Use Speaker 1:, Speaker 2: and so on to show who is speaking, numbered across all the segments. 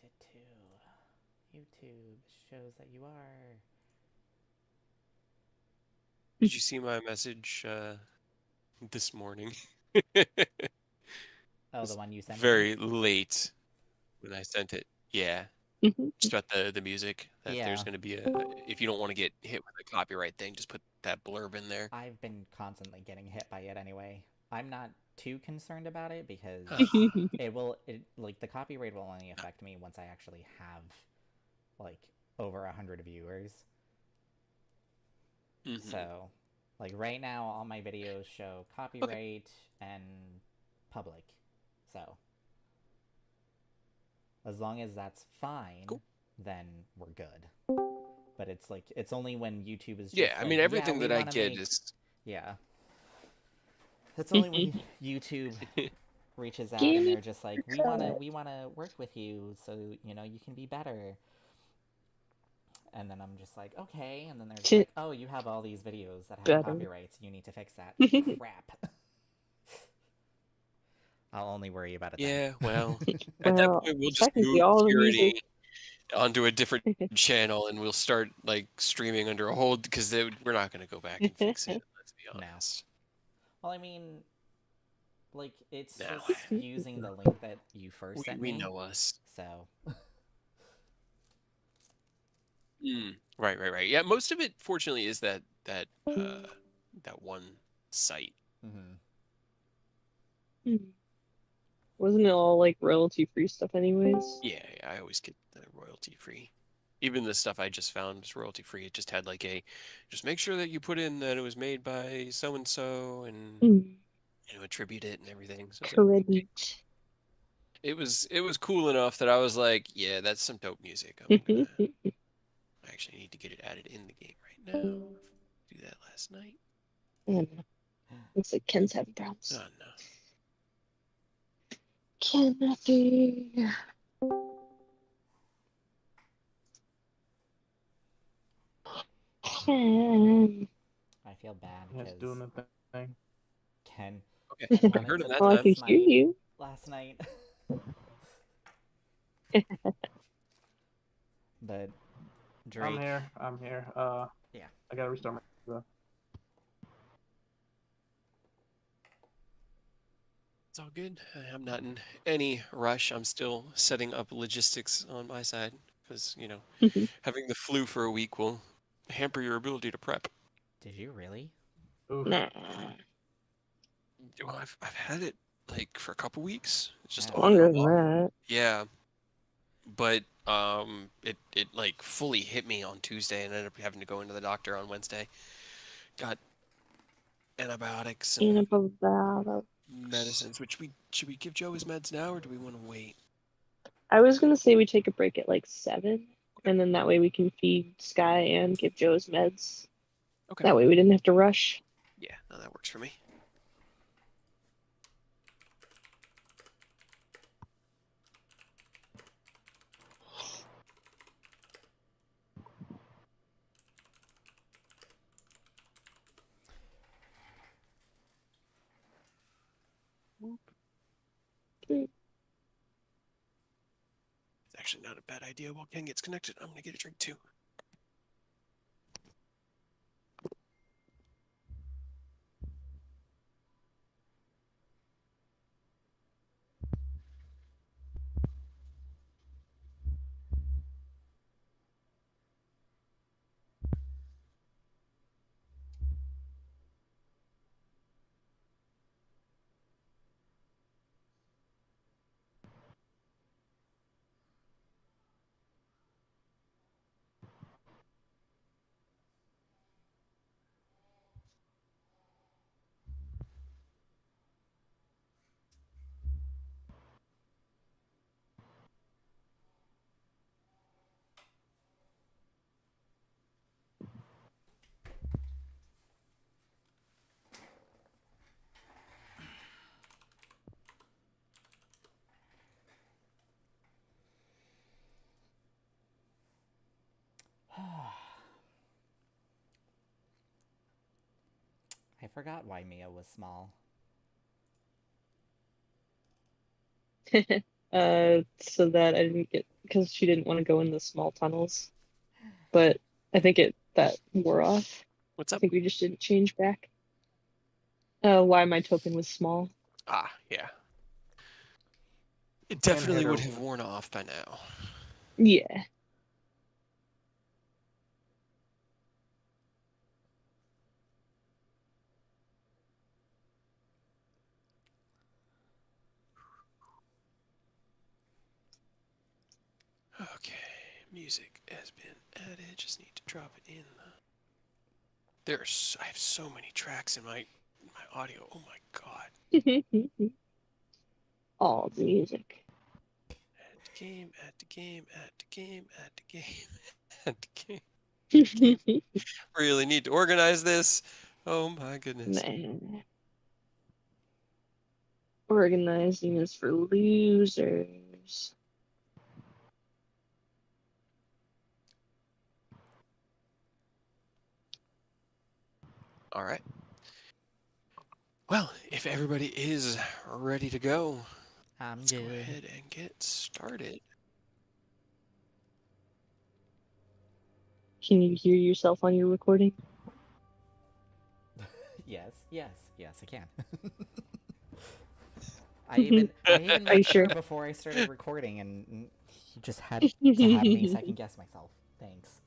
Speaker 1: it too. YouTube shows that you are.
Speaker 2: Did you see my message this morning?
Speaker 1: Oh, the
Speaker 2: It's
Speaker 1: one you sent me?
Speaker 2: very late when I sent it. Yeah,
Speaker 3: Mhm.
Speaker 2: just about the music that there's
Speaker 1: Yeah.
Speaker 2: going to be a if you don't want to get hit with a copyright thing, just put that blurb in there.
Speaker 1: I've been constantly getting hit by it anyway. I'm not too concerned about it because like the copyright will only affect me once I actually have like over 100 viewers.
Speaker 2: Mm-hmm.
Speaker 1: So, like right now, all my videos show
Speaker 2: Okay,
Speaker 1: copyright and public. So, as long as that's fine,
Speaker 2: cool.
Speaker 1: then we're good. But it's like, it's only when YouTube is
Speaker 2: Yeah,
Speaker 1: just
Speaker 2: I
Speaker 1: like,
Speaker 2: mean
Speaker 1: yeah,
Speaker 2: everything
Speaker 1: we
Speaker 2: that I
Speaker 1: want to
Speaker 2: get
Speaker 1: make.
Speaker 2: is
Speaker 1: Yeah. It's only when YouTube reaches out
Speaker 3: Give
Speaker 1: and
Speaker 3: me
Speaker 1: they're just like,
Speaker 3: the cut.
Speaker 1: we wanna work with you so you can be better. And then I'm just like, okay. And then they're just like, oh, you have all these videos that have
Speaker 3: Better.
Speaker 1: copyrights. You need to fix that. Crap. I'll only worry about it then.
Speaker 2: yeah. Well, at that
Speaker 3: Well,
Speaker 2: point we'll just
Speaker 3: technically,
Speaker 2: move
Speaker 3: all the
Speaker 2: Tyranny
Speaker 3: music.
Speaker 2: onto a different channel and we'll start like streaming under a hold because we're not going to go back and fix it. Let's be
Speaker 1: No.
Speaker 2: honest.
Speaker 1: Well, I mean, like, it's
Speaker 2: No,
Speaker 1: just using the link that you first sent
Speaker 2: we
Speaker 1: me.
Speaker 2: know us.
Speaker 1: So,
Speaker 2: Right, right, right. Yeah, most of it, fortunately, is that one site.
Speaker 1: mm-hmm.
Speaker 3: Wasn't it all like royalty free stuff, anyways?
Speaker 2: Yeah, yeah, I always get the royalty free. Even the stuff I just found was royalty free. It just had like just make sure that you put in that it was made by so and so, and attribute it and everything. So it's like
Speaker 3: Credit.
Speaker 2: it was cool enough that I was like, yeah, that's some dope music. I actually need to get it added in the game right now. Do that last night.
Speaker 3: And looks like Ken's having
Speaker 2: Oh
Speaker 3: problems.
Speaker 2: no.
Speaker 3: Ken, nothing. Ken.
Speaker 1: I feel bad
Speaker 4: It's
Speaker 1: because
Speaker 4: doing the thing.
Speaker 1: Ken
Speaker 2: Okay, I
Speaker 1: wanted
Speaker 2: heard him
Speaker 1: to
Speaker 2: that
Speaker 3: Well, I
Speaker 1: play
Speaker 2: time.
Speaker 3: can hear
Speaker 1: Smite
Speaker 3: you.
Speaker 1: last night, but
Speaker 4: I'm
Speaker 1: Drake,
Speaker 4: here. I'm here.
Speaker 1: yeah.
Speaker 4: I gotta restart my.
Speaker 2: It's all good. I'm not in any rush. I'm still setting up logistics on my side because, having the flu for a week will hamper your ability to prep.
Speaker 1: Did you really?
Speaker 4: Oof.
Speaker 3: Nah,
Speaker 2: Well, I've had it like for a couple weeks. It's just
Speaker 1: Oh,
Speaker 2: on and
Speaker 3: longer than
Speaker 2: off.
Speaker 3: that.
Speaker 2: Yeah, but it like fully hit me on Tuesday and ended up having to go into the doctor on Wednesday. Got antibiotics and
Speaker 3: And above that,
Speaker 2: medicines. Which we should we give Joe his meds now or do we want to wait?
Speaker 3: I was gonna say we take a break at like 7,
Speaker 2: Okay.
Speaker 3: and then that way we can feed Sky and give Joe his meds.
Speaker 2: Okay.
Speaker 3: That way we didn't have to rush.
Speaker 2: Yeah, no, that works for me. It's actually not a bad idea. While Ken gets connected, I'm gonna get a drink too.
Speaker 1: I forgot why Mia was small.
Speaker 3: so that I didn't get, because she didn't want to go in the small tunnels. But I think that wore off.
Speaker 2: What's
Speaker 3: I
Speaker 2: up?
Speaker 3: think we just didn't change back. Why my token was small.
Speaker 2: Ah, yeah. It
Speaker 4: Can
Speaker 2: definitely
Speaker 4: hit
Speaker 2: would
Speaker 4: her-
Speaker 2: have worn off by now.
Speaker 3: Yeah.
Speaker 2: Okay, music has been added. Just need to drop it in. I have so many tracks in my audio. Oh my god.
Speaker 3: All the music.
Speaker 2: Add the game, add the game, add the game, add the game, add the game. Really need to organize this. Oh my goodness.
Speaker 3: Man. Organizing is for losers.
Speaker 2: All right. Well, if everybody is ready to go, let's go ahead and get started.
Speaker 3: Can you hear yourself on your recording?
Speaker 1: Yes, I can. I even
Speaker 3: Are you
Speaker 1: made
Speaker 3: sure?
Speaker 1: sure before I started recording, and you just had to have me second guess myself. Thanks.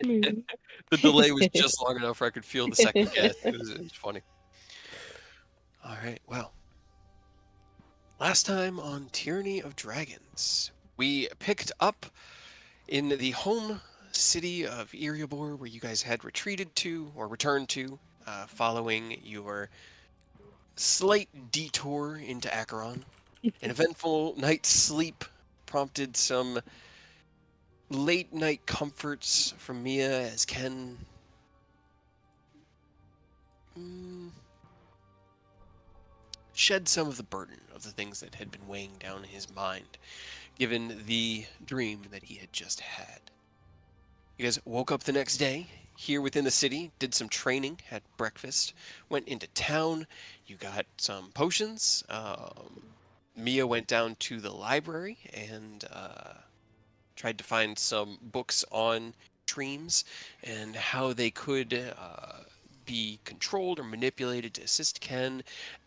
Speaker 2: The delay was just long enough where I could feel the second guess. It was funny. All right, well. Last time on Tyranny of Dragons, we picked up in the home city of Erebor, where you guys had retreated to, or returned to, following your slight detour into Acheron. An eventful night's sleep prompted some late night comforts from Mia as Ken shed some of the burden of the things that had been weighing down his mind, given the dream that he had just had. You guys woke up the next day here within the city, did some training, had breakfast, went into town. You got some potions. Mia went down to the library and tried to find some books on dreams and how they could be controlled or manipulated to assist Ken.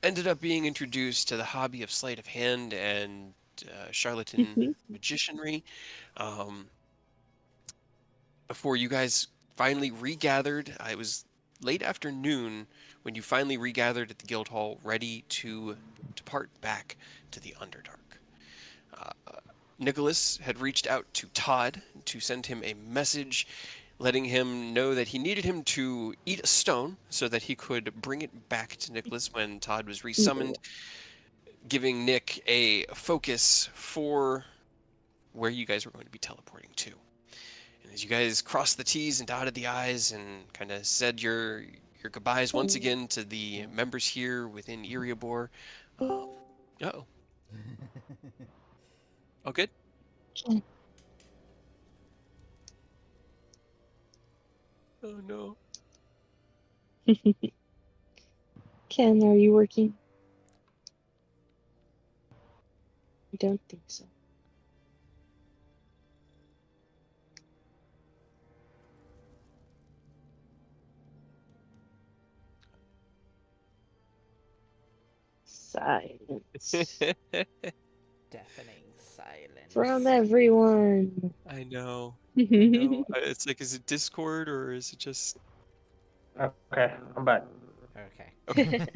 Speaker 2: Ended up being introduced to the hobby of sleight of hand and charlatan magicianry. Before you guys finally regathered, it was late afternoon when you finally regathered at the guild hall, ready to depart back to the Underdark. Nicholas had reached out to Todd to send him a message letting him know that he needed him to eat a stone so that he could bring it back to Nicholas when Todd was resummoned, giving Nick a focus for where you guys were going to be teleporting to. And as you guys crossed the T's and dotted the I's and kind of said your goodbyes once again to the members here within Erebor. Uh-oh. Oh, good? Oh, no.
Speaker 3: Ken, are you working? I don't think so. Silence.
Speaker 1: Deafening silence.
Speaker 3: From everyone.
Speaker 2: I know. It's like, is it Discord or is it just...
Speaker 4: Okay, I'm back.
Speaker 1: Okay.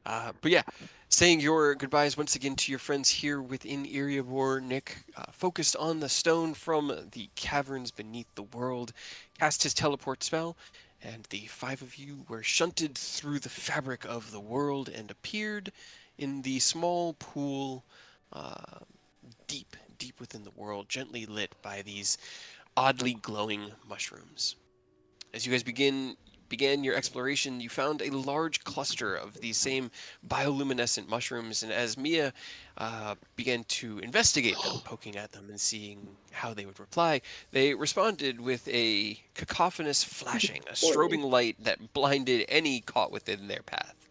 Speaker 2: But yeah, saying your goodbyes once again to your friends here within Erebor, Nick focused on the stone from the caverns beneath the world, cast his teleport spell, and the five of you were shunted through the fabric of the world and appeared in the small pool deep within the world, gently lit by these oddly glowing mushrooms. As you guys began your exploration, you found a large cluster of these same bioluminescent mushrooms, and as Mia began to investigate them, poking at them and seeing how they would reply, they responded with a cacophonous flashing, a strobing light that blinded any caught within their path.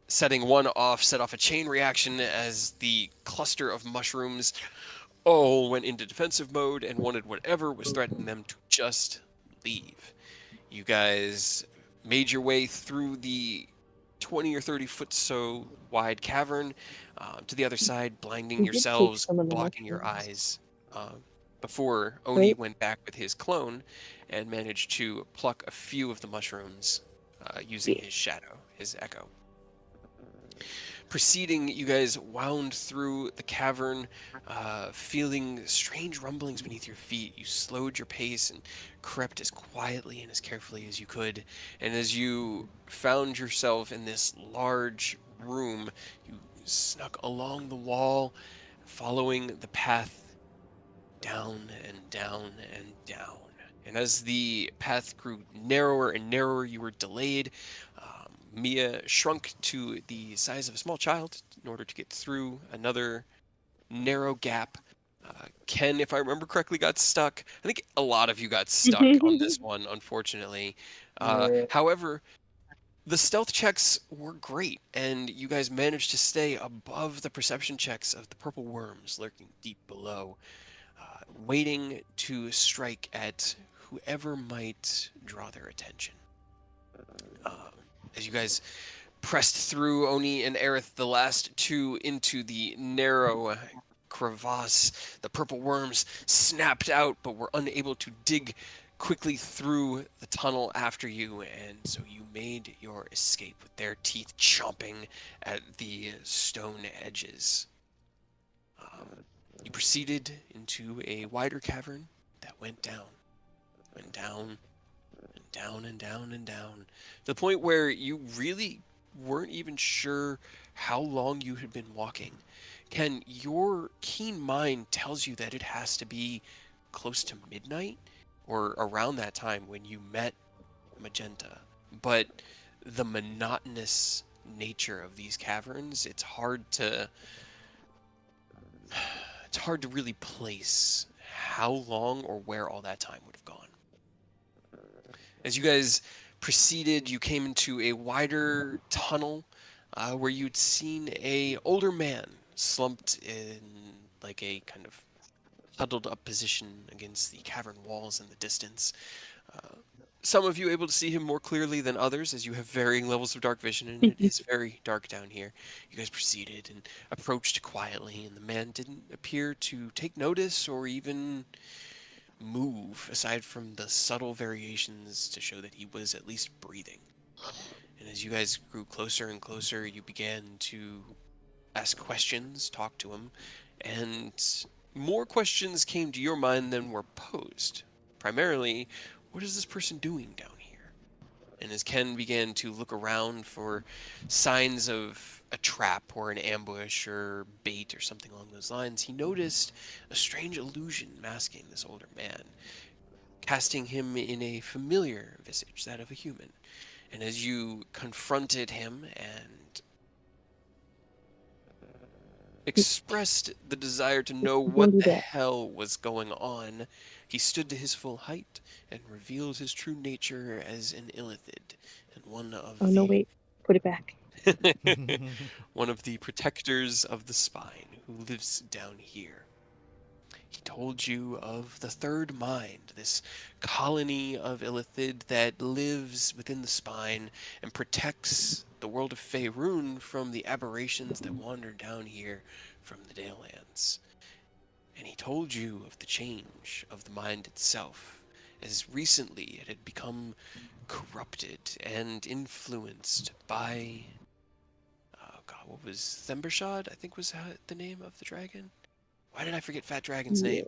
Speaker 2: setting one off, set off a chain reaction as the cluster of mushrooms all went into defensive mode and wanted whatever was threatening them to just leave. You guys made your way through the 20 or 30 foot so wide cavern to the other side, blinding
Speaker 3: We did take
Speaker 2: yourselves,
Speaker 3: some of the
Speaker 2: blocking your
Speaker 3: mushrooms.
Speaker 2: eyes, before Oni
Speaker 3: Right.
Speaker 2: went back with his clone and managed to pluck a few of the mushrooms using
Speaker 3: Yeah.
Speaker 2: his shadow, his echo. Proceeding, you guys wound through the cavern, feeling strange rumblings beneath your feet. You slowed your pace and crept as quietly and as carefully as you could. And as you found yourself in this large room, you snuck along the wall, following the path down and down and down. And as the path grew narrower and narrower, you were delayed. Mia shrunk to the size of a small child in order to get through another narrow gap. Ken, if I remember correctly, got stuck. I think a lot of you got stuck on this one, unfortunately.
Speaker 4: Yeah.
Speaker 2: However, the stealth checks were great, and you guys managed to stay above the perception checks of the purple worms lurking deep below, waiting to strike at whoever might draw their attention. As you guys pressed through, Oni and Aerith, the last two, into the narrow crevasse, the purple worms snapped out but were unable to dig quickly through the tunnel after you, and so you made your escape with their teeth chomping at the stone edges. You proceeded into a wider cavern that went down and down and down and down and down, to the point where you really weren't even sure how long you had been walking. Ken, your keen mind tells you that it has to be close to midnight or around that time when you met Magenta. But the monotonous nature of these caverns, it's hard to really place how long or where all that time would have gone. As you guys proceeded, you came into a wider tunnel where you'd seen a older man slumped in like a kind of huddled up position against the cavern walls in the distance. Some of you able to see him more clearly than others, as you have varying levels of dark vision, and it is very dark down here. You guys proceeded and approached quietly, and the man didn't appear to take notice or even move, aside from the subtle variations to show that he was at least breathing. And as you guys grew closer and closer, you began to ask questions, talk to him, and more questions came to your mind than were posed. Primarily, what is this person doing down here? And as Ken began to look around for signs of a trap or an ambush or bait or something along those lines, he noticed a strange illusion masking this older man, casting him in a familiar visage, that of a human. And as you confronted him and expressed the desire to know what the hell was going on, he stood to his full height and revealed his true nature as an Illithid, and one of
Speaker 3: no, wait. Put it back.
Speaker 2: one of the protectors of the spine who lives down here. He told you of the Third Mind, this colony of Illithid that lives within the spine and protects the world of Faerun from the aberrations that wander down here from the Dalelands. And he told you of the change of the mind itself, as recently it had become corrupted and influenced by... oh god, what was Thembershad, I think was the name of the dragon? Why did I forget Fat Dragon's name?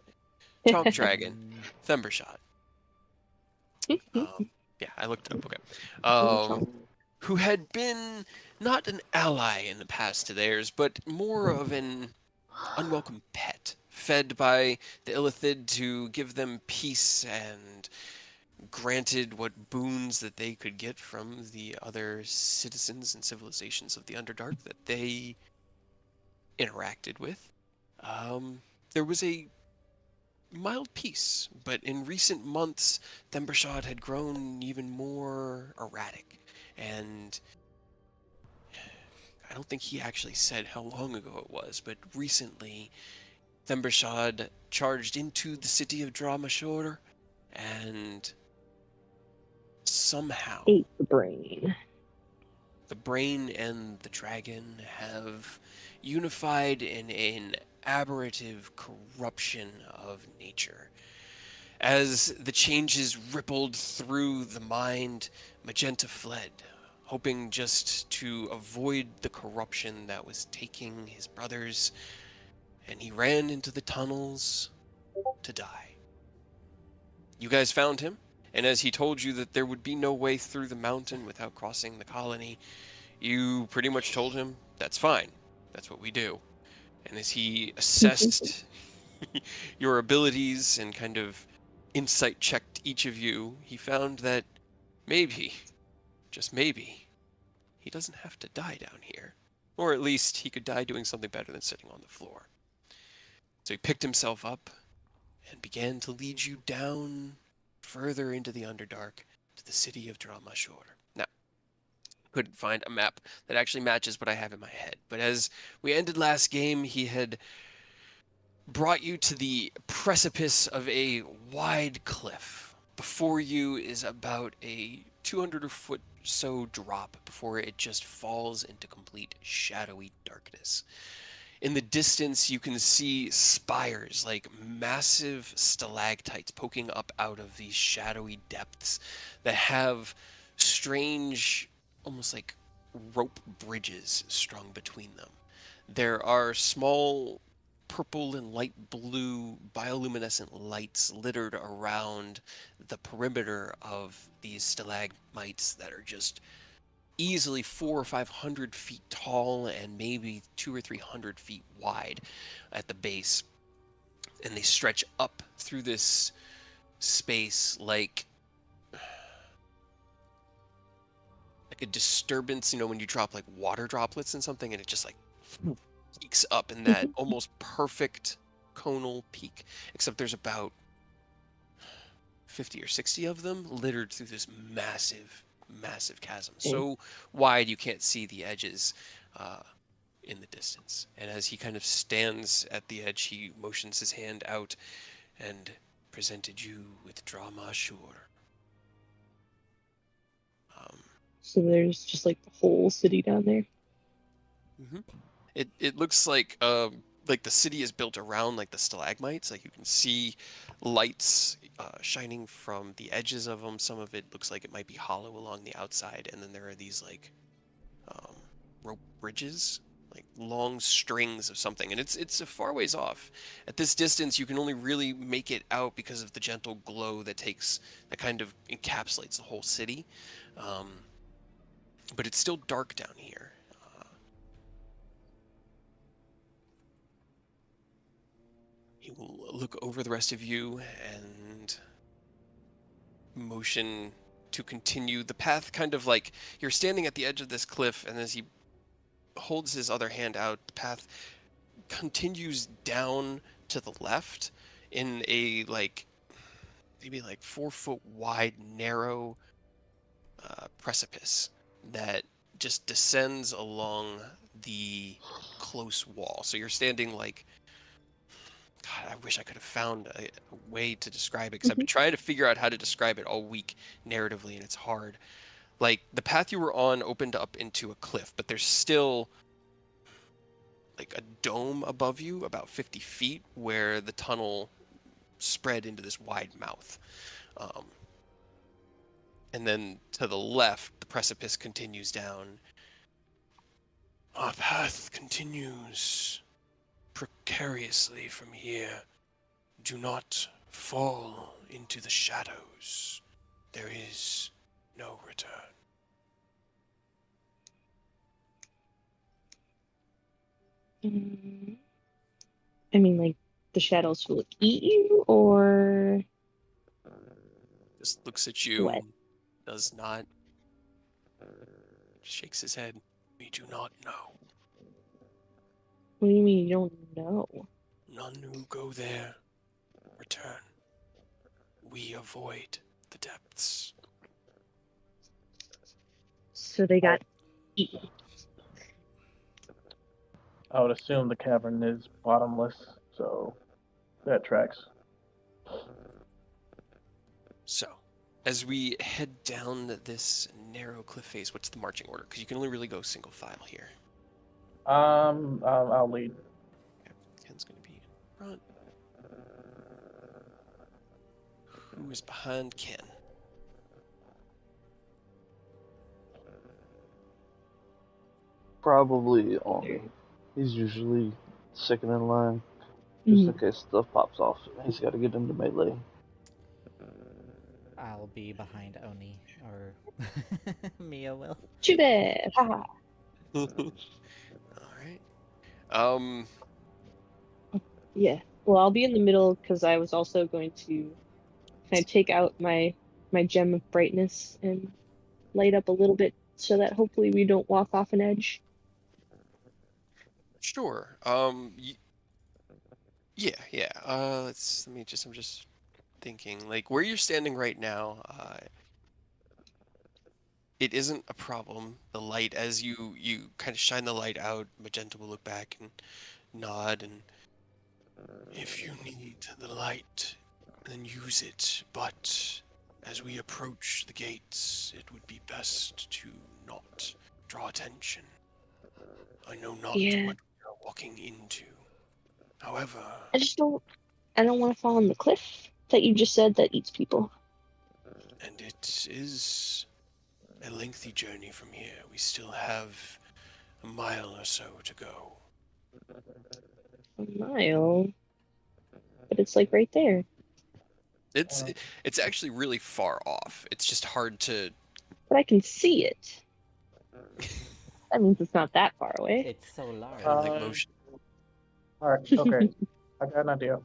Speaker 2: Chomp Dragon. Thembershad. Yeah, I looked it up, okay. Who had been not an ally in the past to theirs, but more of an unwelcome pet, fed by the Illithid to give them peace and granted what boons that they could get from the other citizens and civilizations of the Underdark that they interacted with. There was a mild peace, but in recent months, Thembershad had grown even more erratic, and I don't think he actually said how long ago it was, but recently Thembershad charged into the city of Dramashore and somehow
Speaker 3: Ate the brain.
Speaker 2: the brain and the dragon have unified in an aberrative corruption of nature. As the changes rippled through the mind, Magenta fled, hoping just to avoid the corruption that was taking his brothers, and he ran into the tunnels to die. You guys found him, and as he told you that there would be no way through the mountain without crossing the colony, you pretty much told him, that's fine, that's what we do. And as he assessed your abilities and kind of insight checked each of you, he found that maybe, just maybe, he doesn't have to die down here. Or at least he could die doing something better than sitting on the floor. So he picked himself up and began to lead you down further into the Underdark to the city of Dramashore. Now, couldn't find a map that actually matches what I have in my head, but as we ended last game, he had brought you to the precipice of a wide cliff. Before you is about a 200-foot so drop before it just falls into complete shadowy darkness. In the distance, you can see spires, like massive stalactites poking up out of these shadowy depths that have strange, almost like rope bridges strung between them. There are small purple and light blue bioluminescent lights littered around the perimeter of these stalagmites that are just easily 400 or 500 feet tall and maybe 200 or 300 feet wide at the base. And they stretch up through this space like a disturbance, when you drop like water droplets in something and it just like peaks up in that almost perfect conal peak, except there's about 50 or 60 of them littered through this massive chasm, so wide you can't see the edges in the distance. And as he kind of stands at the edge, he motions his hand out and presented you with Dramashore.
Speaker 3: So there's just like the whole city down there.
Speaker 2: It looks like the city is built around like the stalagmites. Like you can see lights shining from the edges of them. Some of it looks like it might be hollow along the outside, and then there are these like rope bridges, like long strings of something, and it's a far ways off. At this distance, you can only really make it out because of the gentle glow that kind of encapsulates the whole city. But it's still dark down here. He will look over the rest of you and motion to continue the path, kind of like you're standing at the edge of this cliff, and as he holds his other hand out, the path continues down to the left in a maybe 4 foot wide, narrow precipice that just descends along the close wall. So you're standing like, God, I wish I could have found a way to describe it, because I've been trying to figure out how to describe it all week narratively, and it's hard. Like, the path you were on opened up into a cliff, but there's still like a dome above you about 50 feet where the tunnel spread into this wide mouth. And then to the left, the precipice continues down. Our path continues precariously from here. Do not fall into the shadows. There is no return.
Speaker 3: I mean, like, the shadows will eat you, or
Speaker 2: Just looks at you,
Speaker 3: what?
Speaker 2: does not, shakes his head. We do not know.
Speaker 3: What do you mean you don't know?
Speaker 2: None who go there return. We avoid the depths.
Speaker 3: So they got eaten.
Speaker 4: I would assume the cavern is bottomless, so that tracks.
Speaker 2: So, as we head down this narrow cliff face, what's the marching order? Because you can only really go single file here.
Speaker 4: I'll lead.
Speaker 2: Okay. Ken's going to be in front. Who is behind Ken?
Speaker 5: Probably on. He's usually second in line, just in case stuff pops off. He's got to get into melee.
Speaker 1: I'll be behind Oni, or Mia will.
Speaker 3: Too bad. Haha.
Speaker 2: All right.
Speaker 3: Yeah. Well, I'll be in the middle because I was also going to kind of take out my gem of brightness and light up a little bit so that hopefully we don't walk off an edge.
Speaker 2: Sure. Yeah. I'm just thinking, like, where you're standing right now, it isn't a problem. The light, as you kind of shine the light out, Magenta will look back and nod, and if you need the light, then use it. But as we approach the gates, it would be best to not draw attention. I know not what we are walking into. However,
Speaker 3: I don't want to fall on the cliff that you just said that eats people.
Speaker 2: and it is a lengthy journey from here. We still have a mile or so to go.
Speaker 3: A mile? But it's like right there.
Speaker 2: It's actually really far off. It's just hard to.
Speaker 3: But I can see it. That means it's not that far away.
Speaker 1: It's so large.
Speaker 2: Like motion.
Speaker 4: Alright, okay. I got an idea.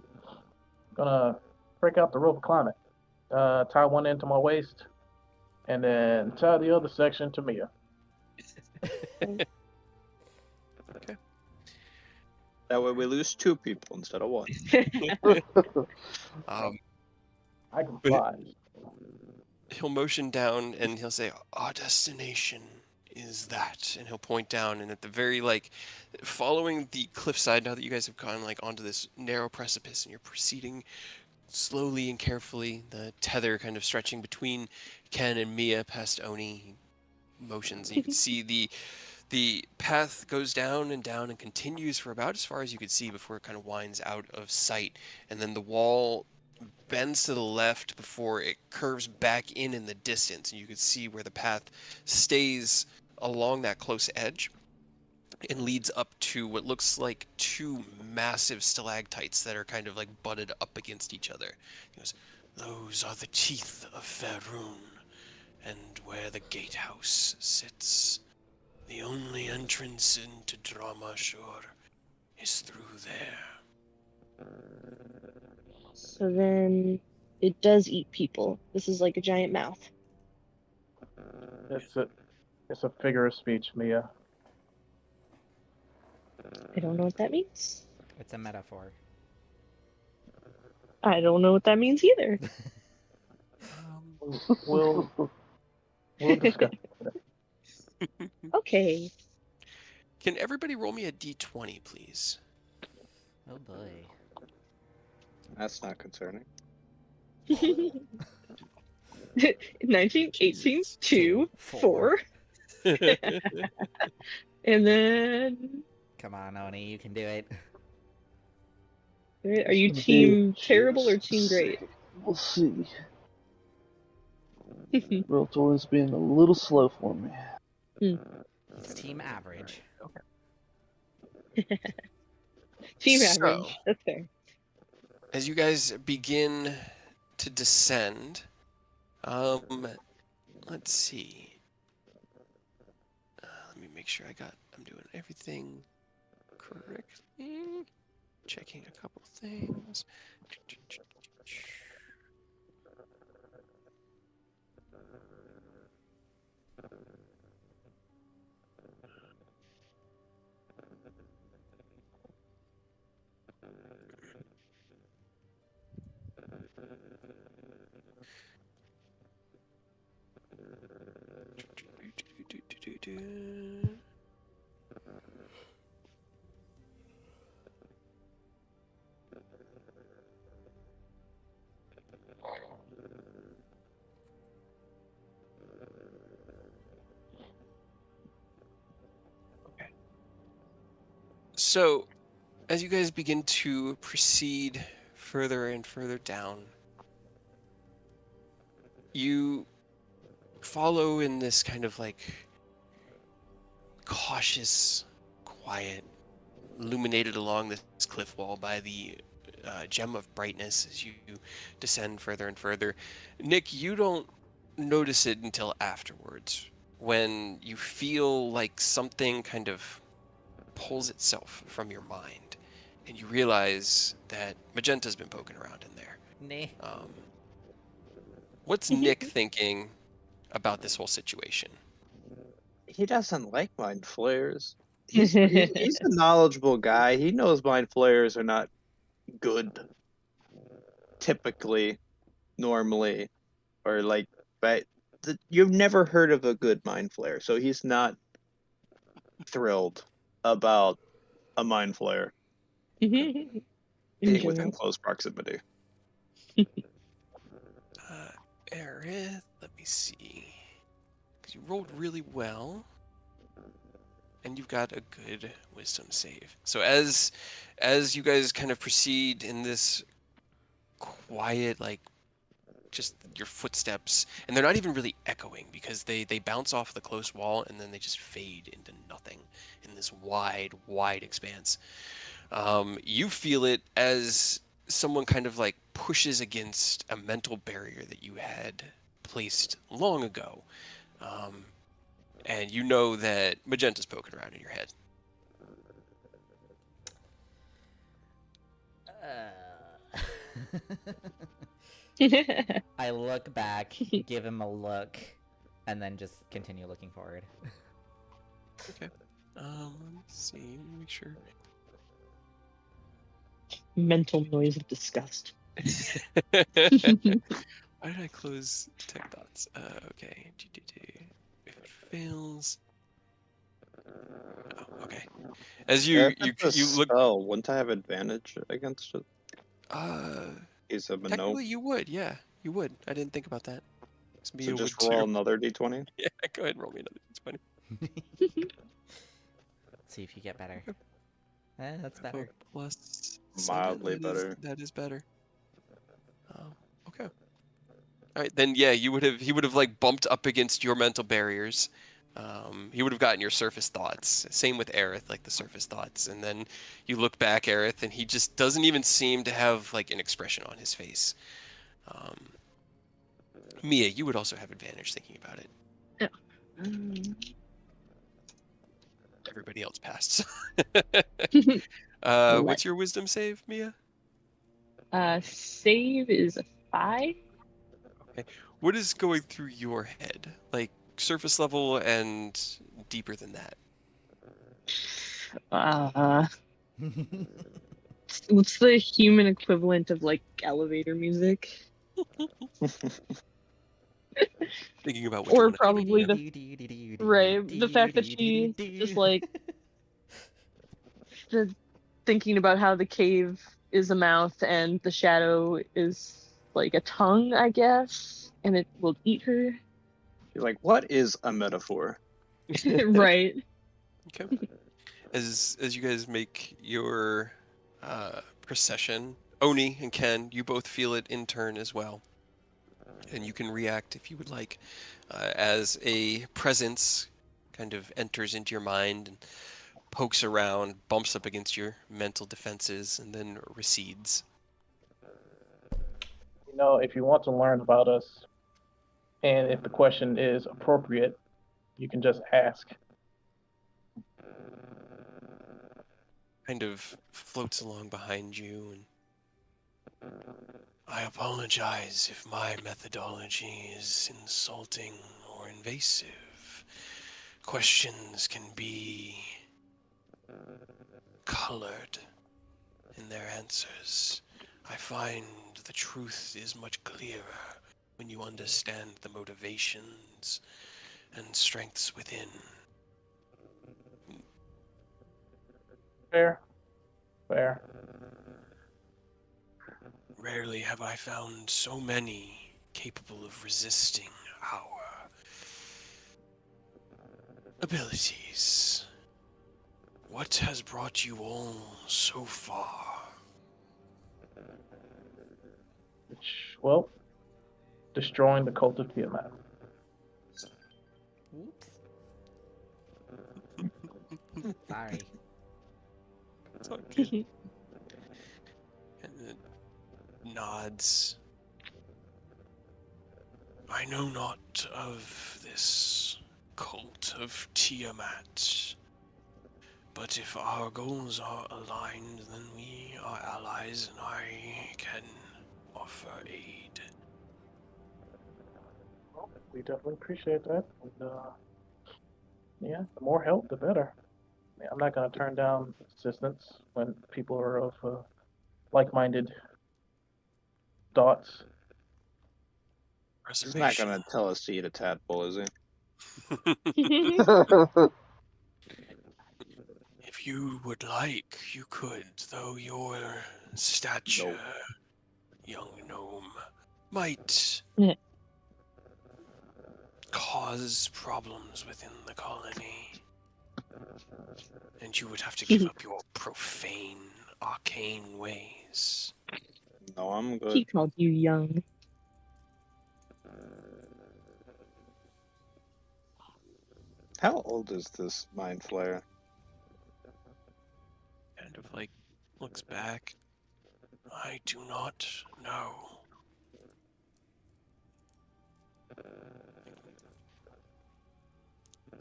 Speaker 4: Gonna break out the rope climbing. Tie one end to my waist, and then tie the other section to Mia.
Speaker 2: Okay.
Speaker 6: That way we lose 2 people instead of 1.
Speaker 4: I can fly.
Speaker 2: He'll motion down and he'll say, "Our destination is that," and he'll point down, and at the very, like, following the cliffside, now that you guys have gone, like, onto this narrow precipice and you're proceeding slowly and carefully, the tether kind of stretching between Ken and Mia past Oni motions, and you can see the path goes down and continues for about as far as you could see before it kind of winds out of sight, and then the wall bends to the left before it curves back in the distance, and you can see where the path stays along that close edge and leads up to what looks like 2 massive stalactites that are kind of like butted up against each other. He goes, "Those are the teeth of Faerun, and where the gatehouse sits. The only entrance into Dramashur is through there."
Speaker 3: So then it does eat people. This is like a giant mouth.
Speaker 4: It's a figure of speech, Mia.
Speaker 3: I don't know what that means.
Speaker 1: It's a metaphor.
Speaker 3: I don't know what that means either.
Speaker 4: We'll discuss.
Speaker 3: Okay.
Speaker 2: Can everybody roll me a d20, please?
Speaker 1: Oh boy.
Speaker 6: That's not concerning.
Speaker 3: 19, 18,
Speaker 2: Jesus.
Speaker 3: 2, 4. And then...
Speaker 1: Come on, Oni, you can do it.
Speaker 3: Are you team terrible or team great?
Speaker 5: We'll see. Roll towards being a little slow for me.
Speaker 1: It's team average.
Speaker 3: Team
Speaker 2: So-
Speaker 3: average. That's fair.
Speaker 2: As you guys begin to descend, let's see. Let me make sure I'm doing everything correctly. Checking a couple things. So, as you guys begin to proceed further and further down, you follow in this kind of like cautious, quiet, illuminated along this cliff wall by the gem of brightness as you descend further and further. Nick, you don't notice it until afterwards, when you feel like something kind of pulls itself from your mind, and you realize that Magenta's been poking around in there.
Speaker 1: Nah.
Speaker 2: What's Nick thinking about this whole situation?
Speaker 6: He doesn't like mind flayers. He's a knowledgeable guy. He knows mind flayers are not good, typically, normally, or like, but you've never heard of a good mind flayer, so he's not thrilled about a mind flayer being within close proximity.
Speaker 2: Aerith, let me see. Because you rolled really well, and you've got a good wisdom save. So as you guys kind of proceed in this quiet, like, just your footsteps, and they're not even really echoing because they bounce off the close wall and then they just fade into nothing in this wide expanse. You feel it as someone kind of like pushes against a mental barrier that you had placed long ago. And you know that Magenta's poking around in your head.
Speaker 1: I look back, give him a look, and then just continue looking forward.
Speaker 2: Okay. Let me see. Let me make sure.
Speaker 3: Mental noise of disgust.
Speaker 2: Why did I close tech dots? Okay. If it fails. Oh, okay. As you look.
Speaker 6: Oh, wouldn't I have advantage against it? He's a
Speaker 2: Technically
Speaker 6: gnome.
Speaker 2: you would, yeah. You would. I didn't think about that.
Speaker 6: So just roll another d20?
Speaker 2: Yeah, go ahead and roll me another d20.
Speaker 1: Let's see if you get better. That's better.
Speaker 2: Plus
Speaker 6: mildly better.
Speaker 2: That is better. Okay. All right, then yeah, he would have like bumped up against your mental barriers. He would have gotten your surface thoughts. Same with Aerith, like the surface thoughts. And then you look back, Aerith, and he just doesn't even seem to have like an expression on his face. Mia, you would also have advantage thinking about it.
Speaker 3: Yeah.
Speaker 2: Everybody else passed. What's your wisdom save, Mia?
Speaker 3: Save is a 5.
Speaker 2: Okay. What is going through your head? Like surface level and deeper than that?
Speaker 3: What's the human equivalent of like elevator music?
Speaker 2: Thinking about which
Speaker 3: Or
Speaker 2: one
Speaker 3: probably the fact that she just like thinking about how the cave is a mouth and the shadow is like a tongue, I guess, and it will eat her.
Speaker 6: He's like, what is a metaphor?
Speaker 3: Right.
Speaker 2: Okay. As you guys make your procession, Oni and Ken, you both feel it in turn as well. And you can react if you would like, as a presence kind of enters into your mind and pokes around, bumps up against your mental defenses, and then recedes.
Speaker 4: You know, if you want to learn about us, and if the question is appropriate, you can just ask.
Speaker 2: Kind of floats along behind you, and I apologize if my methodology is insulting or invasive. Questions can be colored in their answers. I find the truth is much clearer when you understand the motivations and strengths within.
Speaker 4: Fair.
Speaker 2: Rarely have I found so many capable of resisting our abilities. What has brought you all so far?
Speaker 4: Well, destroying the cult of Tiamat.
Speaker 1: Oops. Sorry.
Speaker 2: It's all good. And then nods. I know not of this cult of Tiamat, but if our goals are aligned, then we are allies and I can offer aid.
Speaker 4: Well, we definitely appreciate that. And, yeah, the more help, the better. I mean, I'm not going to turn down assistance when people are of like-minded thoughts.
Speaker 6: He's not
Speaker 2: Reservation.
Speaker 6: gonna tell us to eat a tadpole, is he?
Speaker 2: If you would like, you could, though your stature, young gnome, might
Speaker 3: Yeah.
Speaker 2: cause problems within the colony. And you would have to give up your profane, arcane ways.
Speaker 6: No, I'm good.
Speaker 3: He called you young.
Speaker 6: How old is this mind flayer?
Speaker 2: Kind of like looks back. I do not know.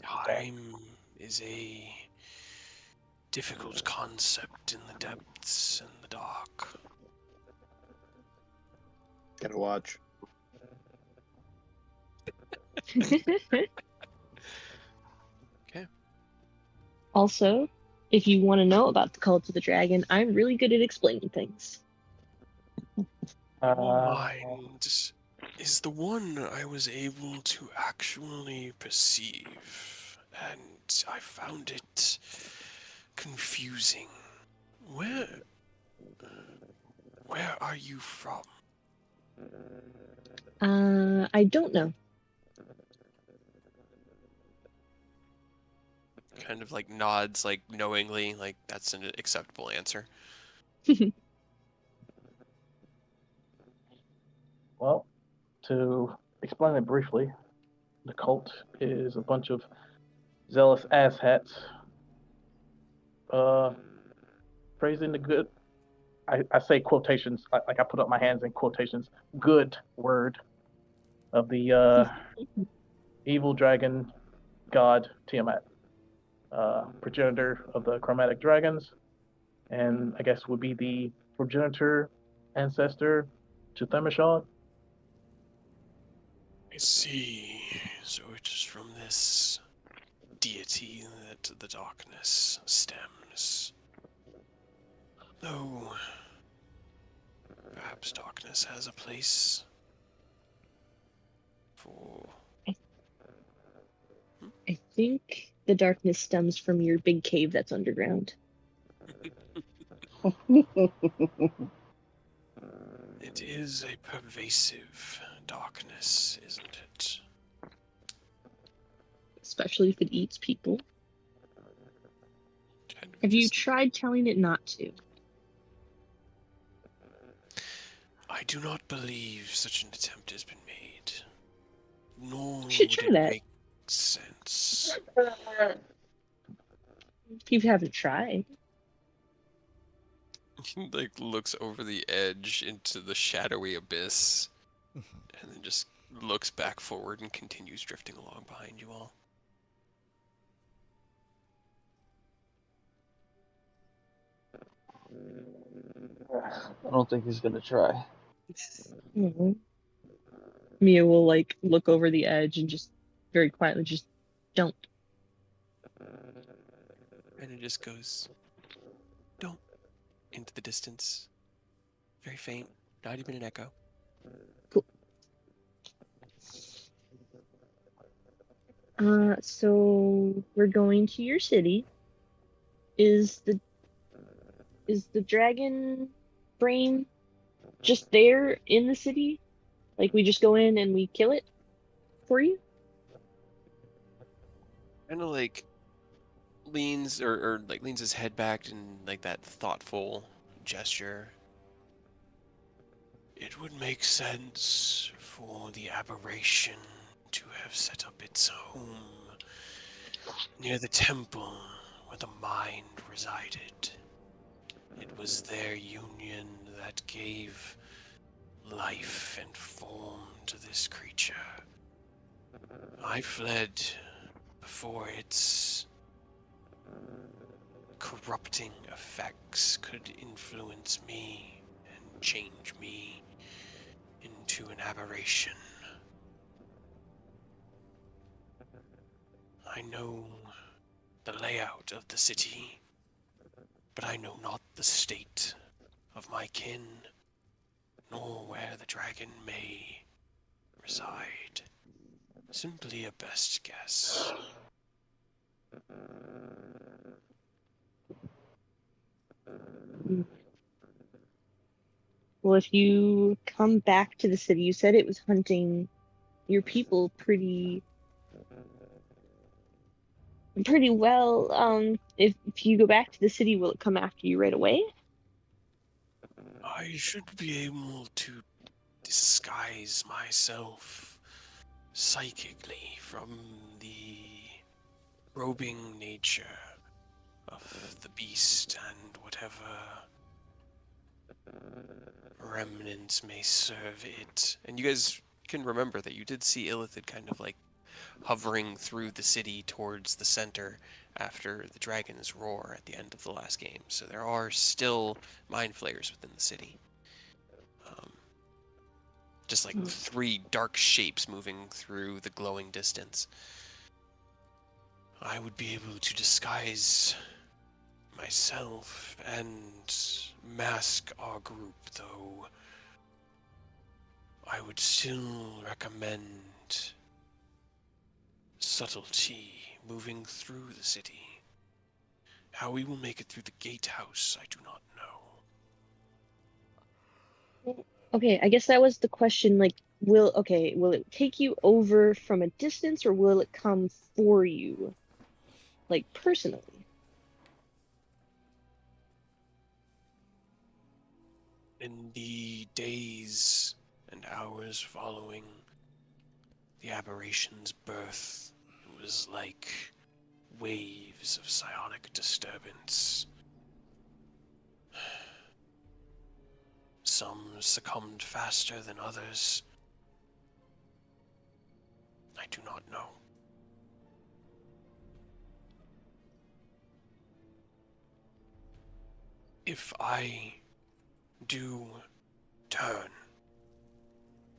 Speaker 2: Time is a difficult concept in the depths and the dark.
Speaker 6: Gotta watch.
Speaker 2: Okay.
Speaker 3: Also, if you want to know about the cult of the dragon, I'm really good at explaining things.
Speaker 2: Your mind is the one I was able to actually perceive, and I found it confusing. Where are you from?
Speaker 3: I don't know.
Speaker 2: Kind of like nods, like knowingly, like that's an acceptable answer.
Speaker 4: Well, to explain it briefly, the cult is a bunch of zealous asshats praising the good. I say quotations, like I put up my hands in quotations, good word of the evil dragon god Tiamat, progenitor of the chromatic dragons, and I guess would be the progenitor ancestor to Thermashod.
Speaker 2: I see. So it is from this deity that the darkness stems. Though, perhaps darkness has a place for...
Speaker 3: I think the darkness stems from your big cave that's underground.
Speaker 2: It is a pervasive darkness, isn't it?
Speaker 3: Especially if it eats people.
Speaker 2: Kind of
Speaker 3: Have you
Speaker 2: just-
Speaker 3: tried telling it not to?
Speaker 2: I do not believe such an attempt has been made. Nor
Speaker 3: You should
Speaker 2: would
Speaker 3: try
Speaker 2: it
Speaker 3: that.
Speaker 2: make sense.
Speaker 3: If you haven't tried.
Speaker 2: He like looks over the edge into the shadowy abyss and then just looks back forward and continues drifting along behind you all.
Speaker 5: I don't think he's gonna try.
Speaker 3: Mhm. Mia will like look over the edge and just very quietly just don't.
Speaker 2: And it just goes, don't, into the distance. Very faint, not even an echo.
Speaker 3: So we're going to your city. Is the dragon brain just there in the city? Like we just go in and we kill it for you?
Speaker 2: Kind of like leans or like leans his head back in like that thoughtful gesture. It would make sense for the aberration to have set up its home near the temple where the mind resided. It was their union that gave life and form to this creature. I fled before its corrupting effects could influence me and change me into an aberration. I know the layout of the city, but I know not the state of my kin, nor where the dragon may reside. Simply a best guess.
Speaker 3: Well, if you come back to the city, you said it was hunting your people pretty well. If you go back to the city, will it come after you right away?
Speaker 2: I should be able to disguise myself psychically from the probing nature of the beast and whatever remnants may serve it. And you guys can remember that you did see Illithid kind of like hovering through the city towards the center after the dragon's roar at the end of the last game. So there are still mind flayers within the city. Just like 3 dark shapes moving through the glowing distance. I would be able to disguise myself and mask our group, though I would still recommend subtlety moving through the city. How we will make it through the gatehouse, I do not know.
Speaker 3: Okay, I guess that was the question, like, will it take you over from a distance, or will it come for you, like, personally?
Speaker 2: In the days and hours following the aberration's birth, it was like waves of psionic disturbance. Some succumbed faster than others. I do not know. If I do turn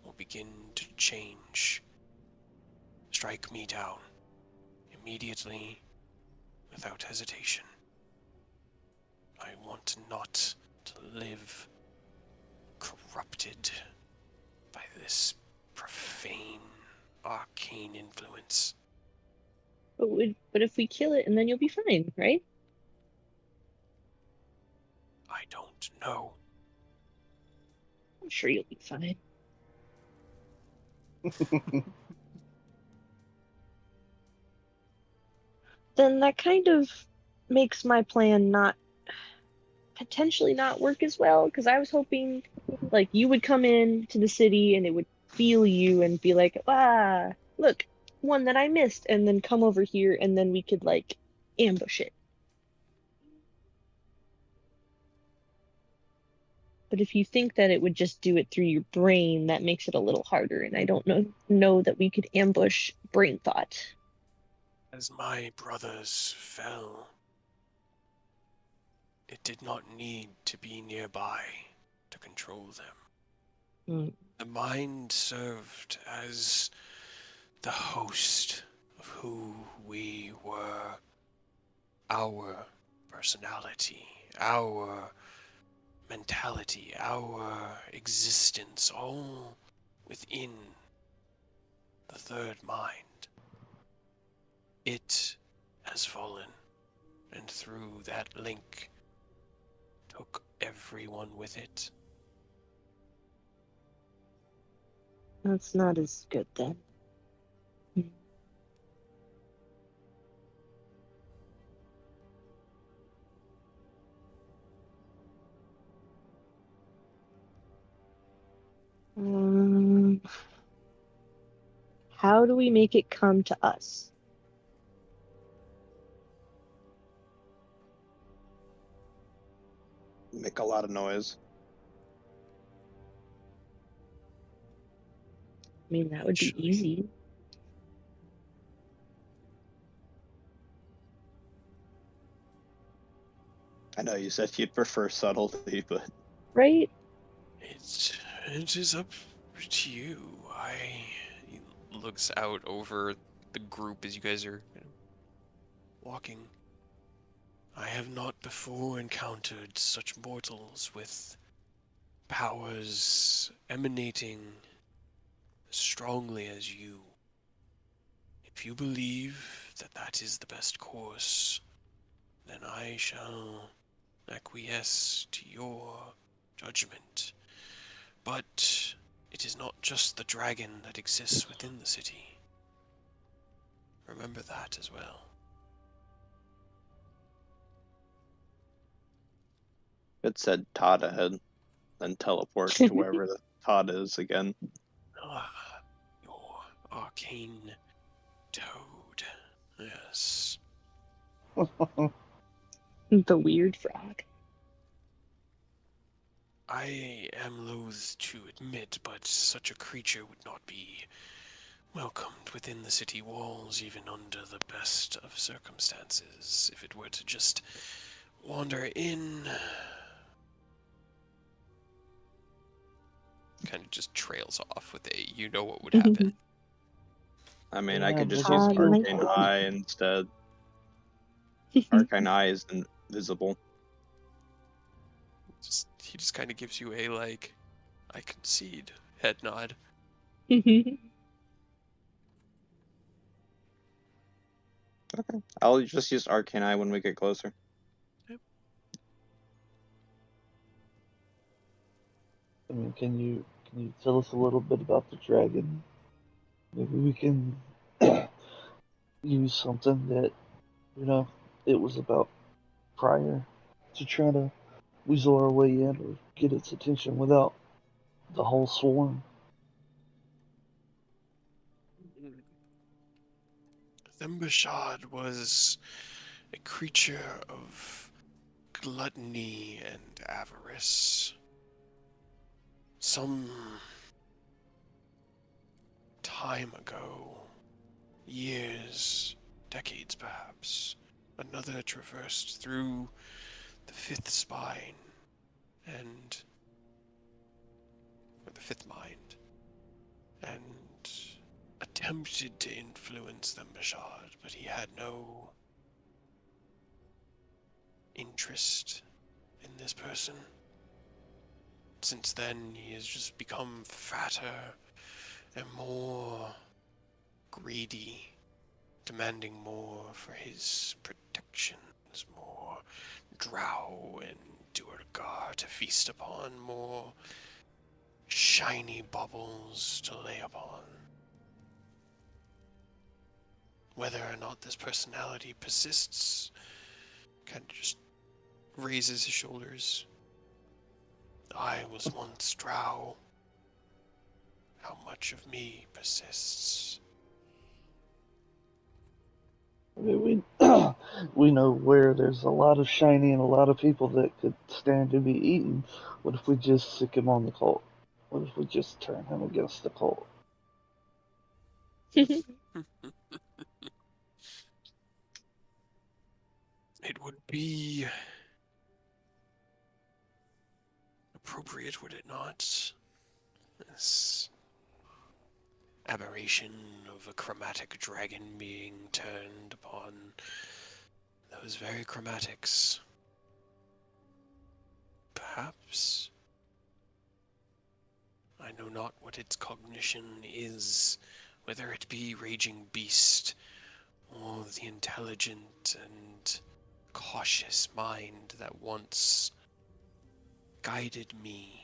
Speaker 2: or begin to change, strike me down immediately without hesitation. I want not to live corrupted by this profane, arcane influence.
Speaker 3: But if we kill it, and then you'll be fine, right?
Speaker 2: I don't know.
Speaker 3: I'm sure you'll be fine. Then that kind of makes my plan potentially not work as well, because I was hoping, like, you would come in to the city and it would feel you and be like, ah, look, one that I missed, and then come over here and then we could, like, ambush it. But if you think that it would just do it through your brain, that makes it a little harder, and I don't know that we could ambush brain thought.
Speaker 2: As my brothers fell, it did not need to be nearby to control them. The mind served as the host of who we were, our personality, our mentality, our existence, all within the third mind. It has fallen, and through that link, took everyone with it.
Speaker 3: That's not as good then. How do we make it come to us?
Speaker 6: Make a lot of noise.
Speaker 3: I mean, that would be
Speaker 2: Actually.
Speaker 3: easy.
Speaker 6: I know you said you'd prefer subtlety, but
Speaker 3: Right?
Speaker 2: It is up to you. He looks out over the group as you guys are walking. I have not before encountered such mortals with powers emanating as strongly as you. If you believe that that is the best course, then I shall acquiesce to your judgment. But it is not just the dragon that exists within the city. Remember that as well.
Speaker 6: it said Todd ahead, then teleport to wherever the Todd is again.
Speaker 2: Ah, your arcane toad. Yes.
Speaker 3: The weird frog.
Speaker 2: I am loath to admit, but such a creature would not be welcomed within the city walls, even under the best of circumstances. If it were to just wander in, kind of just trails off with a, you know what would happen.
Speaker 6: I mean, I
Speaker 5: Yeah,
Speaker 6: could just
Speaker 5: but
Speaker 6: use
Speaker 3: Todd
Speaker 6: Arcane
Speaker 3: might-
Speaker 6: Eye instead. Arcane Eye is invisible.
Speaker 2: He just kind of gives you a, like, I concede head nod.
Speaker 6: Okay. I'll just use Arcane Eye when we get closer.
Speaker 5: I mean, can you tell us a little bit about the dragon? Maybe we can use something that, it was about prior to try to weasel our way in or get its attention without the whole swarm.
Speaker 2: Thembashad was a creature of gluttony and avarice. Some time ago, years, decades perhaps, another traversed through the fifth spine or the fifth mind, and attempted to influence Thembashad, but he had no interest in this person. Since then, he has just become fatter and more greedy, demanding more for his protections, more drow and Duergar to feast upon, more shiny baubles to lay upon. Whether or not this personality persists, kind of just raises his shoulders. I was once drow. How much of me persists?
Speaker 5: I mean, we know where there's a lot of shiny and a lot of people that could stand to be eaten. What if we just sick him on the cult? What if we just turn him against the cult?
Speaker 2: It would be appropriate, would it not? This aberration of a chromatic dragon being turned upon those very chromatics. Perhaps. I know not what its cognition is, whether it be raging beast or the intelligent and cautious mind that once guided me.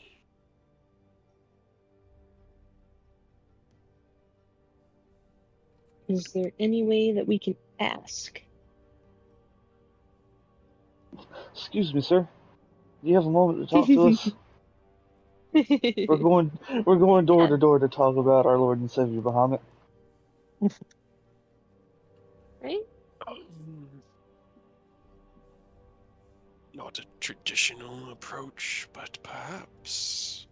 Speaker 3: Is there any way that we can ask?
Speaker 5: Excuse me, sir. Do you have a moment to talk to us? We're going door to door to talk about our Lord and Savior Bahamut.
Speaker 3: Right?
Speaker 2: Not a traditional approach, but perhaps.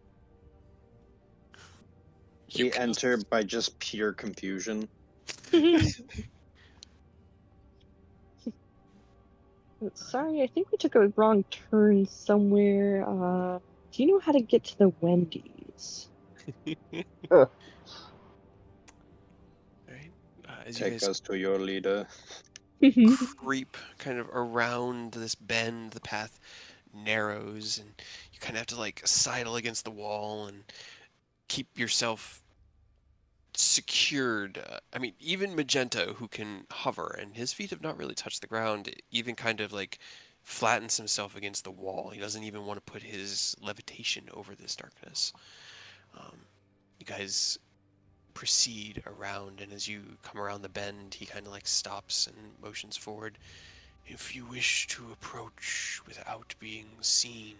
Speaker 2: You
Speaker 6: We
Speaker 2: can-
Speaker 6: enter by just pure confusion.
Speaker 3: Sorry, I think we took a wrong turn somewhere. Do you know how to get to the Wendy's?
Speaker 2: Right? As you
Speaker 6: Take
Speaker 2: guys
Speaker 6: us to your leader.
Speaker 2: creep kind of around this bend, the path narrows, and you kind of have to like sidle against the wall and keep yourself secured. I mean, even Magento, who can hover, and his feet have not really touched the ground, even kind of like flattens himself against the wall. He doesn't even want to put his levitation over this darkness. You guys proceed around, and as you come around the bend, he kind of like stops and motions forward. If you wish to approach without being seen,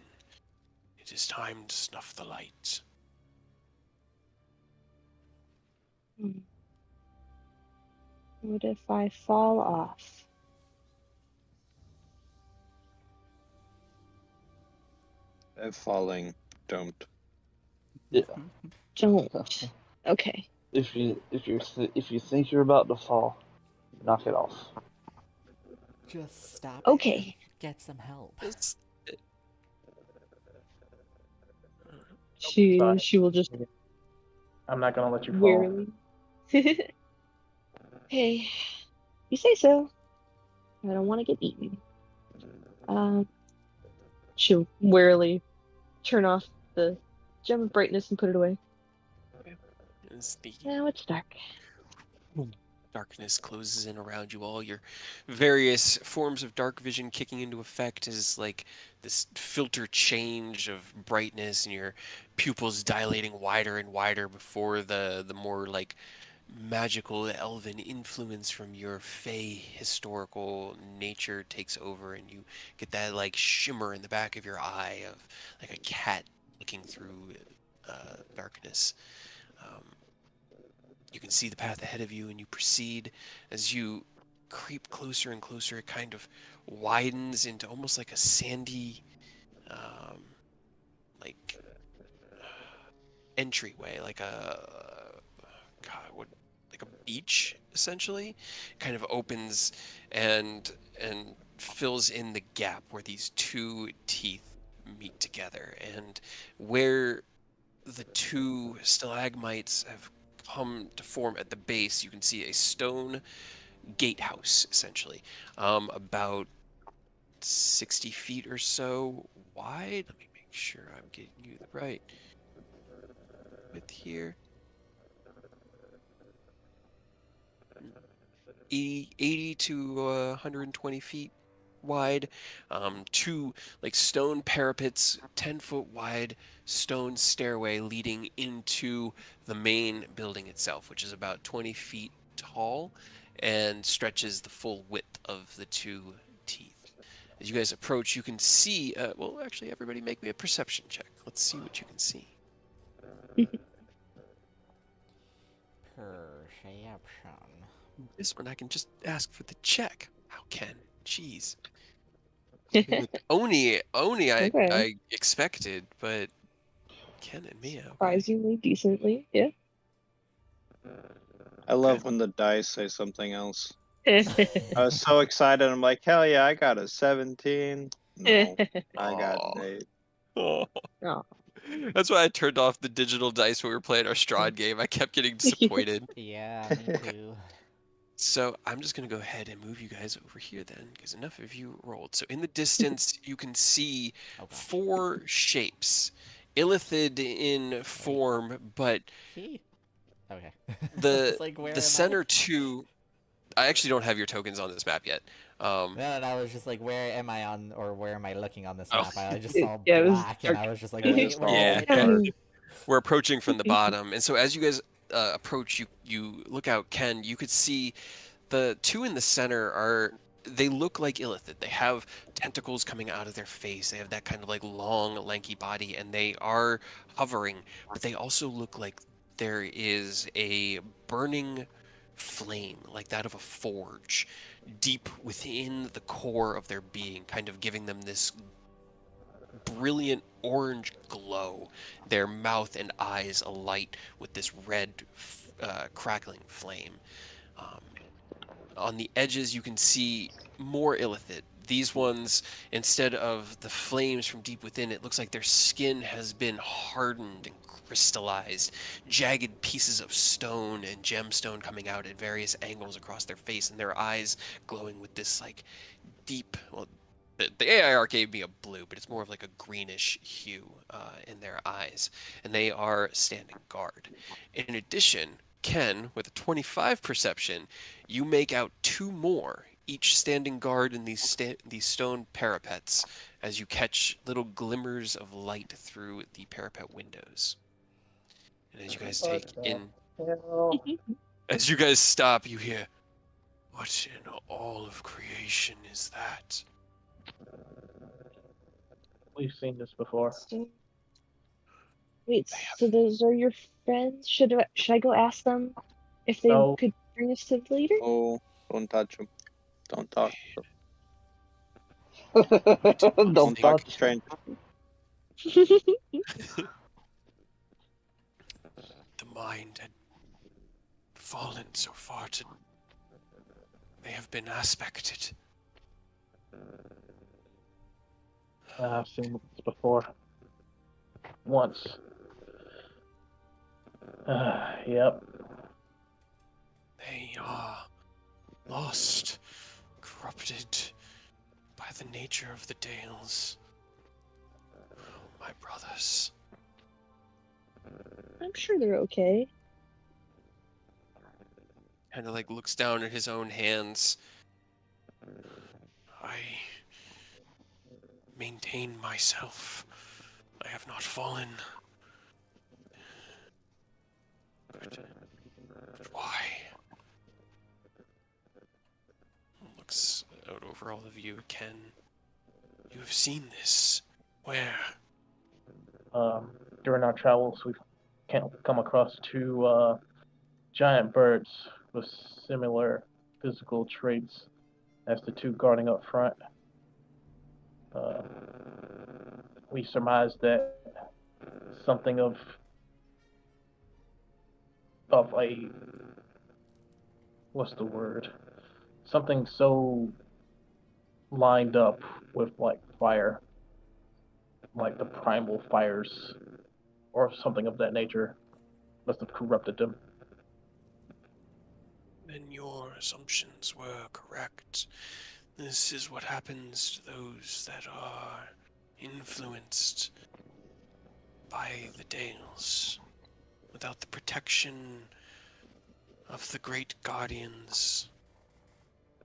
Speaker 2: it is time to snuff the light.
Speaker 3: What if I fall off?
Speaker 6: Falling, don't.
Speaker 5: Yeah.
Speaker 3: Don't. Okay.
Speaker 5: If you think you're about to fall, knock it off.
Speaker 1: Just stop.
Speaker 3: Okay.
Speaker 1: Get some help.
Speaker 3: She
Speaker 4: Sorry.
Speaker 3: she will just
Speaker 4: I'm not gonna let you fall.
Speaker 3: wearily. Hey, you say so. I don't want to get eaten. She'll warily turn off the gem of brightness and put it away.
Speaker 2: As the
Speaker 3: Now it's dark.
Speaker 2: darkness closes in around you all, your various forms of dark vision kicking into effect as like this filter change of brightness and your pupils dilating wider and wider before the more like magical elven influence from your fey historical nature takes over, and you get that like shimmer in the back of your eye of like a cat looking through darkness. You can see the path ahead of you, and you proceed. As you creep closer and closer, it kind of widens into almost like a sandy like entryway, like a like a beach essentially. Kind of opens and fills in the gap where these two teeth meet together, and where the two stalagmites have come to form at the base, you can see a stone gatehouse essentially, about 60 feet or so wide. Let me make sure I'm getting you the right width here. 80 to 120 feet wide. Two like stone parapets, 10-foot wide stone stairway leading into the main building itself, which is about 20 feet tall and stretches the full width of the two teeth. As you guys approach, you can see, well, actually, everybody make me a perception check. Let's see what you can see.
Speaker 1: Perception.
Speaker 2: This one I can just ask for the check. How can? Jeez. Oni,
Speaker 3: Okay.
Speaker 2: I expected, but Ken and Mia. Okay.
Speaker 3: Surprisingly decently, yeah.
Speaker 6: I love when the dice say something else. I was so excited. I'm like, hell yeah, I got a 17. No, I got
Speaker 2: Aw.
Speaker 6: an 8.
Speaker 2: Oh.
Speaker 3: Aw.
Speaker 2: That's why I turned off the digital dice when we were playing our Strahd game. I kept getting disappointed.
Speaker 1: Yeah, me too.
Speaker 2: So I'm just going to go ahead and move you guys over here then, because enough of you rolled. So in the distance, you can see
Speaker 1: Oh, gosh.
Speaker 2: 4 shapes. Illithid in form, but
Speaker 1: He? Okay.
Speaker 2: the
Speaker 1: It's like, where am
Speaker 2: the
Speaker 1: I?
Speaker 2: center 2... I actually don't have your tokens on this map yet.
Speaker 1: No, I was just like, where am I on, or where am I looking on this
Speaker 2: Oh.
Speaker 1: map? I just saw
Speaker 3: Yeah, it was
Speaker 1: black, and I
Speaker 3: dark.
Speaker 1: was just like,
Speaker 6: Yeah,
Speaker 1: wait,
Speaker 6: it's
Speaker 1: where
Speaker 6: all
Speaker 1: is it?
Speaker 6: dark.
Speaker 2: We're approaching from the bottom, and so as you guys approach, you look out, Ken, you could see the 2 in the center they look like Illithid. They have tentacles coming out of their face. They have that kind of like long, lanky body, and they are hovering, but they also look like there is a burning flame, like that of a forge, deep within the core of their being, kind of giving them this brilliant orange glow, their mouth and eyes alight with this red crackling flame. Um, on the edges, you can see more Illithid. These ones, instead of the flames from deep within, it looks like their skin has been hardened and crystallized. Jagged pieces of stone and gemstone coming out at various angles across their face, and their eyes glowing with this like deep. Well, the AIR gave me a blue, but it's more of like a greenish hue in their eyes, and they are standing guard. In addition, Ken, with a 25 perception, you make out two more, each standing guard in these stone parapets, as you catch little glimmers of light through the parapet windows. And as you guys take in,
Speaker 4: Hell.
Speaker 2: as you guys stop, you hear, "What in all of creation is that?"
Speaker 4: We've seen this before.
Speaker 3: Wait, so those are your friends? Should I go ask them if they
Speaker 4: No.
Speaker 3: could bring us to the leader?
Speaker 6: Oh, don't touch him. Don't talk.
Speaker 5: Don't
Speaker 6: Don't talk
Speaker 5: touch.
Speaker 6: to strangers.
Speaker 2: The mind had fallen so far to... They have been aspected.
Speaker 4: I've seen this before. Once. Yep.
Speaker 2: They are lost, corrupted by the nature of the Dales. My brothers.
Speaker 3: I'm sure they're okay.
Speaker 2: Kind of like looks down at his own hands. I maintain myself. I have not fallen. But why? Looks out over all of you, Ken. You have seen this. Where?
Speaker 4: During our travels, we've come across two giant birds with similar physical traits as the two guarding up front. We surmised that something of a, what's the word? Something so lined up with like fire, like the primal fires, or something of that nature, must have corrupted them.
Speaker 2: Then your assumptions were correct. This is what happens to those that are influenced by the Dales. Without the protection of the great guardians,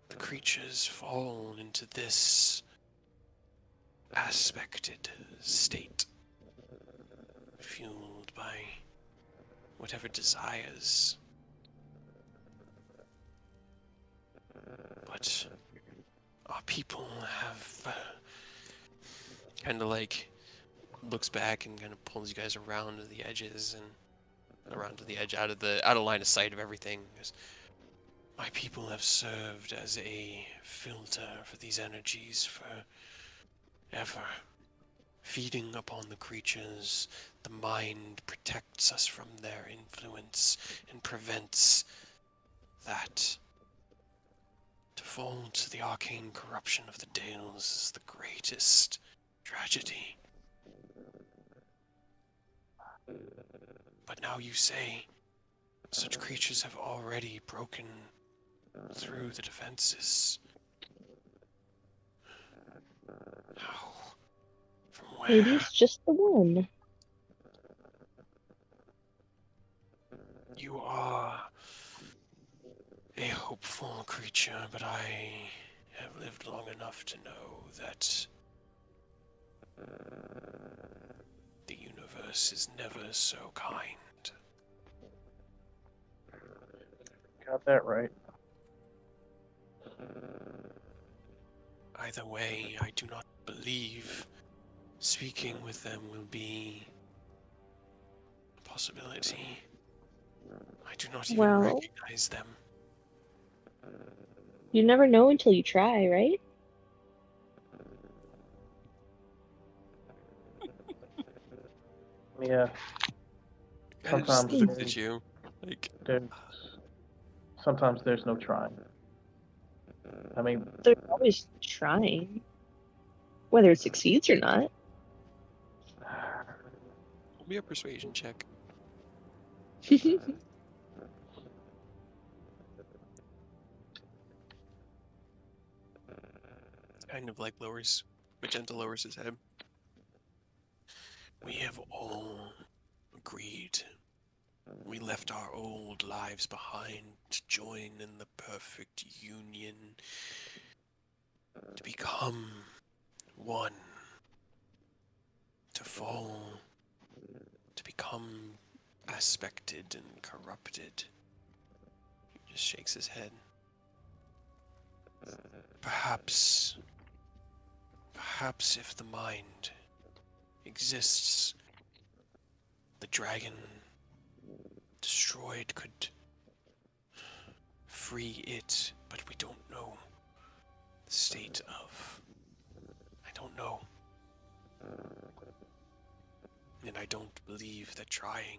Speaker 2: the creatures fall into this aspected state, fueled by whatever desires. But our people have kind of like looks back and kind of pulls you guys around to the edges and around to the edge, out of line of sight of everything. My people have served as a filter for these energies forever. Feeding upon the creatures, the mind protects us from their influence and prevents that. To fall to the arcane corruption of the Dales is the greatest tragedy. But now you say such creatures have already broken through the defenses. How? From where?
Speaker 3: Maybe it's just the one.
Speaker 2: You are a hopeful creature, but I have lived long enough to know that the universe is never so kind.
Speaker 4: Got that right.
Speaker 2: Either way, I do not believe speaking with them will be a possibility. I do not even
Speaker 3: Well-
Speaker 2: recognize them.
Speaker 3: You never know until you try, right?
Speaker 4: Yeah.
Speaker 2: I just
Speaker 4: Sometimes
Speaker 2: looked at you. Like,
Speaker 4: there's sometimes there's no trying. I mean,
Speaker 3: They're always trying, whether it succeeds or not.
Speaker 2: roll me a persuasion check. Kind of like Magenta lowers his head. We have all agreed. We left our old lives behind to join in the perfect union, to become one, to fall, to become aspected and corrupted. He just shakes his head. Perhaps if the mind exists, the dragon destroyed could free it, but we don't know the state of. I don't know. And I don't believe that trying.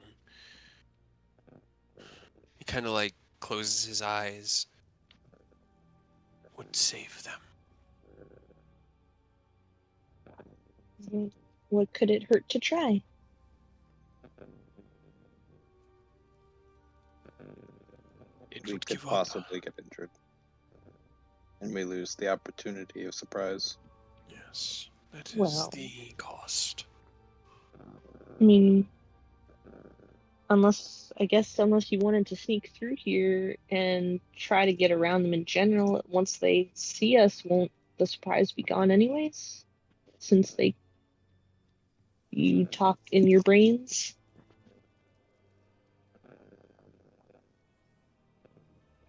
Speaker 2: He kind of like closes his eyes. Would save them.
Speaker 3: What could it hurt to try?
Speaker 2: It
Speaker 6: We
Speaker 2: would
Speaker 6: could
Speaker 2: give up.
Speaker 6: possibly get injured. And we lose the opportunity of surprise.
Speaker 2: Yes, that is
Speaker 3: Well.
Speaker 2: the cost.
Speaker 3: I mean, unless you wanted to sneak through here and try to get around them in general, once they see us, won't the surprise be gone anyways? Since you talk in your brains?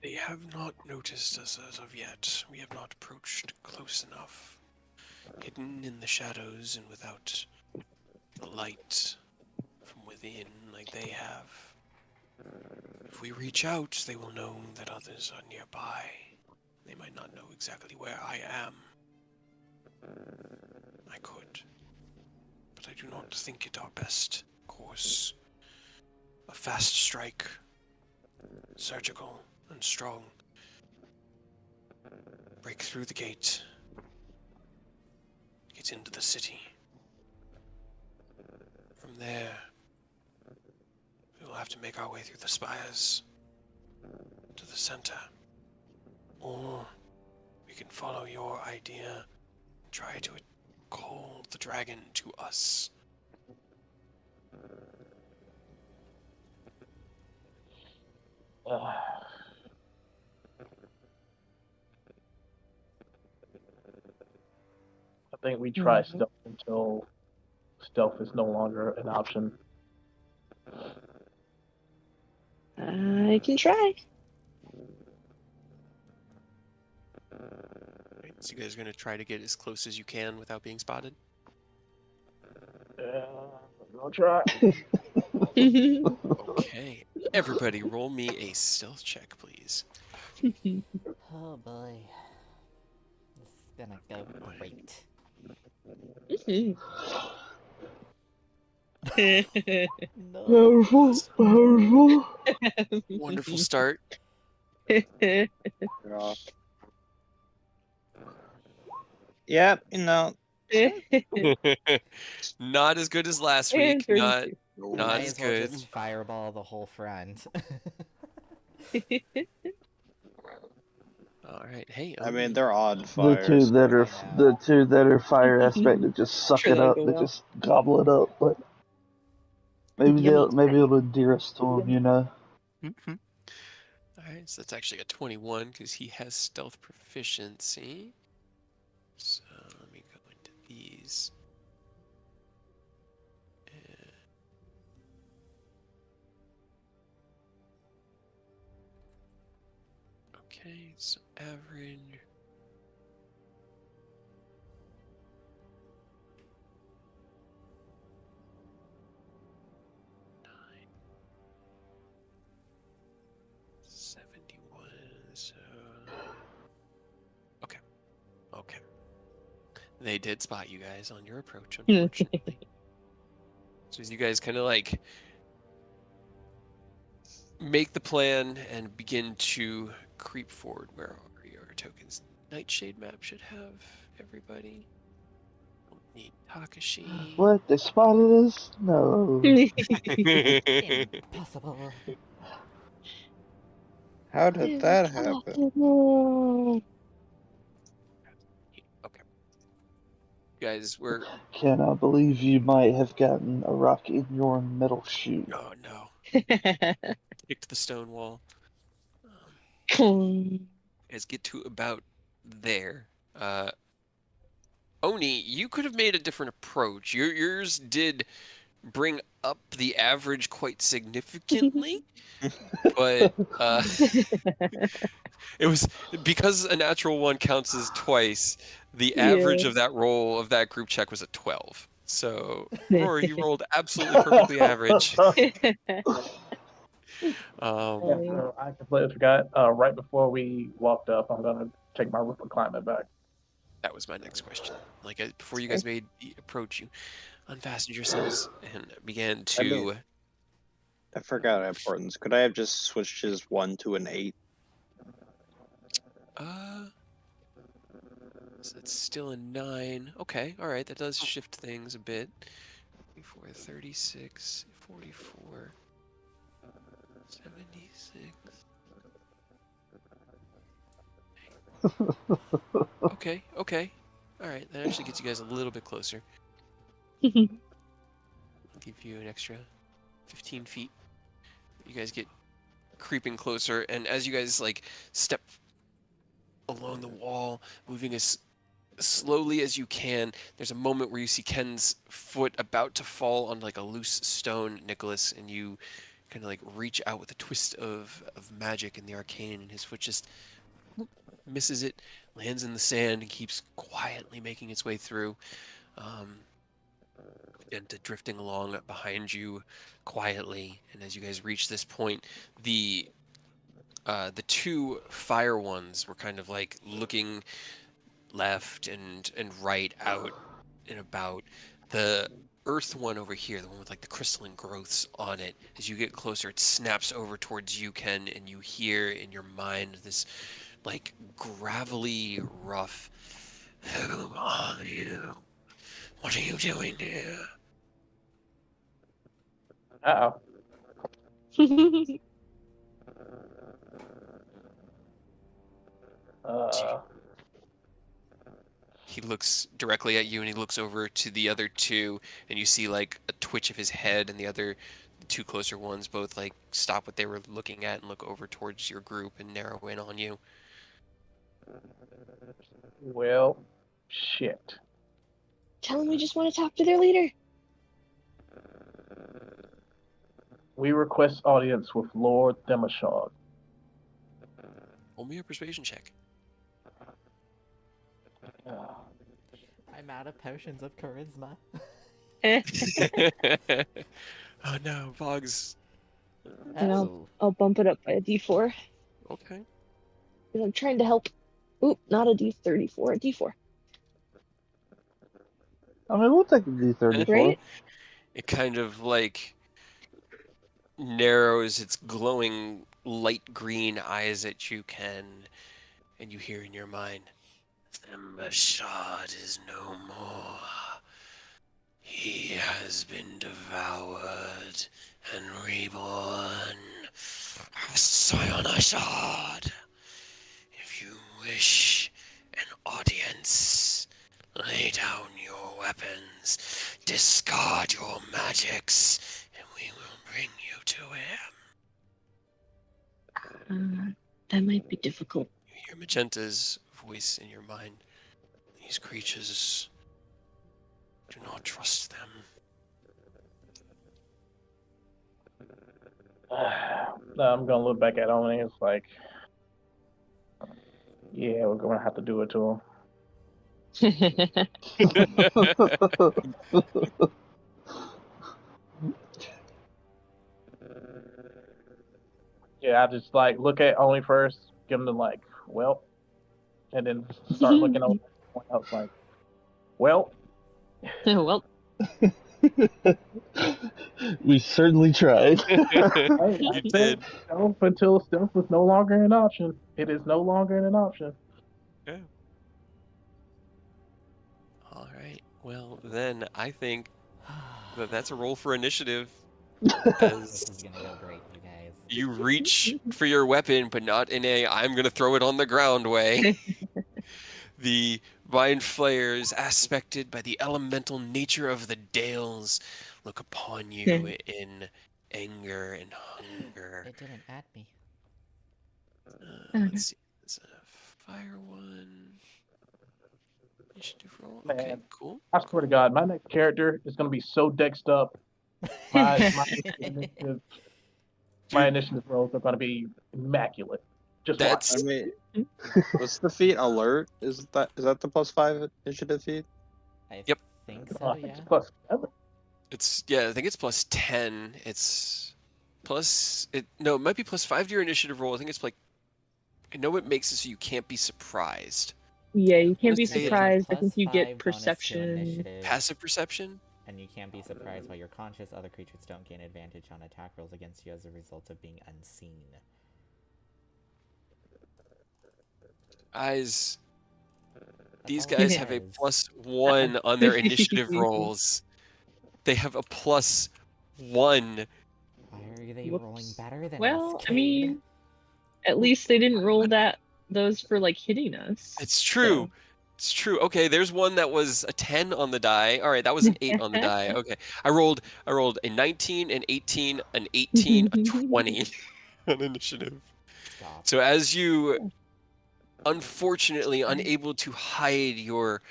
Speaker 2: They have not noticed us as of yet. We have not approached close enough. Hidden in the shadows and without the light from within like they have. If we reach out, they will know that others are nearby. They might not know exactly where I am. I could, but I do not think it our best course. A fast strike, surgical and strong. Break through the gate. Get into the city. From there, we will have to make our way through the spires to the center. Or we can follow your idea and try to call the dragon to us.
Speaker 4: I think we try stealth until stealth is no longer an option.
Speaker 3: I can try.
Speaker 2: Right, so you guys are going to try to get as close as you can without being spotted?
Speaker 4: We'll try.
Speaker 2: Okay. Everybody roll me a stealth check, please.
Speaker 1: Oh boy. This is gonna go great. No.
Speaker 5: Powerful, powerful.
Speaker 2: Wonderful start.
Speaker 6: Yeah, you know.
Speaker 2: Not as good as last week. Not
Speaker 1: Might
Speaker 2: as
Speaker 1: as well
Speaker 2: good.
Speaker 1: just fireball the whole front.
Speaker 2: All right. Hey,
Speaker 6: I mean,
Speaker 2: Oni.
Speaker 6: they're odd
Speaker 5: The
Speaker 6: fires.
Speaker 5: two that are
Speaker 1: I know.
Speaker 5: fire aspected just suck
Speaker 3: Sure,
Speaker 5: it
Speaker 3: that'll
Speaker 5: up.
Speaker 3: go
Speaker 5: They
Speaker 3: well.
Speaker 5: just gobble it up. But maybe
Speaker 3: Yummy.
Speaker 5: it'll endear us to them, you know.
Speaker 2: All right, so that's actually a 21 because he has stealth proficiency. So let me go into these. Okay, so average. $71, so They did spot you guys on your approach, unfortunately. So as you guys kind of like make the plan and begin to creep forward, where are your tokens? Nightshade map should have everybody. Don't need Takashi.
Speaker 5: What? They spotted us? No.
Speaker 1: Impossible.
Speaker 6: How did that happen?
Speaker 3: Impossible.
Speaker 2: Okay. Guys, we're...
Speaker 5: Cannot believe you might have gotten a rock in your middle shoe.
Speaker 2: Oh no. Kicked the stone wall. Guys, get to about there. Oni, you could have made a different approach. Yours did bring up the average quite significantly, but it was because a natural one counts as twice. The average of that roll of that group check was a 12. So Rory, you rolled absolutely perfectly average.
Speaker 4: So I completely forgot. Right before we walked up, I'm gonna take my roof of climate back.
Speaker 2: That was my next question. Like before you guys made the approach, you unfastened yourselves and began to.
Speaker 6: I forgot importance. Could I have just switched his 1 to an 8?
Speaker 2: So it's still a 9. Okay, all right, that does shift things a bit. 44, 36, 44, 76. Okay. All right, that actually gets you guys a little bit closer. I'll give you an extra 15 feet. You guys get creeping closer, and as you guys like step along the wall, moving as slowly as you can, there's a moment where you see Ken's foot about to fall on like a loose stone, Nicholas, and you kind of like reach out with a twist of magic in the arcane, and his foot just misses it, lands in the sand, and keeps quietly making its way through, and drifting along behind you quietly. And as you guys reach this point, the two fire ones were kind of like looking left and right, out and about. The earth one over here, the one with like the crystalline growths on it, as you get closer, it snaps over towards you, Ken, and you hear in your mind this like gravelly, rough, "Who are you? What are you doing here?"
Speaker 4: Uh-oh.
Speaker 2: He looks directly at you, and he looks over to the other two, and you see like a twitch of his head, and the other two closer ones both like stop what they were looking at and look over towards your group and narrow in on you.
Speaker 4: Well, shit.
Speaker 3: Tell them we just want to talk to their leader.
Speaker 4: We request audience with Lord Demashog.
Speaker 2: Roll me a persuasion check.
Speaker 1: I'm out of potions of charisma.
Speaker 2: Oh no, Boggs.
Speaker 3: And I'll bump it up by a d4.
Speaker 2: Okay.
Speaker 3: Because I'm trying to help. Oop, not a d34, a d4.
Speaker 5: I mean, we'll take a D34.
Speaker 3: Right?
Speaker 2: It kind of like narrows its glowing light green eyes at you, Ken, and you hear in your mind, "Thembashad is no more. He has been devoured and reborn. Sionashad. If you wish an audience, lay down your weapons, discard your magics, and we will bring you to him."
Speaker 3: That might be difficult.
Speaker 2: You hear Magenta's voice in your mind. "These creatures, do not trust them."
Speaker 4: I'm gonna look back at Oni. It's like, yeah, we're gonna have to do it to him. Yeah, I just like look at Oni first, give him the like, well, and then start looking over everyone else like, Well,
Speaker 3: Well,
Speaker 5: We certainly tried.
Speaker 4: hey, I
Speaker 2: You
Speaker 4: said
Speaker 2: did.
Speaker 4: stealth until stealth was no longer an option. It is no longer an option.
Speaker 2: Yeah. All right. Well, then I think that's a roll for initiative.
Speaker 1: This is
Speaker 2: As
Speaker 1: gonna go great, you guys.
Speaker 2: you reach for your weapon, but not in a I'm going to throw it on the ground way. The mind flayers, aspected by the elemental nature of the dales, look upon you in anger and hunger.
Speaker 1: It didn't add me.
Speaker 2: Let's see. It's a fire one. Initiative roll. Okay,
Speaker 4: Man.
Speaker 2: cool.
Speaker 4: I swear to God, my next character is going to be so dexed up. My initiative rolls are going to be immaculate. Just watch.
Speaker 2: That's
Speaker 6: I mean, what's the feat? Alert? Is that the +5 initiative feat?
Speaker 1: I
Speaker 2: Yep.
Speaker 1: think
Speaker 4: I
Speaker 1: so,
Speaker 4: think
Speaker 1: yeah.
Speaker 4: it's plus 7.
Speaker 2: it's I think it's plus 10. It's plus it might be plus 5 to your initiative roll. I think it's like I know it makes it so you can't be surprised.
Speaker 3: yeah, you can't be
Speaker 2: Let's say it's a
Speaker 3: surprised. I think you
Speaker 1: +5
Speaker 3: get
Speaker 1: bonus to
Speaker 3: perception.
Speaker 1: initiative,
Speaker 2: Passive perception?
Speaker 1: and you can't be surprised while you're conscious. Other creatures don't gain advantage on attack rolls against you as a result of being unseen.
Speaker 2: These
Speaker 1: all it
Speaker 2: guys have a
Speaker 1: says.
Speaker 2: +1 on their initiative rolls. They have a +1.
Speaker 1: Why are they
Speaker 3: Whoops.
Speaker 1: rolling better than
Speaker 3: Well,
Speaker 1: us,
Speaker 3: I mean, at least they didn't roll those for like hitting us.
Speaker 2: It's true.
Speaker 3: So.
Speaker 2: It's true. Okay, there's one that was a 10 on the die. All right, that was an 8 on the die. Okay. I rolled a 19, an 18, an 18, a 20 on initiative.
Speaker 1: Stop.
Speaker 2: So as you unfortunately unable to hide your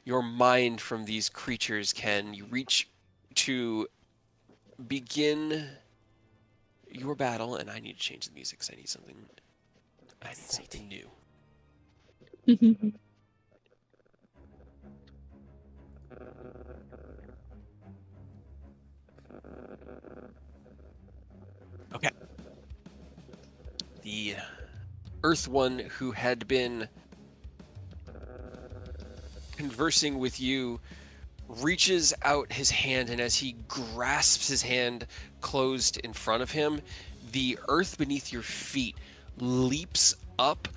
Speaker 2: mind from these creatures, Ken, you reach to begin your battle, and I need to change the music because I need something new. Okay. The Earth One who had been conversing with you reaches out his hand, and as he grasps his hand closed in front of him, the earth beneath your feet leaps up,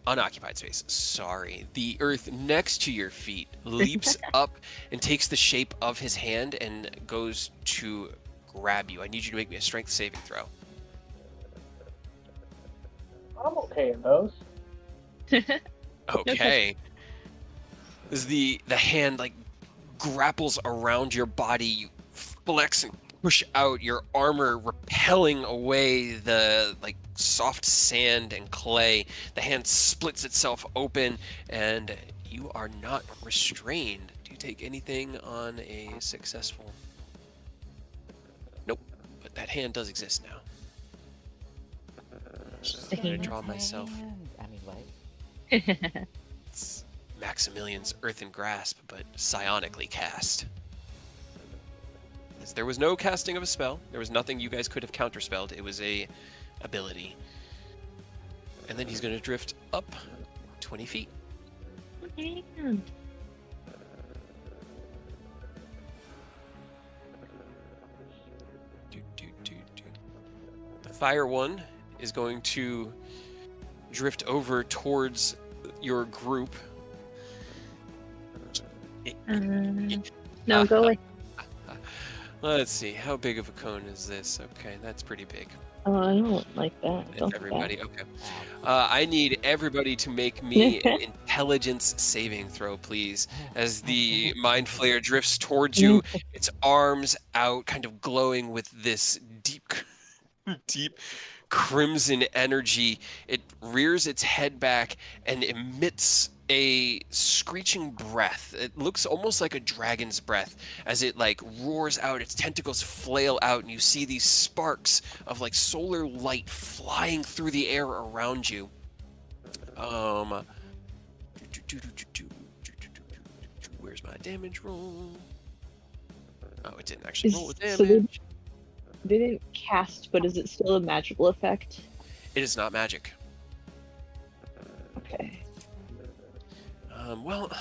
Speaker 2: unoccupied space. Sorry. The earth next to your feet leaps up and takes the shape of his hand and goes to grab you. I need you to make me a strength saving throw.
Speaker 4: I'm okay in those.
Speaker 2: Okay. As the hand like grapples around your body, you flex and push out your armor, repelling away the like soft sand and clay. The hand splits itself open, and you are not restrained. Do you take anything on a successful? Nope. But that hand does exist now. So I'm gonna draw myself.
Speaker 1: I mean, what?
Speaker 2: It's Maximilian's Earthen Grasp, but psionically cast. As there was no casting of a spell. There was nothing you guys could have counterspelled. It was a ability. And then he's going to drift up 20 feet. The fire one is going to drift over towards your group.
Speaker 3: No, go away.
Speaker 2: Let's see, how big of a cone is this? Okay, that's pretty big.
Speaker 3: Oh, I don't like that.
Speaker 2: That's
Speaker 3: Don't like
Speaker 2: everybody.
Speaker 3: that.
Speaker 2: Okay. I need everybody to make me an intelligence saving throw, please. As the mind flayer drifts towards you, its arms out, kind of glowing with this deep crimson energy. It rears its head back and emits a screeching breath. It looks almost like a dragon's breath as it like roars out. Its tentacles flail out, and you see these sparks of like solar light flying through the air around you. Where's my damage roll? Oh, it didn't actually roll with
Speaker 3: So
Speaker 2: damage.
Speaker 3: they didn't cast, but is it still a magical effect?
Speaker 2: It is not magic.
Speaker 3: Okay.
Speaker 2: Well,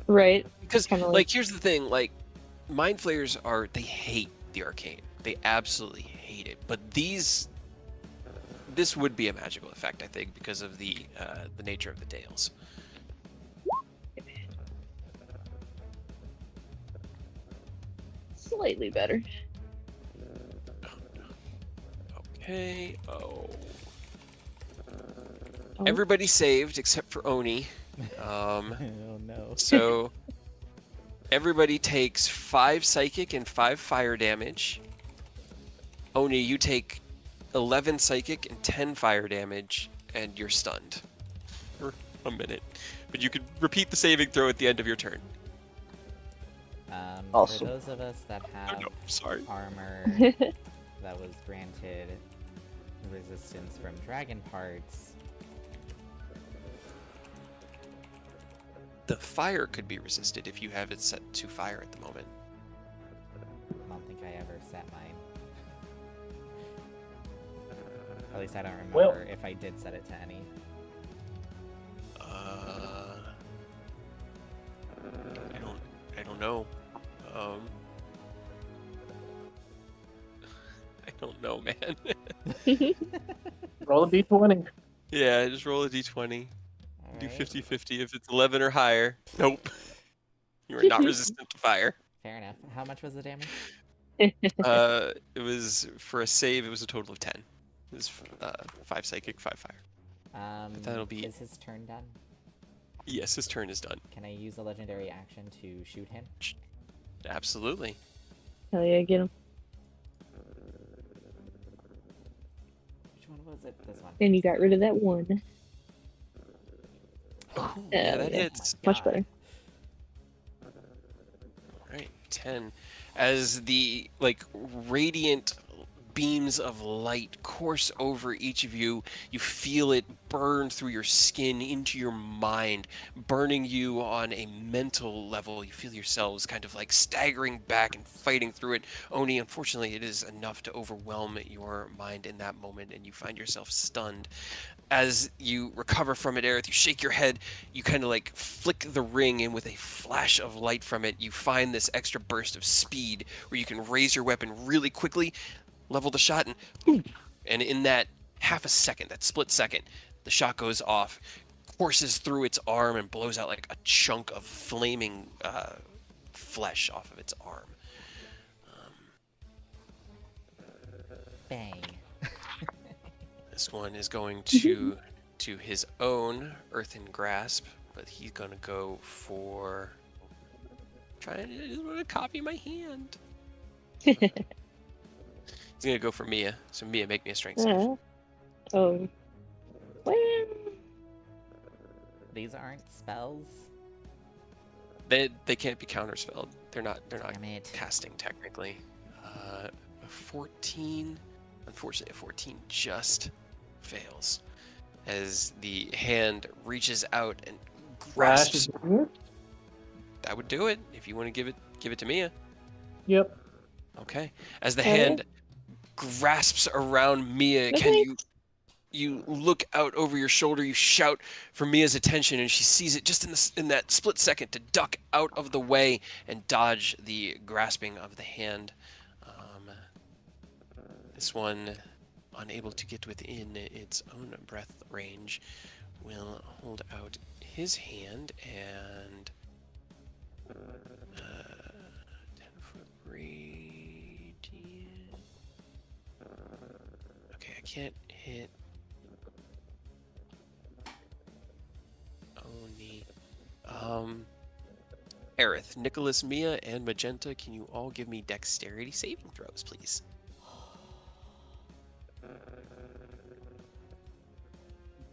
Speaker 3: Right.
Speaker 2: Because
Speaker 3: Kinda
Speaker 2: like
Speaker 3: like-
Speaker 2: here's the thing, like mind flayers they hate the arcane. They absolutely hate it. But this would be a magical effect, I think, because of the nature of the Dales.
Speaker 3: Slightly better.
Speaker 2: Okay.
Speaker 3: Oh.
Speaker 2: Everybody saved except for Oni.
Speaker 1: Oh no.
Speaker 2: So everybody takes 5 psychic and 5 fire damage. Oni, you take 11 psychic and 10 fire damage, and you're stunned for a minute. But you could repeat the saving throw at the end of your turn.
Speaker 5: Awesome.
Speaker 1: For those of us that have
Speaker 2: Sorry.
Speaker 1: armor that was granted resistance from dragon parts,
Speaker 2: The fire could be resisted if you have it set to fire at the moment.
Speaker 1: I don't think I ever set mine. At least I don't remember
Speaker 4: Well-
Speaker 1: if I did set it to any.
Speaker 2: I don't know. I don't know, man.
Speaker 4: Roll a d20.
Speaker 2: Yeah, just roll a d20. Do
Speaker 1: Alright,
Speaker 2: 50-50 if it's 11 or higher. Nope. You are not resistant to fire.
Speaker 1: fair enough. How much was the damage?
Speaker 2: It was, for a save, it was a total of 10. It was 5 psychic, 5 fire. That'll be-
Speaker 1: Is his turn done?
Speaker 2: Yes, his turn is done.
Speaker 1: Can I use a legendary action to shoot him?
Speaker 2: Absolutely.
Speaker 3: Hell yeah, get him.
Speaker 1: Which one was it? This one.
Speaker 3: And you got rid of that one.
Speaker 2: Oh,
Speaker 3: Yeah,
Speaker 2: yeah, that
Speaker 3: yeah.
Speaker 2: hits.
Speaker 3: Much better.
Speaker 2: Alright, 10. As the, radiant beams of light course over each of you, you feel it burn through your skin into your mind, burning you on a mental level. You feel yourselves kind of staggering back and fighting through it. Oni, unfortunately, it is enough to overwhelm your mind in that moment, and you find yourself stunned. As you recover from it, Aerith, you shake your head, you kind of flick the ring, and with a flash of light from it, you find this extra burst of speed where you can raise your weapon really quickly, level the shot, and in that half a second, that split second, the shot goes off, courses through its arm, and blows out a chunk of flaming flesh off of its arm.
Speaker 1: Bang.
Speaker 2: This one is going to his own earthen grasp, but he's gonna go for trying to copy my hand. He's gonna go for Mia. So Mia, make me a strength save.
Speaker 3: Oh. Well.
Speaker 1: These aren't spells?
Speaker 2: They can't be counterspelled. They're not
Speaker 1: Damn it.
Speaker 2: casting technically. 14. Unfortunately, a 14 just fails as the hand reaches out and grasps. That would do it. If you want to give it to Mia.
Speaker 4: Yep.
Speaker 2: Okay. As the
Speaker 3: Okay.
Speaker 2: hand grasps around Mia,
Speaker 3: No
Speaker 2: can you look out over your shoulder, you shout for Mia's attention, and she sees it just in that split second to duck out of the way and dodge the grasping of the hand. This one, unable to get within its own breath range, will hold out his hand and 10-foot radius. Okay, I can't hit Oni. Aerith, Nicholas, Mia, and Magenta, can you all give me dexterity saving throws, please?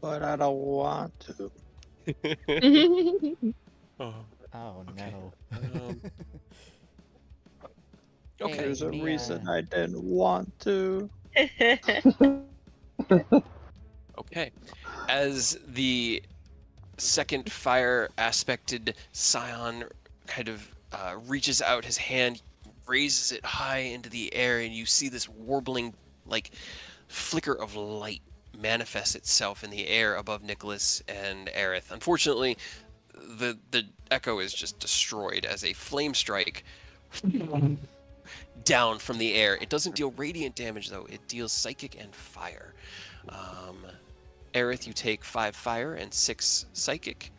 Speaker 6: But I don't want to.
Speaker 2: Oh,
Speaker 1: Oh
Speaker 2: Okay.
Speaker 1: no.
Speaker 2: okay.
Speaker 1: Hey,
Speaker 6: There's a
Speaker 1: Mia.
Speaker 6: reason I didn't want to.
Speaker 2: Okay. As the second fire aspected scion kind of reaches out his hand, raises it high into the air, and you see this warbling, flicker of light manifest itself in the air above Nicholas and Aerith. Unfortunately, the echo is just destroyed as a flame strike down from the air. It doesn't deal radiant damage though. It deals psychic and fire. Aerith, you take 5 fire and 6 psychic.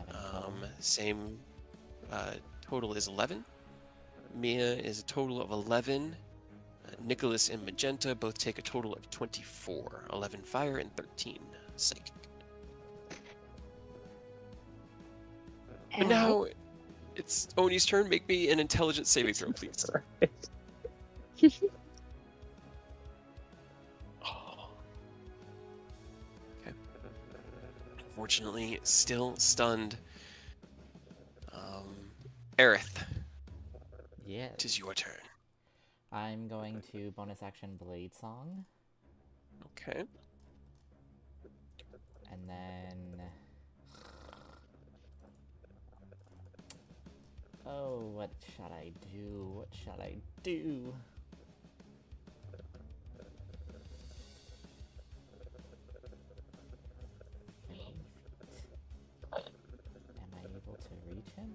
Speaker 1: 11 total.
Speaker 2: Same total is 11. Mia is a total of 11. Nicholas and Magenta both take a total of 24. 11 fire and 13 psychic. And now it's Oni's turn. Make me an intelligence saving throw, please. Oh. Okay. Unfortunately, still stunned. Aerith,
Speaker 1: Yes.
Speaker 2: it is your turn.
Speaker 1: I'm going to bonus action Blade Song,
Speaker 2: Okay.
Speaker 1: and then... Oh, what should I do? What should I do? Am I able to reach him?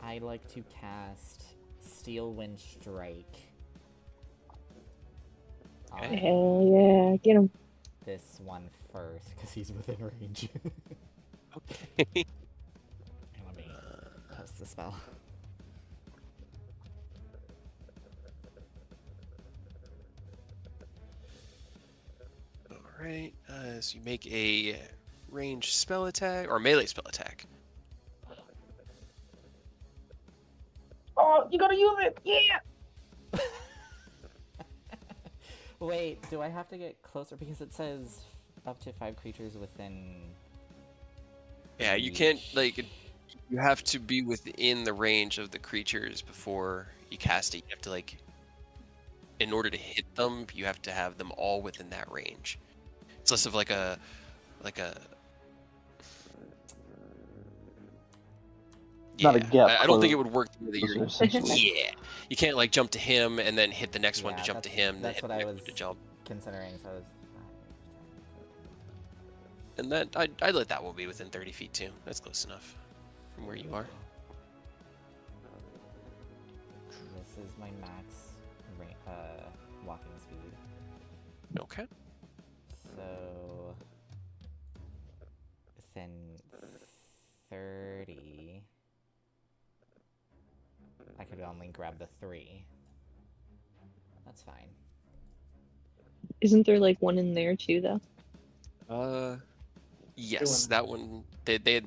Speaker 1: I'd like to cast Steel Wind Strike.
Speaker 2: Okay.
Speaker 3: Hell yeah, get him.
Speaker 1: This one first, because he's within range.
Speaker 2: Okay.
Speaker 1: Let me post the spell.
Speaker 2: Alright, so you make a ranged spell attack, or melee spell attack.
Speaker 4: Oh, you gotta use it! Yeah!
Speaker 1: Wait, do I have to get closer? Because it says up to 5 creatures within...
Speaker 2: Yeah, you can't, like, you have to be within the range of the creatures before you cast it. You have to, like, in order to hit them, you have to have them all within that range. It's less of like a
Speaker 5: Not a gap
Speaker 2: I don't think it
Speaker 5: close.
Speaker 2: would work the way that you're
Speaker 5: Essentially.
Speaker 2: yeah. You can't like jump to him and then hit the next one to
Speaker 1: Yeah,
Speaker 2: jump to
Speaker 1: that's-
Speaker 2: him, then
Speaker 1: that's
Speaker 2: hit
Speaker 1: what
Speaker 2: the
Speaker 1: I
Speaker 2: next
Speaker 1: was-
Speaker 2: one to jump.
Speaker 1: Considering, so I was...
Speaker 2: And then I'd let that one be within 30 feet too. That's close enough from where you are.
Speaker 1: This is my max walking speed.
Speaker 2: Okay.
Speaker 1: So... within 30... I could only grab the 3. That's fine.
Speaker 3: Isn't there like one in there too, though?
Speaker 2: Yes,
Speaker 4: Doing-
Speaker 2: that one.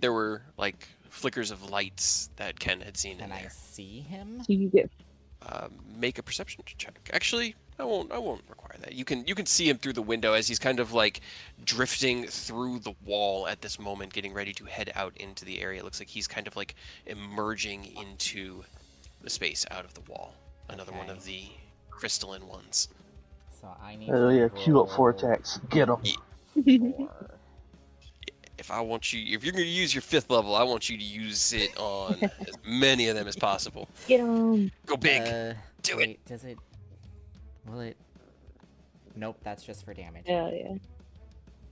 Speaker 2: There were like flickers of lights that Ken had seen in
Speaker 1: Can I
Speaker 2: there.
Speaker 1: see him?
Speaker 3: So you get
Speaker 2: Make a perception check. Actually, I won't require that. You can see him through the window as he's kind of like drifting through the wall at this moment, getting ready to head out into the area. It looks like he's kind of like emerging into the space out of the wall. Another one
Speaker 1: Okay.
Speaker 2: of the crystalline ones.
Speaker 1: So I need
Speaker 5: Oh
Speaker 1: to
Speaker 5: yeah, queue up 4
Speaker 1: roll
Speaker 5: attacks. Get them.
Speaker 1: 4.
Speaker 2: If you're gonna use your 5th level, I want you to use it on as many of them as possible.
Speaker 3: get him.
Speaker 2: Go big. Do it.
Speaker 1: Wait, does it... Will it... Nope, that's just for damage.
Speaker 3: Yeah, yeah.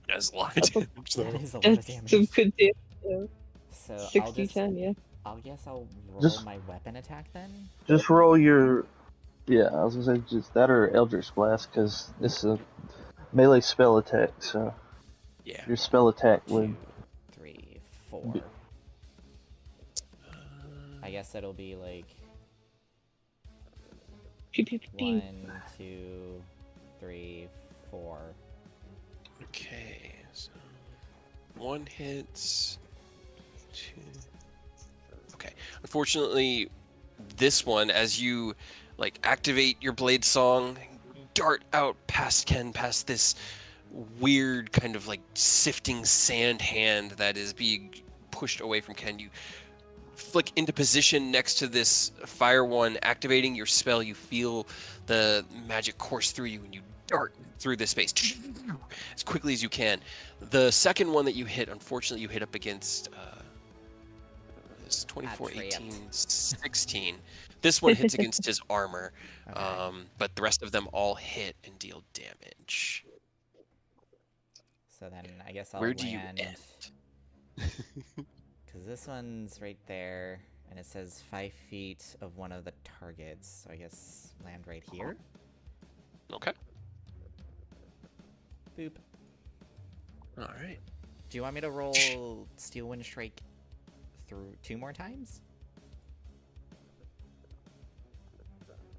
Speaker 2: That's a lot of damage, though.
Speaker 1: That is a lot of
Speaker 3: That's
Speaker 1: damage.
Speaker 3: some good damage. Though.
Speaker 1: So
Speaker 3: 60,
Speaker 1: I'll just...
Speaker 3: 10, yeah.
Speaker 1: I'll guess I'll roll
Speaker 5: Just-
Speaker 1: my weapon attack then?
Speaker 5: Just roll your. Yeah, I was gonna say just that or Eldritch Blast because it's a melee spell attack. So
Speaker 2: Yeah.
Speaker 5: your spell attack
Speaker 1: 2,
Speaker 5: would.
Speaker 1: 3, 4. I guess it'll be like
Speaker 3: Pew, pew, pew, pew.
Speaker 1: 1, 2, 3, 4.
Speaker 2: Okay, so 1 hits, 2. Okay, unfortunately, this one, as you like activate your blade song, dart out past Ken, past this weird kind of like sifting sand hand that is being pushed away from Ken. You flick into position next to this fire one, activating your spell. You feel the magic course through you, and you dart through this space as quickly as you can. The second one that you hit, unfortunately, you hit up against 24, 18, 16. This one hits against his armor,
Speaker 1: Okay.
Speaker 2: but the rest of them all hit and deal damage.
Speaker 1: So then I guess I'll
Speaker 2: Where do you
Speaker 1: land.
Speaker 2: end?
Speaker 1: Because this one's right there, and it says 5 feet of one of the targets. So I guess land right here.
Speaker 2: Okay.
Speaker 1: Boop.
Speaker 2: All right.
Speaker 1: Do you want me to roll Steel Wind Strike through 2 more times?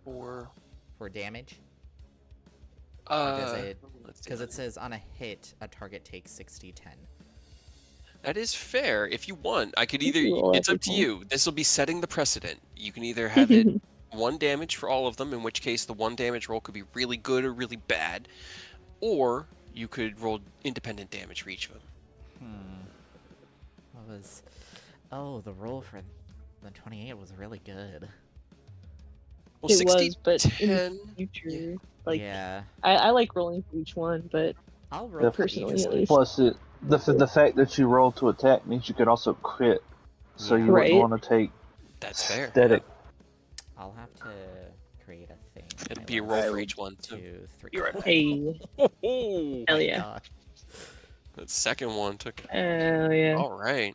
Speaker 1: For damage? Because it says on a hit, a target takes 60/10.
Speaker 2: That is fair. If you want, I could either. It's up to you. This will be setting the precedent. You can either have it 1 damage for all of them, in which case the 1 damage roll could be really good or really bad, or you could roll independent damage for each of them.
Speaker 1: What was? Oh, the roll for the 28 was really good.
Speaker 2: Well,
Speaker 3: It
Speaker 2: 60,
Speaker 3: was, but
Speaker 2: 10,
Speaker 3: in the future,
Speaker 2: yeah.
Speaker 3: like
Speaker 1: yeah,
Speaker 3: I like rolling for each one, but
Speaker 1: I'll roll for
Speaker 3: personally
Speaker 1: each
Speaker 3: at
Speaker 1: one.
Speaker 3: least.
Speaker 5: Plus, the fact that you roll to attack means you could also crit, so
Speaker 1: Yeah.
Speaker 5: you wouldn't
Speaker 3: Right.
Speaker 5: want to take
Speaker 2: That's fair.
Speaker 5: static.
Speaker 1: I'll have to create a thing.
Speaker 2: It'd
Speaker 1: My
Speaker 2: be a
Speaker 1: last
Speaker 2: roll for each one.
Speaker 1: 2, 3.
Speaker 2: You're right.
Speaker 3: Hey,
Speaker 2: Oh,
Speaker 3: hell
Speaker 1: my
Speaker 3: yeah.
Speaker 1: gosh.
Speaker 2: that second one took.
Speaker 3: Oh yeah.
Speaker 2: All right.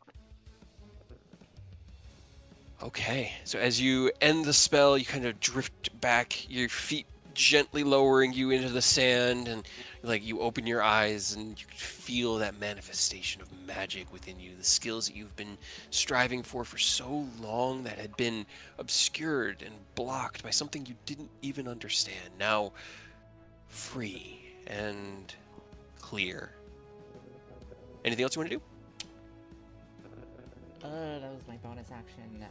Speaker 2: Okay, so as you end the spell, you kind of drift back, your feet gently lowering you into the sand, and like you open your eyes and you can feel that manifestation of magic within you, the skills that you've been striving for so long that had been obscured and blocked by something you didn't even understand. Now free and clear. Anything else you want to do?
Speaker 1: That was my bonus action.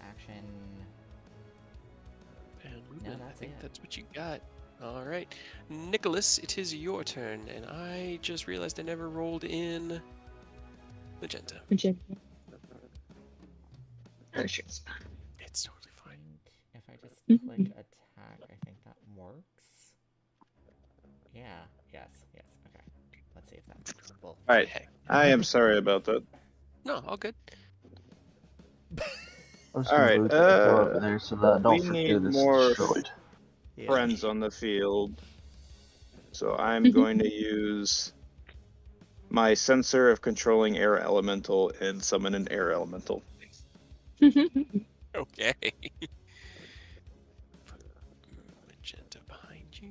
Speaker 2: And
Speaker 1: No,
Speaker 2: I
Speaker 1: that's
Speaker 2: think
Speaker 1: it.
Speaker 2: that's what you got. All right, Nicholas, it is your turn, and I just realized I never rolled in magenta.
Speaker 3: Magenta. Oh, sure, it's fine.
Speaker 2: It's totally fine.
Speaker 1: If I just click attack, I think that works. Yeah. Yes. Okay. Let's see if that's possible.
Speaker 6: All right.
Speaker 2: Heck.
Speaker 6: I am sorry about that.
Speaker 2: No, all good.
Speaker 5: I'm just
Speaker 6: All
Speaker 5: gonna
Speaker 6: right,
Speaker 5: move the door over there so that I don't
Speaker 6: we
Speaker 5: forget
Speaker 6: need
Speaker 5: it's
Speaker 6: more
Speaker 5: destroyed.
Speaker 1: Yeah.
Speaker 6: friends on the field. So I'm going to use my sensor of controlling air elemental and summon an air elemental.
Speaker 2: Okay. Put magenta behind you.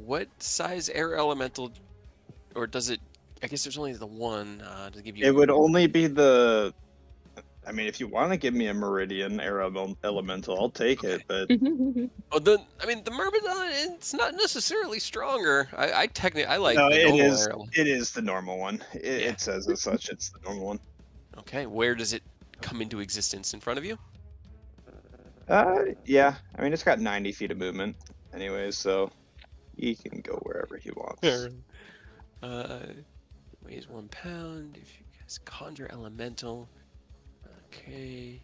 Speaker 2: What size air elemental, or does it? I guess there's only the one to give you.
Speaker 6: It would only be the. I mean, if you want to give me a Meridian air elemental, I'll take it. But
Speaker 2: Oh, the Myrmidon, it's not necessarily stronger. I technically like
Speaker 6: no,
Speaker 2: the
Speaker 6: it
Speaker 2: normal
Speaker 6: is.
Speaker 2: air elemental.
Speaker 6: It is the normal one. It,
Speaker 2: Yeah.
Speaker 6: it says as such. It's the normal one.
Speaker 2: Okay, where does it come into existence? In front of you?
Speaker 6: Yeah. I mean, it's got 90 feet of movement, anyways, so he can go wherever he wants.
Speaker 2: Weighs 1 pound. If you guys conjure elemental. Okay.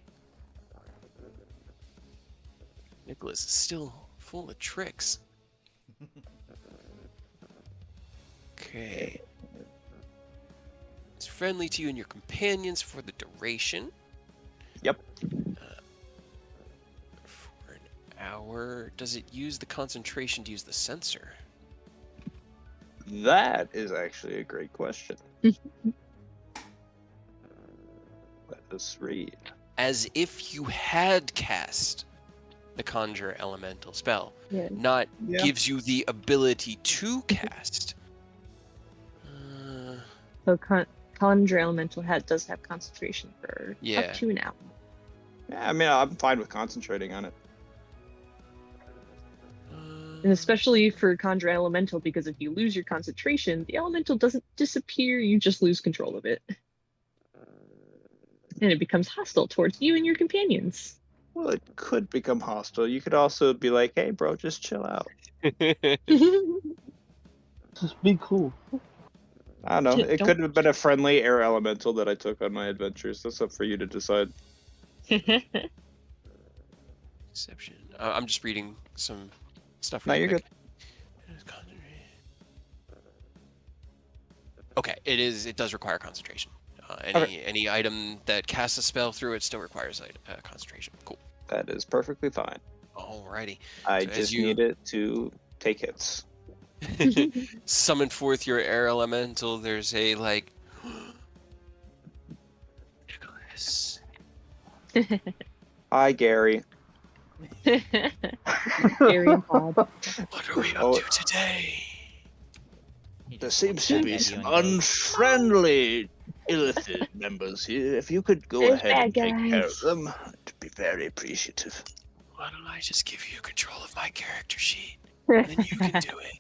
Speaker 2: Nicholas is still full of tricks. Okay. It's friendly to you and your companions for the duration.
Speaker 6: Yep.
Speaker 2: For an hour. Does it use the concentration to use the sensor?
Speaker 6: That is actually a great question. Let us read.
Speaker 2: As if you had cast the conjure elemental spell,
Speaker 3: Yeah.
Speaker 2: not
Speaker 6: Yeah.
Speaker 2: gives you the ability to cast.
Speaker 3: So conjure elemental does have concentration for
Speaker 2: Yeah.
Speaker 3: up to an hour.
Speaker 6: Yeah, I mean, I'm fine with concentrating on it.
Speaker 3: And especially for conjure elemental, because if you lose your concentration, the elemental doesn't disappear, you just lose control of it. And it becomes hostile towards you and your companions.
Speaker 6: Well, it could become hostile. You could also be like, hey, bro, just chill out.
Speaker 5: Just be cool.
Speaker 6: I don't know. It
Speaker 3: Don't-
Speaker 6: could have been a friendly air elemental that I took on my adventures. That's up for you to decide.
Speaker 2: Exception. I'm just reading some stuff
Speaker 6: No,
Speaker 2: really
Speaker 6: you're
Speaker 2: quick.
Speaker 6: good.
Speaker 2: Okay, it does require concentration. Any item that casts a spell through it still requires concentration. Cool.
Speaker 6: That is perfectly fine.
Speaker 2: Alrighty.
Speaker 6: I
Speaker 2: So as
Speaker 6: just
Speaker 2: you-
Speaker 6: need it to take hits.
Speaker 2: Summon forth your air elemental. There's a like Nicholas.
Speaker 6: Hi, Gary.
Speaker 3: Very odd.
Speaker 2: What are we up
Speaker 6: Oh.
Speaker 2: to today?
Speaker 1: He
Speaker 6: There
Speaker 1: just
Speaker 6: seems
Speaker 1: looks
Speaker 6: to
Speaker 1: back
Speaker 6: be
Speaker 1: at you
Speaker 6: some
Speaker 1: and goes,
Speaker 6: unfriendly Illithid members here. If you could go
Speaker 3: There's
Speaker 6: ahead and
Speaker 3: bad
Speaker 6: take care of
Speaker 3: guys.
Speaker 6: them, I'd be very appreciative.
Speaker 2: Why don't I just give you control of my character sheet, and then you can do it.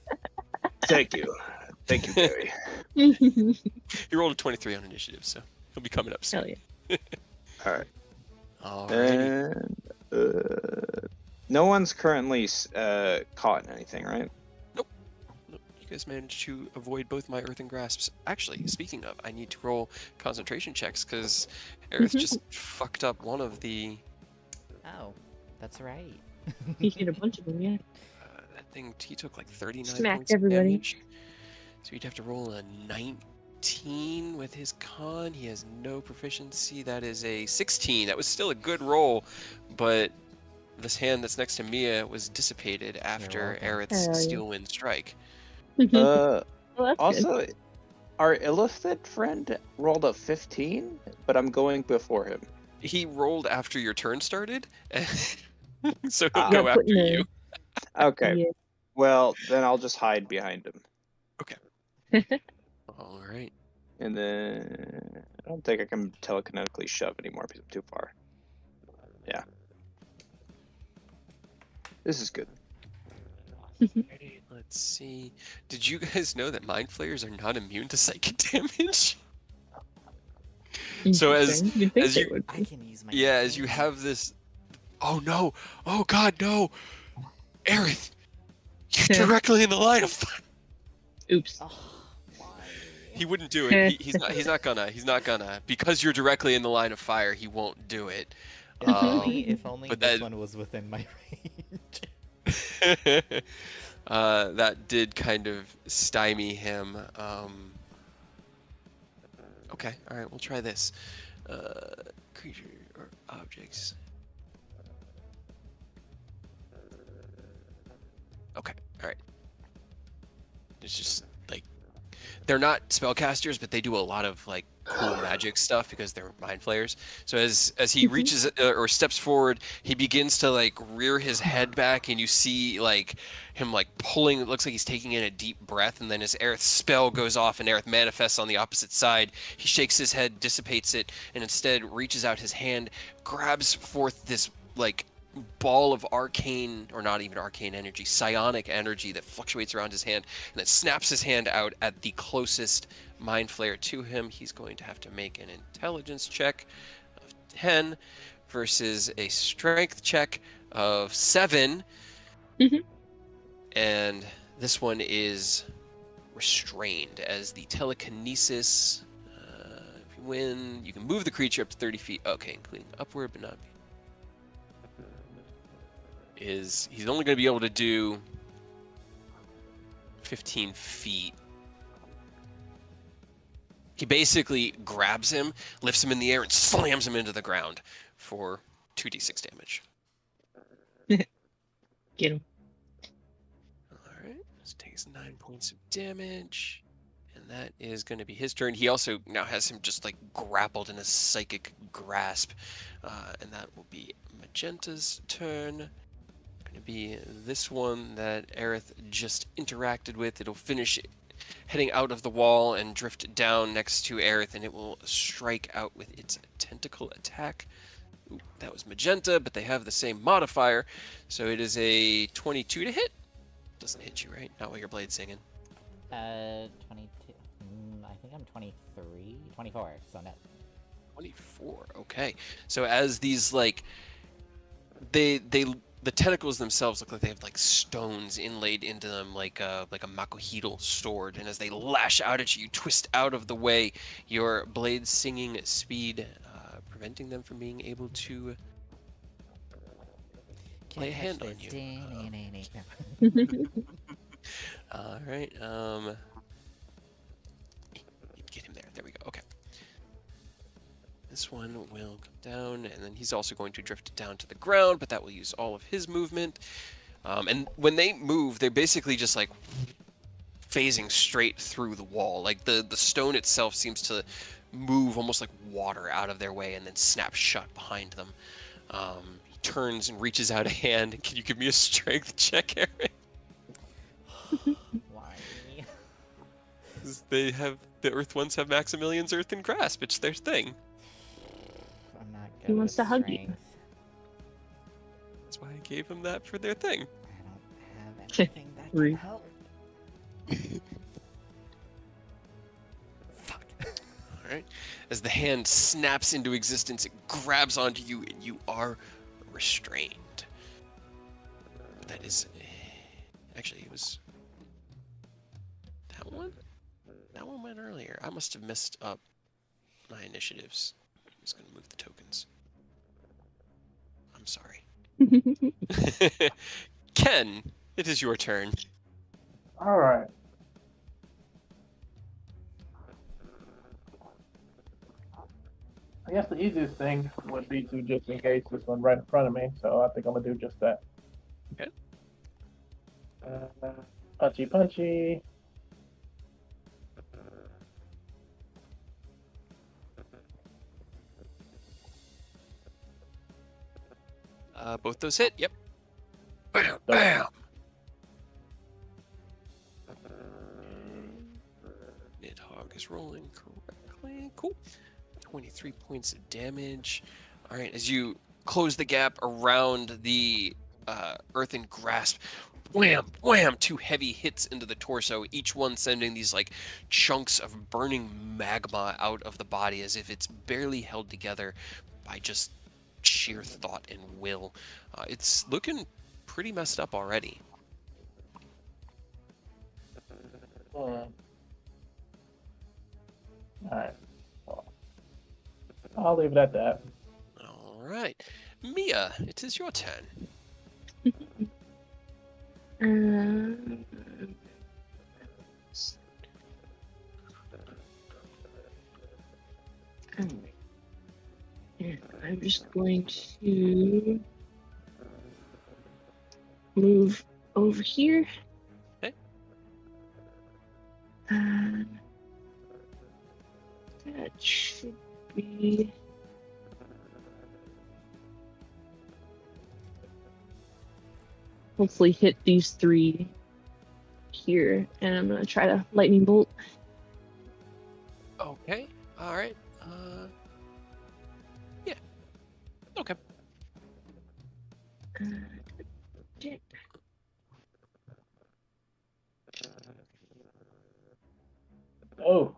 Speaker 6: Thank you. Thank you, Gary.
Speaker 2: He rolled a 23 on initiative, so he'll be coming up soon.
Speaker 3: Hell yeah.
Speaker 6: All right.
Speaker 2: Alrighty.
Speaker 6: And no one's currently caught in anything, right?
Speaker 2: Nope. You guys managed to avoid both my earthen grasps. Actually, speaking of, I need to roll concentration checks because Aerith just fucked up one of the.
Speaker 1: Oh, that's right.
Speaker 3: He hit a bunch of them, yeah.
Speaker 2: That thing, he took like 39
Speaker 3: Smacked
Speaker 2: points of
Speaker 3: everybody.
Speaker 2: damage. So he'd have to roll a 19 with his con. He has no proficiency. That is a 16. That was still a good roll, but this hand that's next to Mia was dissipated after
Speaker 1: welcome.
Speaker 2: Aerith's
Speaker 3: Hell yeah.
Speaker 2: steel wind strike.
Speaker 3: Well, that's good.
Speaker 6: Also, our Illithid friend rolled a 15, but I'm going before him.
Speaker 2: He rolled after your turn started, so he'll
Speaker 6: Ah.
Speaker 2: go
Speaker 3: Yeah,
Speaker 2: after
Speaker 3: putting
Speaker 2: you.
Speaker 6: Okay.
Speaker 3: Yeah.
Speaker 6: Well, then I'll just hide behind him.
Speaker 2: All right.
Speaker 6: And then I don't think I can telekinetically shove anymore because I'm too far. Yeah. This is good.
Speaker 2: Alrighty, let's see. Did you guys know that mind flayers are not immune to psychic damage? So as-
Speaker 3: Interesting. You'd think
Speaker 2: as
Speaker 3: they
Speaker 2: you-
Speaker 3: would
Speaker 1: I
Speaker 3: be.
Speaker 1: can use my.
Speaker 2: Yeah, as you
Speaker 1: hand.
Speaker 2: have this. Oh no! Oh god, no! Aerith, you're directly in the line of fire.
Speaker 3: Oops.
Speaker 1: Oh, why?
Speaker 2: He wouldn't do it. He's not gonna. Because you're directly in the line of fire, he won't do it.
Speaker 1: If only
Speaker 2: but
Speaker 1: this
Speaker 2: that-
Speaker 1: one was within my range.
Speaker 2: That did kind of stymie him. Okay, alright, we'll try this. Creature or objects. Okay, alright. It's just like they're not spellcasters, but they do a lot of like cool magic stuff because they're mind flayers. So as he reaches or steps forward, he begins to like rear his head back, and you see like him like pulling. It looks like he's taking in a deep breath, and then as Aerith's spell goes off and Aerith manifests on the opposite side, he shakes his head, dissipates it, and instead reaches out his hand, grabs forth this like ball of arcane, or not even arcane energy, psionic energy that fluctuates around his hand, and it snaps his hand out at the closest mind flayer to him. He's going to have to make an intelligence check of 10 versus a strength check of 7.
Speaker 3: Mhm.
Speaker 2: And this one is restrained as the telekinesis. If you win, you can move the creature up to 30 feet. Okay, including upward, but not. He's only going to be able to do 15 feet. He basically grabs him, lifts him in the air, and slams him into the ground for 2d6 damage.
Speaker 3: Get him.
Speaker 2: Alright, this takes 9 points of damage. And that is going to be his turn. He also now has him just like grappled in a psychic grasp. And that will be Magenta's turn. Going to be this one that Aerith just interacted with. It'll finish heading out of the wall and drift down next to Aerith, and it will strike out with its tentacle attack. Ooh, that was Magenta, but they have the same modifier, so it is a 22 to hit. Doesn't hit you, right? Not while your blade's singing.
Speaker 1: 22. I think I'm 23, 24. So no.
Speaker 2: 24. Okay. So as these like the tentacles themselves look like they have like stones inlaid into them, like a makohedal sword, and as they lash out at you, you twist out of the way, your blade's singing speed preventing them from being able to lay a hand on
Speaker 1: this.
Speaker 2: you. All right. Get him there. There we go. Okay. This one will come down, and then he's also going to drift down to the ground, but that will use all of his movement. And when they move, they're basically just like phasing straight through the wall. Like the stone itself seems to move almost like water out of their way and then snap shut behind them. He turns and reaches out a hand. Can you give me a strength check, Eric?
Speaker 1: Why?
Speaker 2: They have the Earth ones have Maximilian's Earth and Grasp. It's their thing.
Speaker 1: I'm not good
Speaker 3: He wants
Speaker 1: with
Speaker 3: to hug you.
Speaker 1: strength.
Speaker 2: That's why I gave them that for their thing.
Speaker 1: I don't have anything that can
Speaker 3: Rude.
Speaker 1: help. Fuck.
Speaker 2: All right. As the hand snaps into existence, it grabs onto you, and you are restrained. That is, actually, it was that one. That one went earlier. I must have messed up my initiatives. I'm just gonna move the tokens. I'm sorry. Ken, it is your turn.
Speaker 4: All right. I guess the easiest thing would be to just engage this one right in front of me, so I think I'm gonna do just that.
Speaker 2: Okay.
Speaker 4: Punchy, punchy.
Speaker 2: Both those hit. Yep. Bam, bam. Nidhogg is rolling correctly. Cool. 23 points of damage. All right, as you close the gap around the earthen grasp, wham, wham, 2 heavy hits into the torso, each one sending these like chunks of burning magma out of the body as if it's barely held together by just sheer thought and will. It's looking pretty messed up already.
Speaker 4: Alright. Well, I'll leave it at that.
Speaker 2: All right. Mia, it is your turn.
Speaker 3: I'm just going to move over here.
Speaker 2: Okay.
Speaker 3: That should be. Hopefully hit these 3 here, and I'm gonna try to lightning bolt.
Speaker 2: Okay. All right. Yeah. Okay.
Speaker 3: Shit.
Speaker 4: Oh,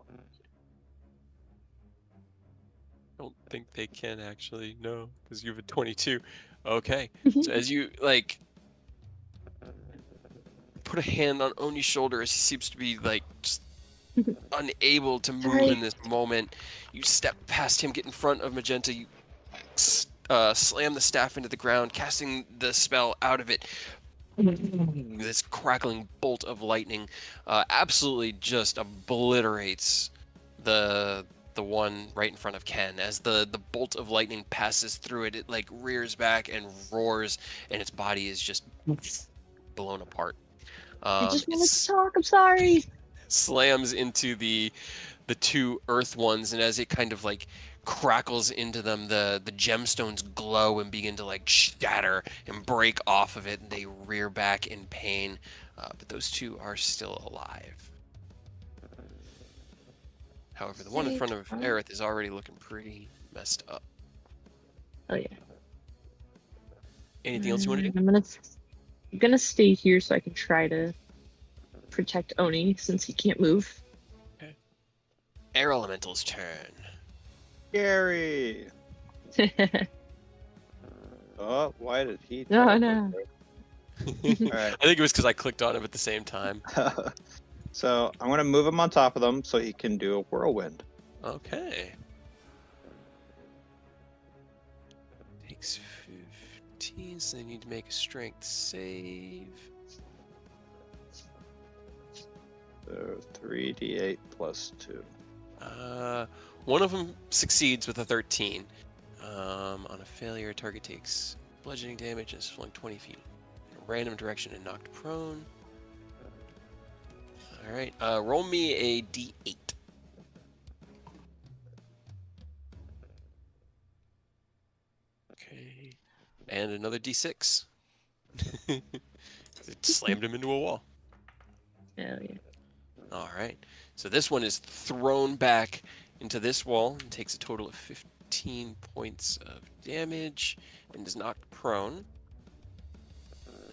Speaker 2: I don't think they can actually, no, because you have a 22. Okay. So as you like put a hand on Oni's shoulder as he seems to be like just unable to move
Speaker 3: Sorry.
Speaker 2: in this moment, you step past him, get in front of Magenta, you slam the staff into the ground, casting the spell out of it. This crackling bolt of lightning absolutely just obliterates the one right in front of Ken. As the bolt of lightning passes through it, it like rears back and roars, and its body is just blown apart.
Speaker 3: I just wanted
Speaker 2: It's-
Speaker 3: to talk. I'm sorry.
Speaker 2: slams into the 2 earth ones, and as it kind of like crackles into them, the gemstones glow and begin to like shatter and break off of it, and they rear back in pain, but those 2 are still alive. However, the one in front of Aerith is already looking pretty messed up.
Speaker 3: Oh yeah.
Speaker 2: Anything else you want to do?
Speaker 3: I'm gonna stay here so I can try to protect Oni since he can't move.
Speaker 2: Air Elemental's turn.
Speaker 6: Gary. Oh, why did he?
Speaker 3: No, no.
Speaker 6: All right.
Speaker 2: I think it was because I clicked on him at the same time.
Speaker 6: So I'm gonna move him on top of them so he can do a whirlwind.
Speaker 2: Okay. Takes 14, so they need to make a strength save.
Speaker 6: So 3d8 plus 2.
Speaker 2: One of them succeeds with a 13. On a failure, target takes bludgeoning damage and is flung 20 feet in a random direction and knocked prone. All right, roll me a d8. Okay, and another d6. It slammed him into a wall.
Speaker 3: Hell yeah.
Speaker 2: All right, so this one is thrown back into this wall and takes a total of 15 points of damage and is knocked prone.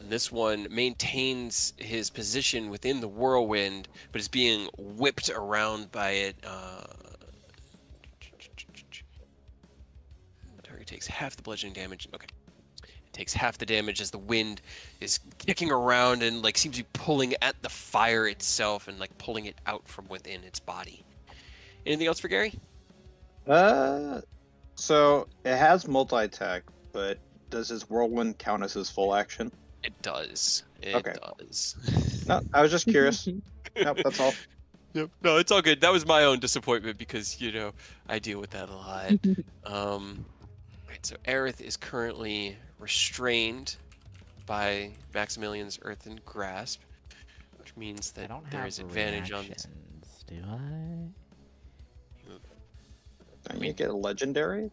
Speaker 2: And this one maintains his position within the whirlwind, but is being whipped around by it. The target takes half the bludgeoning damage. Okay. It takes half the damage as the wind is kicking around and like seems to be pulling at the fire itself and like pulling it out from within its body. Anything else for Gary?
Speaker 6: So it has multi-attack, but does his whirlwind count as his full action?
Speaker 2: It does. It
Speaker 6: Okay.
Speaker 2: does.
Speaker 6: No, I was just curious. Nope, that's all.
Speaker 2: Yep. No, it's all good. That was my own disappointment because, you know, I deal with that a lot. Right, so Aerith is currently restrained by Maximilian's Earthen Grasp, which means
Speaker 1: I
Speaker 2: that
Speaker 1: don't
Speaker 2: there
Speaker 1: have
Speaker 2: is advantage on this.
Speaker 1: reactions, do I?
Speaker 6: Don't you get a legendary?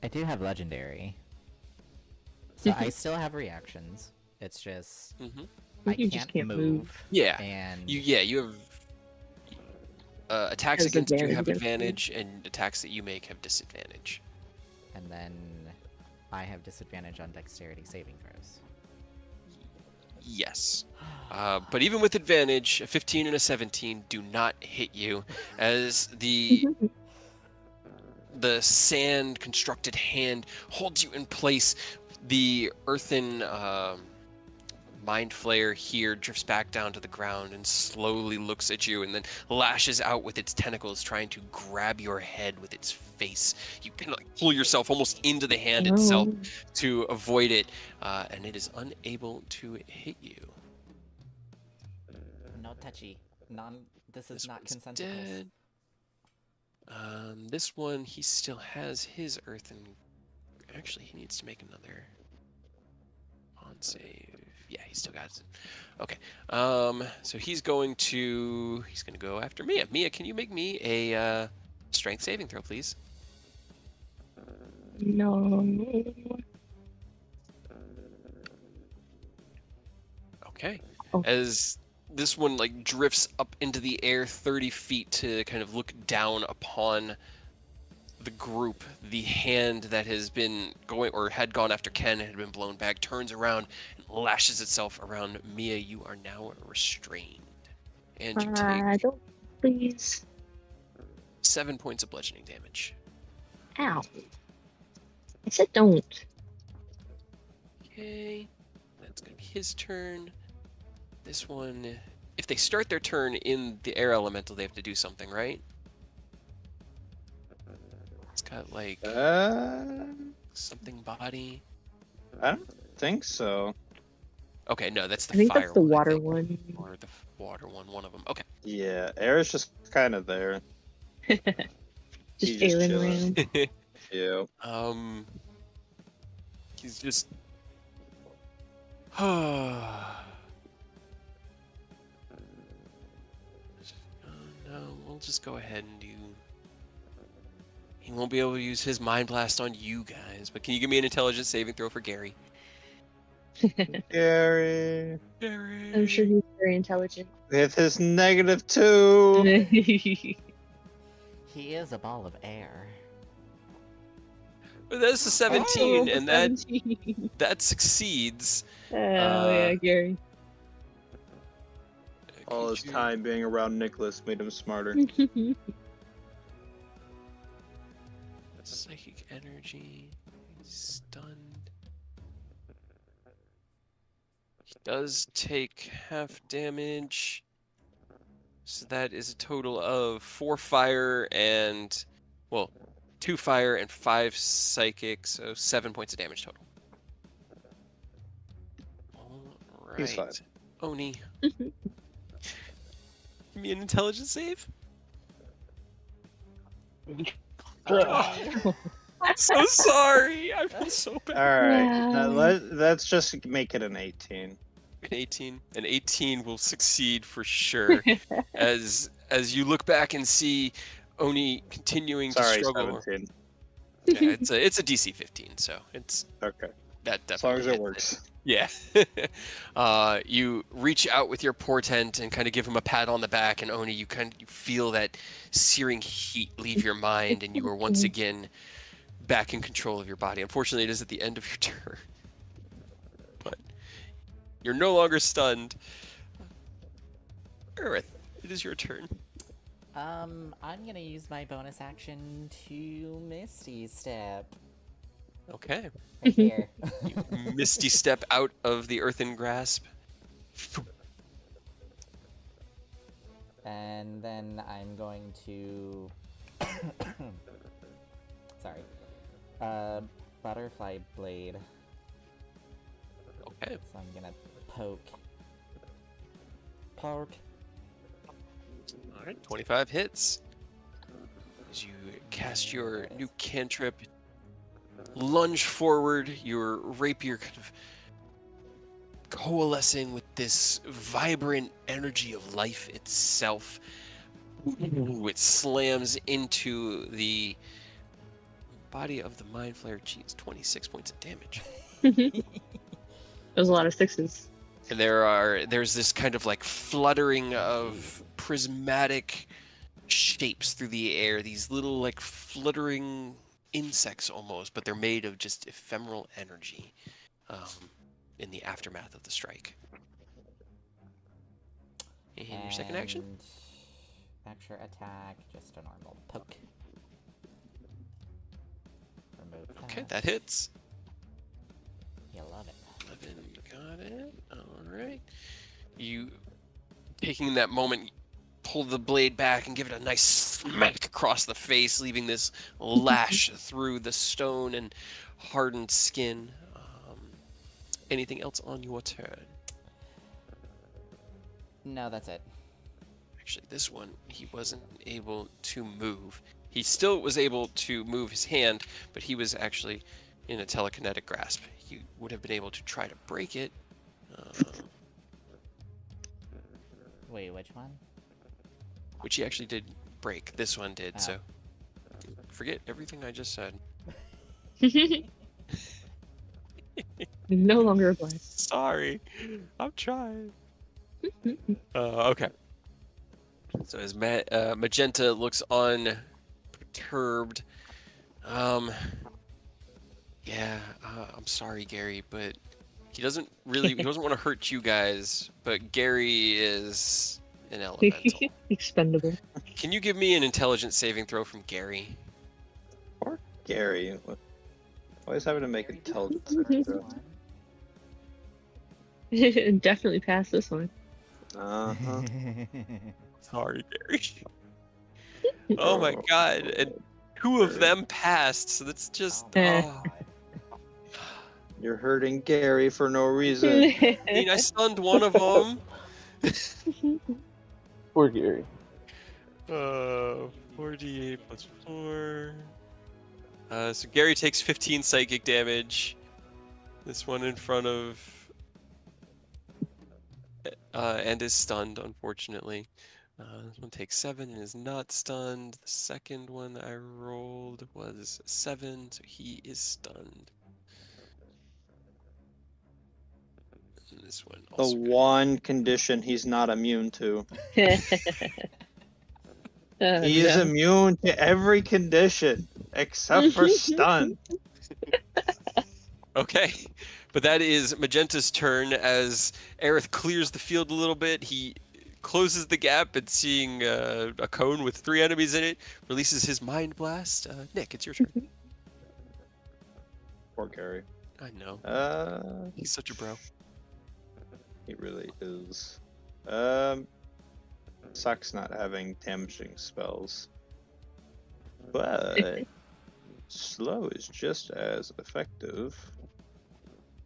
Speaker 1: I do have legendary. So I still have reactions. It's just
Speaker 2: Mm-hmm.
Speaker 1: I
Speaker 3: You just can't move.
Speaker 2: Yeah.
Speaker 1: And
Speaker 2: You have attacks
Speaker 3: Has
Speaker 2: against you
Speaker 3: advantage
Speaker 2: have
Speaker 3: against you.
Speaker 2: advantage, and attacks that you make have disadvantage.
Speaker 1: and then I have disadvantage on dexterity saving throws.
Speaker 2: Yes. But even with advantage, a 15 and a 17 do not hit you, as the sand constructed hand holds you in place. The earthen mind flayer here drifts back down to the ground and slowly looks at you and then lashes out with its tentacles, trying to grab your head with its face. You can like pull yourself almost into the hand itself to avoid it, and it is unable to hit you.
Speaker 1: No touchy. This is not
Speaker 2: one's
Speaker 1: consensual.
Speaker 2: dead. This one, he still has his earthen. Actually, he needs to make another con save. Yeah, he still got it. Okay. So he's going to go after Mia. Mia, can you make me a strength saving throw, please?
Speaker 3: No.
Speaker 2: Okay.
Speaker 3: Oh.
Speaker 2: As this one like drifts up into the air 30 feet to kind of look down upon the group, the hand that has been going or had gone after Ken had been blown back, turns around and lashes itself around Mia. You are now restrained. And you take
Speaker 3: Don't, please.
Speaker 2: 7 points of bludgeoning damage.
Speaker 3: Ow. I said don't.
Speaker 2: Okay. That's going to be his turn. This one, if they start their turn in the air elemental, they have to do something, right? It's got like something body.
Speaker 6: I don't think so.
Speaker 2: Okay, no, that's the
Speaker 3: I think
Speaker 2: fire
Speaker 3: that's the
Speaker 2: one, I
Speaker 3: water
Speaker 2: think.
Speaker 3: one.
Speaker 2: Or the water one of them. Okay.
Speaker 6: Yeah, air is just kind of there.
Speaker 3: Just
Speaker 6: He's just
Speaker 3: airing
Speaker 6: chilling.
Speaker 3: around.
Speaker 6: Yeah.
Speaker 2: He's just. Oh no, we'll just go ahead and do. He won't be able to use his mind blast on you guys, but can you give me an intelligence saving throw for Gary?
Speaker 6: Gary.
Speaker 2: Gary.
Speaker 3: I'm sure he's very intelligent.
Speaker 6: With his -2.
Speaker 1: He is a ball of air.
Speaker 2: But that's a 17,
Speaker 3: Oh,
Speaker 2: and
Speaker 3: 17.
Speaker 2: that succeeds.
Speaker 3: Oh yeah, Gary.
Speaker 6: All his time being around Nicholas made him smarter.
Speaker 2: Psychic energy. He's stunned. He does take half damage. So that is a total of 4 fire and, well, 2 fire and 5 psychic, so 7 points of damage total.
Speaker 6: He's fine.
Speaker 2: right. Oni. Give me an intelligence save. I'm so sorry. I feel so bad.
Speaker 6: All right, now
Speaker 3: Yeah.
Speaker 6: let's just make it an 18.
Speaker 2: An 18 will succeed for sure. as you look back and see Oni continuing to
Speaker 6: Sorry,
Speaker 2: struggle.
Speaker 6: 17.
Speaker 2: Yeah, it's a DC 15, so it's
Speaker 6: Okay,
Speaker 2: that
Speaker 6: as long
Speaker 2: definitely
Speaker 6: as it
Speaker 2: hits
Speaker 6: works.
Speaker 2: Yeah. You reach out with your portent and kind of give him a pat on the back, and Oni, you feel that searing heat leave your mind, and you are once again back in control of your body. Unfortunately, it is at the end of your turn, but you're no longer stunned. Aerith, it is your turn.
Speaker 1: I'm gonna use my bonus action to Misty Step.
Speaker 2: Okay.
Speaker 1: Right here.
Speaker 2: Misty step out of the earthen grasp.
Speaker 1: And then I'm going to... Sorry. Butterfly Blade.
Speaker 2: Okay.
Speaker 1: So I'm gonna poke. Poke.
Speaker 2: All right. 25 hits. As you cast your new cantrip, lunge forward, your rapier kind of coalescing with this vibrant energy of life itself. It slams into the body of the Mind Flayer. Jeez, 26 points of damage.
Speaker 3: There's a lot of sixes.
Speaker 2: And there's this kind of like fluttering of prismatic shapes through the air, these little like fluttering insects almost, but they're made of just ephemeral energy in the aftermath of the strike. And your second action?
Speaker 1: Extra attack, just a normal poke. Remove that.
Speaker 2: Okay, that hits.
Speaker 1: You love it.
Speaker 2: 11, got it. Alright. You, taking that moment, pull the blade back and give it a nice smack across the face, leaving this lash through the stone and hardened skin. Anything else on your turn?
Speaker 1: No, that's it.
Speaker 2: Actually, this one, he wasn't able to move. He still was able to move his hand, but he was actually in a telekinetic grasp. He would have been able to try to break it.
Speaker 1: Wait, which one?
Speaker 2: Which he actually did break. This one did,
Speaker 1: Oh.
Speaker 2: so forget everything I just said.
Speaker 3: No longer applies.
Speaker 2: Sorry, I'm trying. Okay. So as Magenta looks on perturbed, yeah, I'm sorry, Gary, but he doesn't want to hurt you guys, but Gary is an elemental.
Speaker 3: Expendable.
Speaker 2: Can you give me an intelligence saving throw from Gary?
Speaker 6: Or Gary. Always having to make intelligence saving throw.
Speaker 3: Definitely pass this one.
Speaker 6: Uh-huh.
Speaker 2: Sorry, Gary. Oh my god, and 2 of them passed, so that's just... Oh.
Speaker 6: You're hurting Gary for no reason.
Speaker 2: I mean, I stunned one of them.
Speaker 5: Poor Gary.
Speaker 2: 48 plus 4. So Gary takes 15 psychic damage. This one in front of... and is stunned, unfortunately. This one takes 7 and is not stunned. The second one I rolled was 7, so he is stunned. And this one
Speaker 6: The
Speaker 2: also
Speaker 6: one condition he's not immune to. He is
Speaker 3: Yeah.
Speaker 6: immune to every condition except for stun.
Speaker 2: Okay, but that is Magenta's turn as Aerith clears the field a little bit. He closes the gap and seeing a cone with 3 enemies in it, releases his Mind Blast. Nick, it's your turn.
Speaker 6: Poor Gary.
Speaker 2: I know. He's such a bro.
Speaker 6: He really is. Sucks not having damaging spells. But slow is just as effective.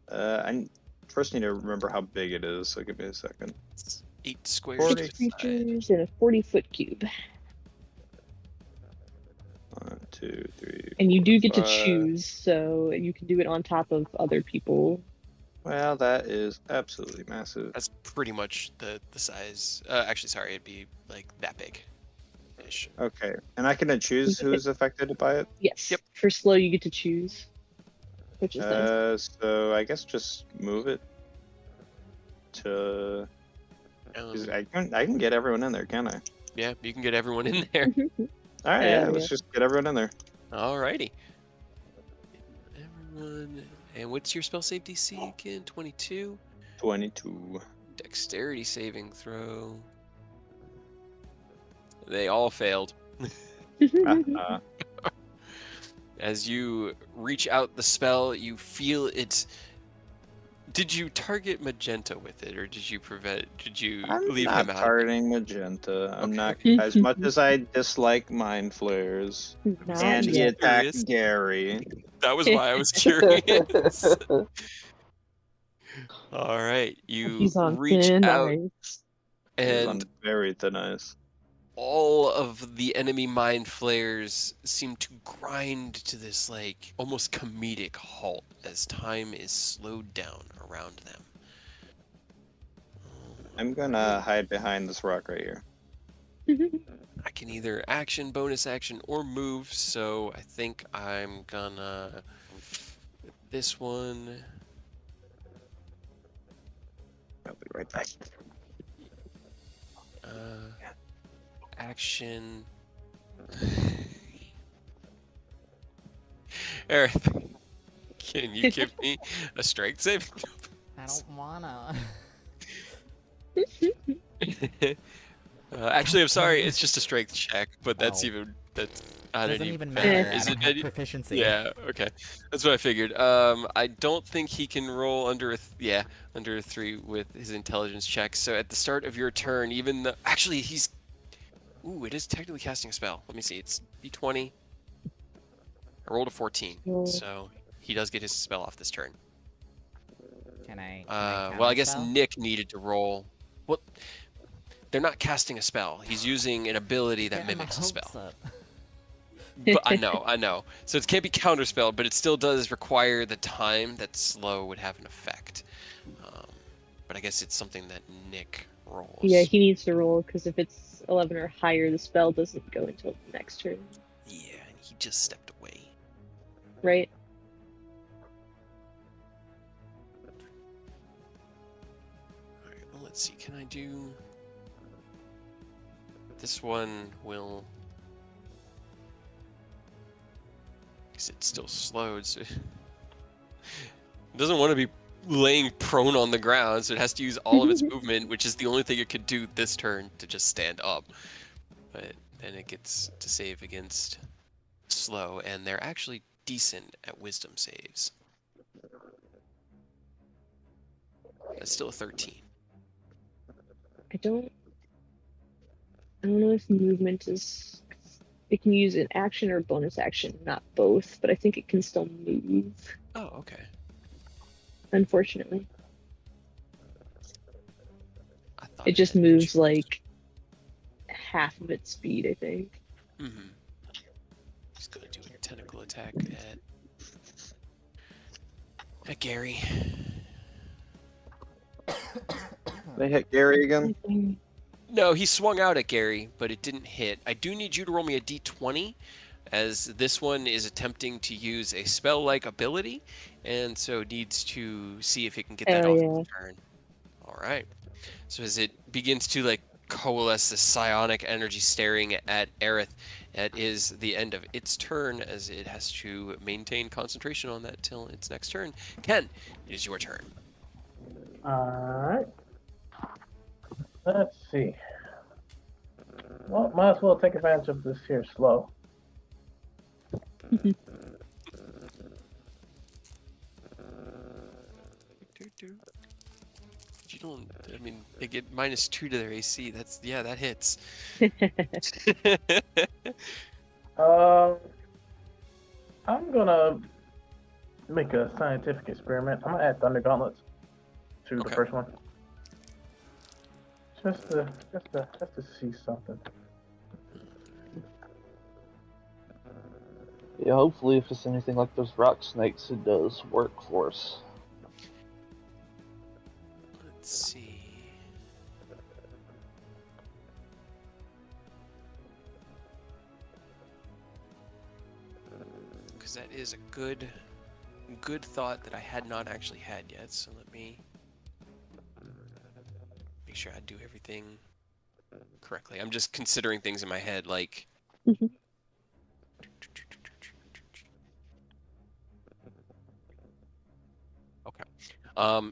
Speaker 6: And first need to remember how big it is, so give me a second.
Speaker 2: It's 8 squares
Speaker 6: 40.
Speaker 2: to
Speaker 3: Six
Speaker 2: the side.
Speaker 3: creatures in a 40-foot cube.
Speaker 6: 1, 2, 3.
Speaker 3: And you
Speaker 6: 4,
Speaker 3: do get to
Speaker 6: 5.
Speaker 3: choose, so you can do it on top of other people.
Speaker 6: Well, that is absolutely massive.
Speaker 2: That's pretty much the size. Actually, sorry, it'd be like that big. Ish.
Speaker 6: Okay, and I can choose who's affected by it.
Speaker 3: Yes.
Speaker 2: Yep.
Speaker 3: For slow, you get to choose, which is nice.
Speaker 6: So I guess just move it to. 'Cause I can get everyone in there, can I?
Speaker 2: Yeah, you can get everyone in there.
Speaker 6: All right, yeah,
Speaker 3: Yeah.
Speaker 6: let's just get everyone in there.
Speaker 2: Alrighty. Everyone. And what's your spell save DC again? 22.
Speaker 6: 22.
Speaker 2: Dexterity saving throw. They all failed.
Speaker 6: Uh,
Speaker 2: As you reach out the spell, you feel it. Did you target Magenta with it, or did you
Speaker 6: I'm
Speaker 2: leave
Speaker 6: not
Speaker 2: him out?
Speaker 6: targeting Magenta. I'm not
Speaker 3: Okay.
Speaker 6: as much as I dislike mind flares
Speaker 3: Not
Speaker 6: and he
Speaker 3: yet.
Speaker 6: attacked
Speaker 2: Curious.
Speaker 6: Gary.
Speaker 2: That was why I was curious. All right, you
Speaker 3: He's on
Speaker 2: reach
Speaker 3: thin
Speaker 2: out,
Speaker 3: ice.
Speaker 6: He's on
Speaker 2: and
Speaker 6: very thin ice.
Speaker 2: all of the enemy mind flares seem to grind to this like almost comedic halt as time is slowed down around them.
Speaker 6: I'm gonna hide behind this rock right here.
Speaker 2: I can either action, bonus action, or move, so I think I'm gonna this one.
Speaker 6: I'll be right back.
Speaker 2: Action. Eric, can you give me a strength saving?
Speaker 1: I don't wanna.
Speaker 2: Actually, I'm sorry. It's just a strength check, but that's
Speaker 1: Oh.
Speaker 2: that's
Speaker 1: Doesn't
Speaker 2: any
Speaker 1: even
Speaker 2: better.
Speaker 1: matter.
Speaker 2: Is
Speaker 1: I
Speaker 2: it
Speaker 1: don't have
Speaker 2: any-
Speaker 1: proficiency.
Speaker 2: Yeah. Okay. That's what I figured. I don't think he can roll under under a 3 with his intelligence check. So at the start of your turn, even though actually he's, it is technically casting a spell. Let me see. It's D20. I rolled a 14, so he does get his spell off this turn.
Speaker 1: Can I
Speaker 2: Well, I guess
Speaker 1: counterspell?
Speaker 2: Nick needed to roll. What? They're not casting a spell. He's using an ability that
Speaker 1: Getting my
Speaker 2: mimics a
Speaker 1: hopes
Speaker 2: spell.
Speaker 1: up.
Speaker 2: But I know. So it can't be counterspell, but it still does require the time that slow would have an effect. But I guess it's something that Nick rolls.
Speaker 3: Yeah, he needs to roll, because if it's 11 or higher, the spell doesn't go until the next turn.
Speaker 2: Yeah, and he just stepped away.
Speaker 3: Right?
Speaker 2: All right, well, let's see. Can I do... This one will... Because it's still slowed, so... It doesn't want to be laying prone on the ground, so it has to use all of its movement, which is the only thing it could do this turn to just stand up. But then it gets to save against slow, and they're actually decent at wisdom saves. That's still a 13.
Speaker 3: I don't know if movement is... It can use an action or bonus action, not both, but I think it can still move,
Speaker 2: Oh, okay.
Speaker 3: unfortunately.
Speaker 2: I thought
Speaker 3: It just
Speaker 2: had
Speaker 3: moves
Speaker 2: changed.
Speaker 3: like half of its speed, I think.
Speaker 2: Mm-hmm. He's gonna do a tentacle attack at Gary.
Speaker 6: They hit Gary again.
Speaker 2: No, he swung out at Gary, but it didn't hit. I do need you to roll me a d20, as this one is attempting to use a spell-like ability, and so needs to see if it can get that off its turn. All right. So as it begins to like coalesce this psionic energy staring at Aerith, that is the end of its turn, as it has to maintain concentration on that till its next turn. Ken, it is your turn.
Speaker 4: Alright. Let's see. Well, might as well take advantage of this here slow.
Speaker 2: You don't, I mean, they get -2 to their AC. That hits.
Speaker 4: I'm gonna make a scientific experiment. I'm gonna add Thunder Gauntlets. to the
Speaker 2: Okay.
Speaker 4: first one. Just to see something.
Speaker 5: Yeah, hopefully if it's anything like those rock snakes, it does work for us.
Speaker 2: Let's see. Because that is a good thought that I had not actually had yet. So let me make sure I do everything correctly. I'm just considering things in my head, like.
Speaker 3: Mhm.
Speaker 2: Okay.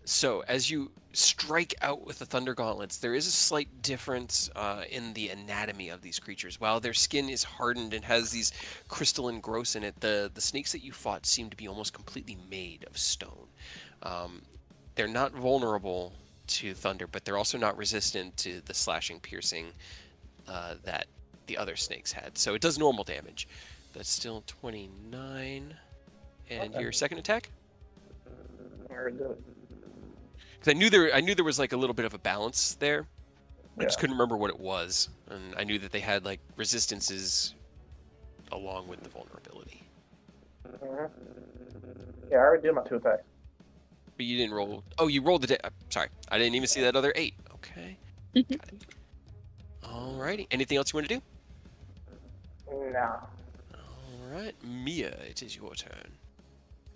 Speaker 2: So as you strike out with the Thunder Gauntlets, there is a slight difference in the anatomy of these creatures. While their skin is hardened and has these crystalline growths in it, the snakes that you fought seem to be almost completely made of stone. They're not vulnerable to thunder, but they're also not resistant to the slashing, piercing that the other snakes had. So it does normal damage. That's still 29. And
Speaker 4: Okay.
Speaker 2: your second attack?
Speaker 4: Very good.
Speaker 2: Because I knew there was like a little bit of a balance there. I just
Speaker 4: Yeah.
Speaker 2: couldn't remember what it was, and I knew that they had like resistances along with the vulnerability.
Speaker 4: Mhm. Yeah, I already did my 2 attacks.
Speaker 2: But you didn't roll. Oh, you rolled the. Sorry, I didn't even see that other 8. Okay. Got it. Alrighty. Anything else you want to do?
Speaker 4: Nah.
Speaker 2: Alright, Mia, it is your turn.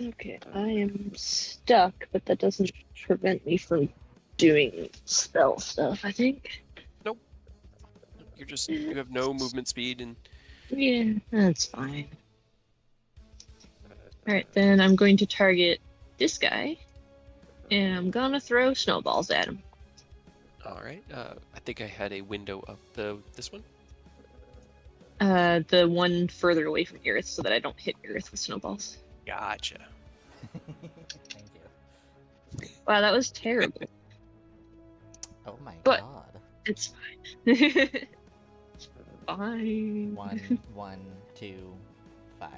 Speaker 3: Okay, I am stuck, but that doesn't prevent me from doing spell stuff, I think.
Speaker 2: You have no movement speed, and
Speaker 3: Yeah, that's fine. Alright, then I'm going to target this guy, and I'm gonna throw snowballs at him.
Speaker 2: alright. I think I had a window of this one.
Speaker 3: The one further away from Earth, so that I don't hit Earth with snowballs.
Speaker 2: Gotcha.
Speaker 1: Thank you.
Speaker 3: Wow, that was terrible.
Speaker 1: Oh my
Speaker 3: But-
Speaker 1: god.
Speaker 3: It's fine. Fine.
Speaker 1: 1, 1, 2, 5.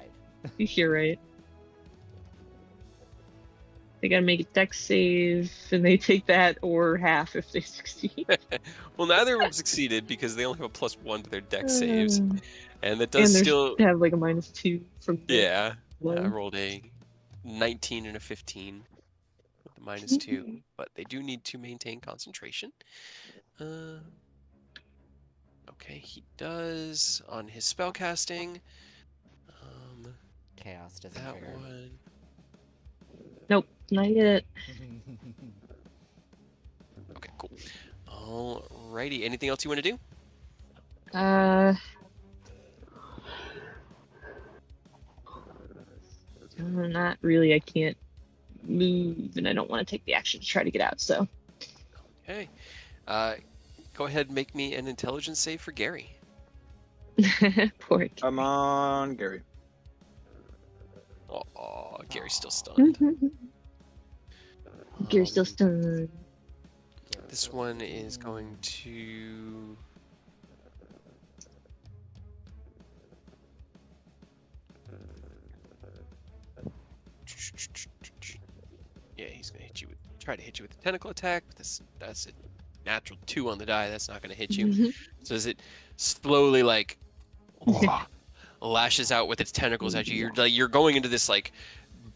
Speaker 3: You're right. They gotta make a dex save, and they take that or half if they succeed.
Speaker 2: Well, neither of them succeeded because they only have a +1 to their dex saves,
Speaker 3: Uh,
Speaker 2: and that
Speaker 3: and
Speaker 2: does
Speaker 3: they
Speaker 2: still.
Speaker 3: have like a -2 from the
Speaker 2: Yeah, I
Speaker 3: low.
Speaker 2: rolled a 19 and a 15 with the -2, but they do need to maintain concentration. Okay, he does on his spellcasting.
Speaker 1: Chaos doesn't
Speaker 2: That
Speaker 1: trigger.
Speaker 2: one.
Speaker 3: Nope, not yet.
Speaker 2: Okay, cool. Alrighty, anything else you want to do?
Speaker 3: Not really. I can't move, and I don't want to take the action to try to get out. So,
Speaker 2: Okay. Go ahead and make me an intelligence save for Gary.
Speaker 3: poor kid.
Speaker 6: Come on, Gary.
Speaker 2: Oh, Gary's still stunned.
Speaker 3: You're still
Speaker 2: Um,
Speaker 3: stunned.
Speaker 2: This one is going to. Yeah, he's gonna try to hit you with a tentacle attack. But that's a natural 2 on the die. That's not gonna hit you. So as it slowly like lashes out with its tentacles at you, you're going into this like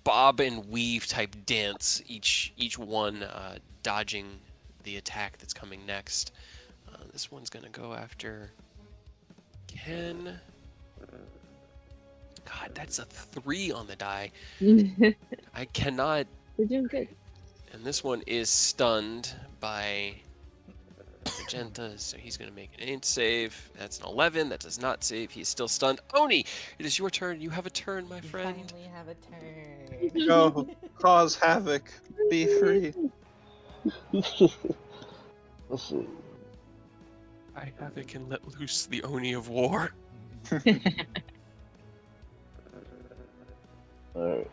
Speaker 2: bob and weave type dance. Each one dodging the attack that's coming next. This one's gonna go after Ken. God, that's a 3 on the die. I cannot.
Speaker 3: We're doing good.
Speaker 2: And this one is stunned by Magenta, so he's going to make an int save. That's an 11. That does not save. He is still stunned. Oni, it is your turn. You have a turn, my
Speaker 1: You
Speaker 2: friend.
Speaker 1: finally have a turn.
Speaker 6: Go cause havoc. Be free.
Speaker 5: Let's see.
Speaker 2: I havoc and let loose the Oni of war.
Speaker 5: Alright.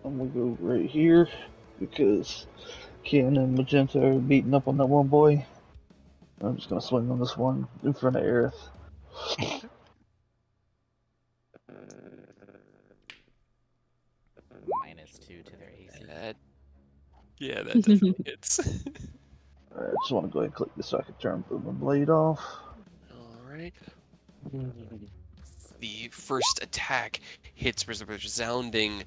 Speaker 5: I'm gonna go right here because Ken and Magenta are beating up on that one boy. I'm just gonna swing on this one in front of Aerith.
Speaker 1: -2 to their AC.
Speaker 2: That Yeah, that definitely hits.
Speaker 5: I just want to go ahead and click this so I can turn the blade off.
Speaker 2: All right. The first attack hits with a resounding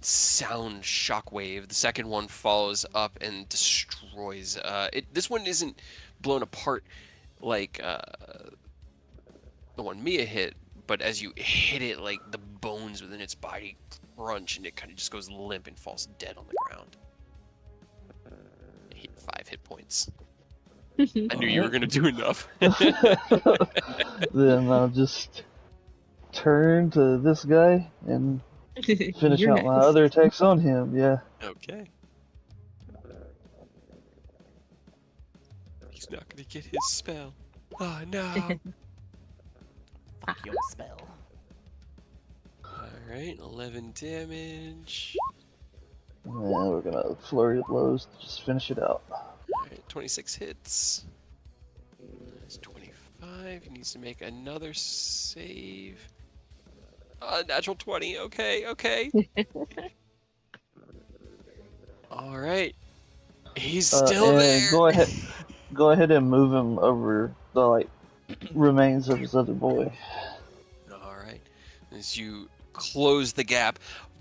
Speaker 2: sound shockwave. The second one follows up and destroys. This one isn't blown apart like the one Mia hit, but as you hit it, like the bones within its body crunch, and it kind of just goes limp and falls dead on the ground. It hit 5 hit points. I knew you were gonna do enough.
Speaker 5: Then I'll just turn to this guy and finish
Speaker 3: You're
Speaker 5: out my
Speaker 3: next.
Speaker 5: other attacks on him. Yeah.
Speaker 2: Okay. He's not gonna get his spell. Oh no.
Speaker 1: Fuck your spell.
Speaker 2: Alright, 11 damage.
Speaker 5: And we're gonna flurry of blows to just finish it out.
Speaker 2: Alright, 26 hits. That's 25. He needs to make another save. Natural 20. Okay, okay. Alright. He's still
Speaker 5: and
Speaker 2: there.
Speaker 5: go ahead and move him over the remains of his other boy.
Speaker 2: Alright. As you close the gap,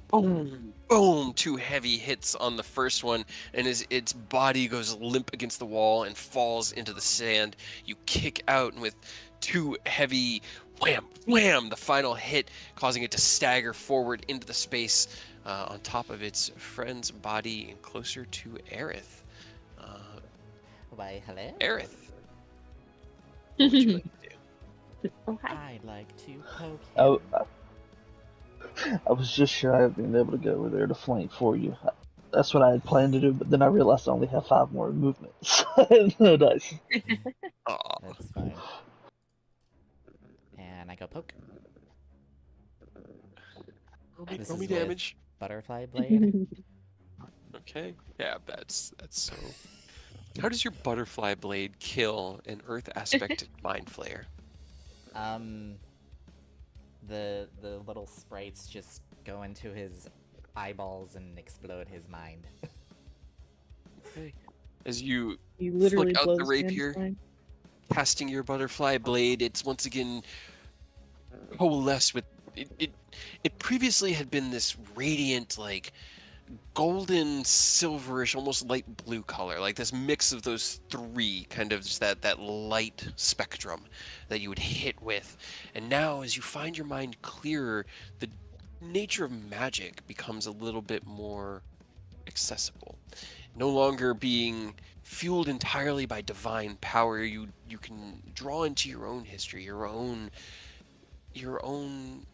Speaker 2: boom, boom, 2 heavy hits on the first one, and as its body goes limp against the wall and falls into the sand, you kick out, and with 2 heavy wham, wham, the final hit, causing it to stagger forward into the space on top of its friend's body and closer to Aerith.
Speaker 1: Why, hello?
Speaker 2: Aerith, what would you like to do?
Speaker 3: Oh, hi.
Speaker 1: I'd like to poke him.
Speaker 5: I was just shy of being able to go over there to flank for you. That's what I had planned to do, but then I realized I only have 5 more movements. No dice.
Speaker 2: Aw.
Speaker 1: That's fine. And I go poke. This
Speaker 2: Roll me
Speaker 1: is with
Speaker 2: damage.
Speaker 1: Butterfly blade.
Speaker 2: Okay. Yeah, that's so. How does your butterfly blade kill an earth aspect mind flayer?
Speaker 1: The little sprites just go into his eyeballs and explode his mind.
Speaker 2: Okay. As you
Speaker 3: You literally
Speaker 2: flick out
Speaker 3: blow
Speaker 2: the
Speaker 3: this man's
Speaker 2: rapier,
Speaker 3: mind.
Speaker 2: casting your butterfly blade, it's once again coalesced with it previously had been this radiant, like golden, silverish, almost light blue color, like this mix of those 3, kind of just that light spectrum that you would hit with. And now, as you find your mind clearer, the nature of magic becomes a little bit more accessible. No longer being fueled entirely by divine power, you can draw into your own history, your own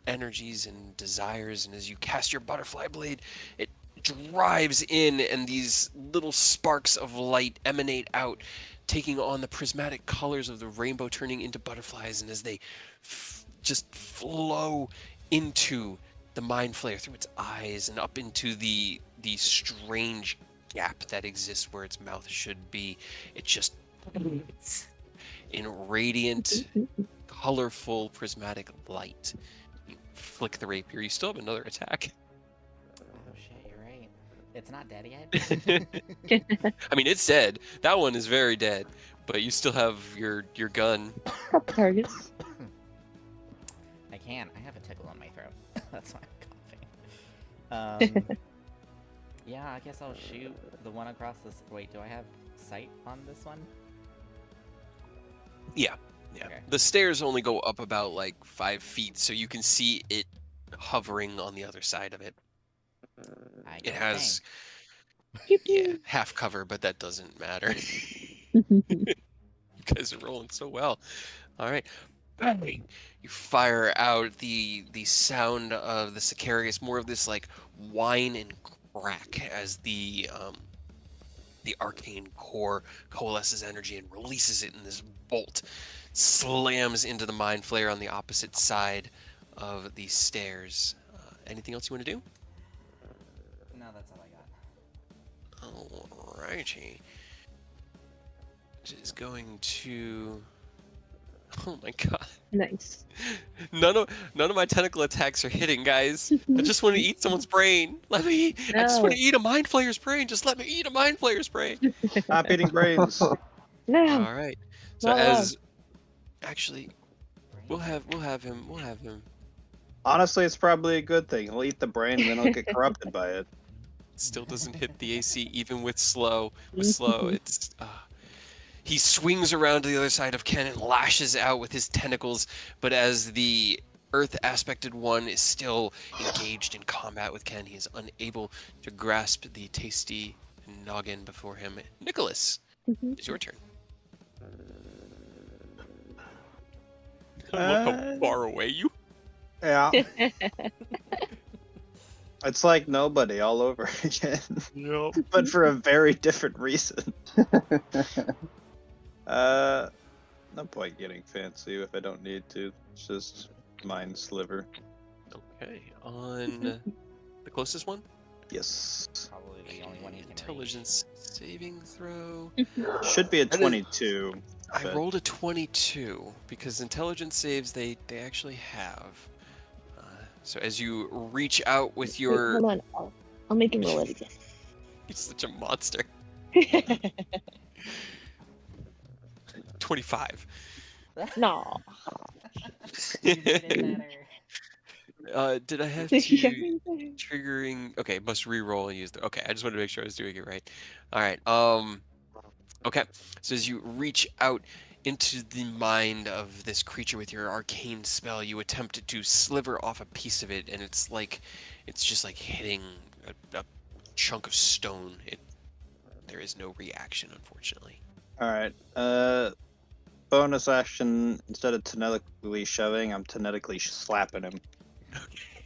Speaker 2: energies and desires, and as you cast your butterfly blade, it drives in, and these little sparks of light emanate out, taking on the prismatic colors of the rainbow, turning into butterflies, and as they just flow into the mind flayer through its eyes and up into the strange gap that exists where its mouth should be, it just in radiant, colorful, prismatic light. You flick the rapier. You still have another attack.
Speaker 1: Oh shit, you're right. It's not dead yet?
Speaker 2: I mean, it's dead. That one is very dead. But you still have your gun.
Speaker 3: Couple targets.
Speaker 1: I can. I have a tickle on my throat. That's why I'm coughing. Yeah, I guess I'll shoot the one across this. Wait, do I have sight on this one?
Speaker 2: Yeah. Yeah.
Speaker 1: Okay.
Speaker 2: The stairs only go up about like 5 feet, so you can see it hovering on the other side of it. It has half cover, but that doesn't matter. You guys are rolling so well. All right. Bang! You fire out the sound of the Sicarius, more of this like whine and crack as the arcane core coalesces energy and releases it in this bolt, slams into the mind flayer on the opposite side of the stairs. Anything else you want to do?
Speaker 1: No, that's all I got.
Speaker 2: Alrighty. It is going to... Oh my god.
Speaker 3: Nice.
Speaker 2: None of my tentacle attacks are hitting, guys. I just want to eat someone's brain. Let me eat. I just want to eat a mind flayer's brain. Just let me eat a mind flayer's brain.
Speaker 6: Stop eating brains.
Speaker 3: No.
Speaker 2: All right. So
Speaker 3: Not allowed.
Speaker 2: actually, we'll have him.
Speaker 6: Honestly, it's probably a good thing. He'll eat the brain and then he'll get corrupted by it.
Speaker 2: Still doesn't hit the AC even with slow. It's he swings around to the other side of Ken and lashes out with his tentacles, but as the earth aspected one is still engaged in combat with Ken, he is unable to grasp the tasty noggin before him. Nicholas, it's your turn. I love how far away you.
Speaker 6: Yeah. It's like nobody all over again.
Speaker 2: Yep.
Speaker 6: But for a very different reason. No point getting fancy if I don't need to. It's just mind sliver.
Speaker 2: Okay, on the closest one?
Speaker 6: Yes.
Speaker 1: Probably the only one he can reach.
Speaker 2: Intelligence saving throw.
Speaker 6: Should be a
Speaker 2: That is-
Speaker 6: 22.
Speaker 2: I
Speaker 6: but-
Speaker 2: rolled a 22 because intelligence saves they actually have. So as you reach out with
Speaker 3: Wait,
Speaker 2: your,
Speaker 3: hold on. I'll make him roll it again.
Speaker 2: he's such a monster. 25.
Speaker 3: No.
Speaker 1: You did it better.
Speaker 2: Did I have to triggering? Okay, must re-roll and use the. Okay, I just wanted to make sure I was doing it right. All right. Okay. So as you reach out into the mind of this creature with your arcane spell, you attempt to sliver off a piece of it, and it's just like hitting a chunk of stone. There is no reaction, unfortunately.
Speaker 6: Alright. Bonus action, instead of tenetically shoving, I'm tenetically slapping him.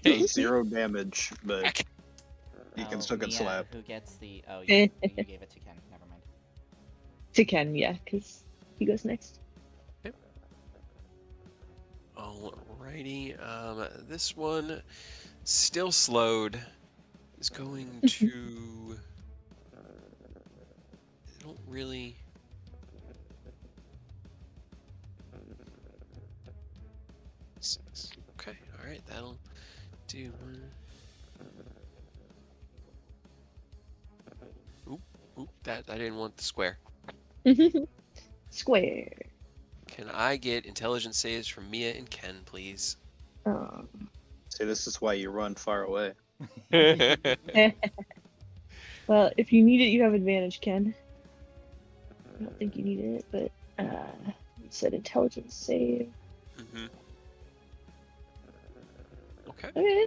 Speaker 2: Okay.
Speaker 6: 0 damage, but you
Speaker 1: Oh,
Speaker 6: can still get
Speaker 1: Mia,
Speaker 6: slapped.
Speaker 1: Who gets the? Oh, you gave it to Ken. Never mind.
Speaker 3: To Ken, yeah, because he goes next.
Speaker 2: Alrighty. This one, still slowed, is going to. I don't really. Six. Okay. All right. That'll do. Oop. That I didn't want the square.
Speaker 3: Square.
Speaker 2: Can I get intelligence saves from Mia and Ken, please?
Speaker 3: Oh.
Speaker 6: See, this is why you run far away.
Speaker 3: Well, if you need it, you have advantage, Ken. I don't think you need it, but you said intelligence save.
Speaker 2: Mm-hmm. Okay.
Speaker 3: Okay.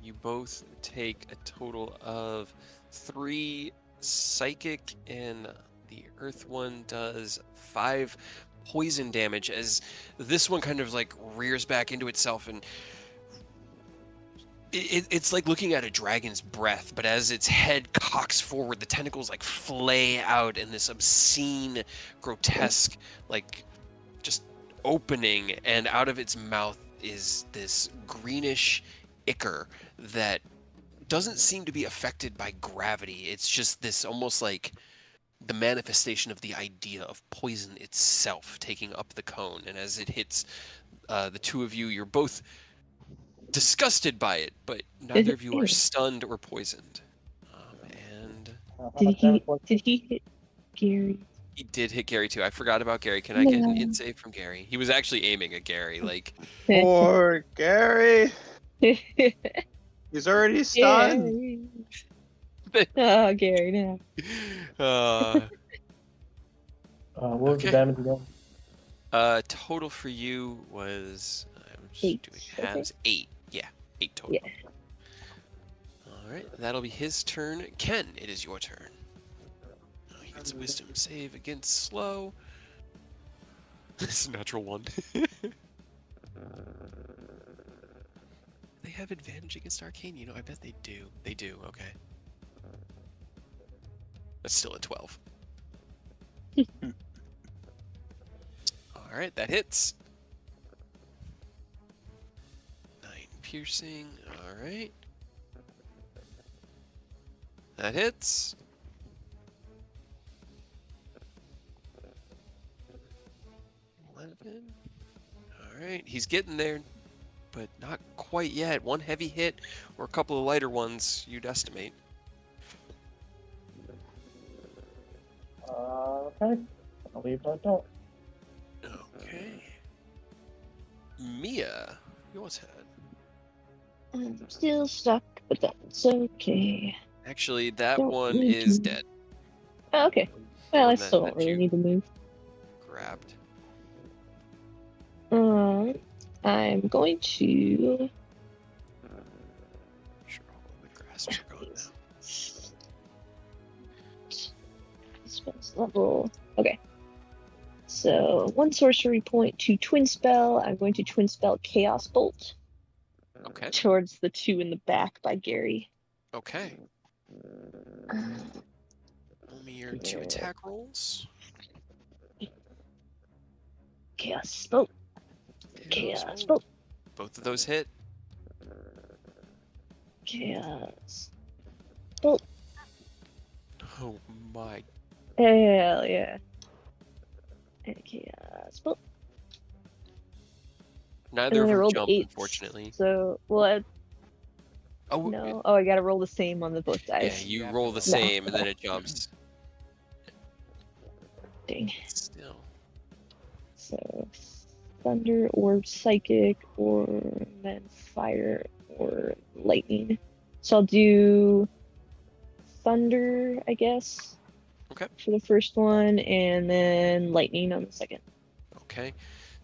Speaker 2: You both take a total of 3 psychic, and the earth one does 5 poison damage as this one kind of like rears back into itself, and it's like looking at a dragon's breath, but as its head cocks forward, the tentacles like flay out in this obscene, grotesque, like just opening, and out of its mouth is this greenish ichor that doesn't seem to be affected by gravity. It's just this almost like the manifestation of the idea of poison itself taking up the cone. And as it hits the two of you, you're both disgusted by it, but neither of you are stunned or poisoned. And
Speaker 3: Did he hit Gary?
Speaker 2: he did hit Gary too. I forgot about Gary. Can I get an
Speaker 3: No.
Speaker 2: in save from Gary? He was actually aiming at Gary. Like,
Speaker 6: Poor Gary! He's already stunned!
Speaker 3: Gary. Oh, Gary, no.
Speaker 4: What was
Speaker 2: Okay.
Speaker 4: the damage again?
Speaker 2: Total for you was I'm just
Speaker 3: 8,
Speaker 2: doing
Speaker 3: okay.
Speaker 2: halves. 8. Yeah, 8 total.
Speaker 3: Yeah.
Speaker 2: All right, that'll be his turn. Ken, it is your turn. Oh, he gets a wisdom save against slow. It's a natural 1. They have advantage against arcane. You know, I bet they do. They do. Okay. That's still a 12. All right, that hits. 9 piercing. All right. That hits. 11. All right, he's getting there, but not quite yet. One heavy hit or a couple of lighter ones, you'd estimate.
Speaker 4: Okay. I'll leave it at that.
Speaker 2: Okay. Mia, your turn.
Speaker 3: I'm still stuck, but that's okay.
Speaker 2: Actually, that
Speaker 3: Don't
Speaker 2: one
Speaker 3: need
Speaker 2: is
Speaker 3: to-
Speaker 2: dead.
Speaker 3: Oh, okay.
Speaker 2: The
Speaker 3: Well, I
Speaker 2: one
Speaker 3: still don't
Speaker 2: that
Speaker 3: really
Speaker 2: you
Speaker 3: need to move.
Speaker 2: grabbed.
Speaker 3: I'm going to.
Speaker 2: Sure, all of the grasps are gone now.
Speaker 3: Spells level. Okay. So 1 sorcery point to twin spell. I'm going to twin spell Chaos Bolt
Speaker 2: Okay.
Speaker 3: towards the 2 in the back by Gary.
Speaker 2: Okay. Roll me your 2 attack rolls.
Speaker 3: Chaos Bolt. Chaos Bolt.
Speaker 2: Both of those hit.
Speaker 3: Chaos.
Speaker 2: Oh my.
Speaker 3: Hell yeah. And Chaos Bolt.
Speaker 2: Neither
Speaker 3: And
Speaker 2: of
Speaker 3: then I
Speaker 2: them
Speaker 3: rolled
Speaker 2: jump,
Speaker 3: 8.
Speaker 2: unfortunately.
Speaker 3: So, well,
Speaker 2: Oh,
Speaker 3: no. Oh, I gotta roll the same on the both
Speaker 2: yeah,
Speaker 3: dice.
Speaker 2: you
Speaker 1: have
Speaker 2: roll
Speaker 1: to
Speaker 2: the
Speaker 1: roll
Speaker 3: it.
Speaker 2: same and then it jumps.
Speaker 3: Dang.
Speaker 2: Still.
Speaker 3: So, thunder or psychic or then fire or lightning. So I'll do thunder, I guess.
Speaker 2: Okay.
Speaker 3: For the first one, and then lightning on the second.
Speaker 2: Okay.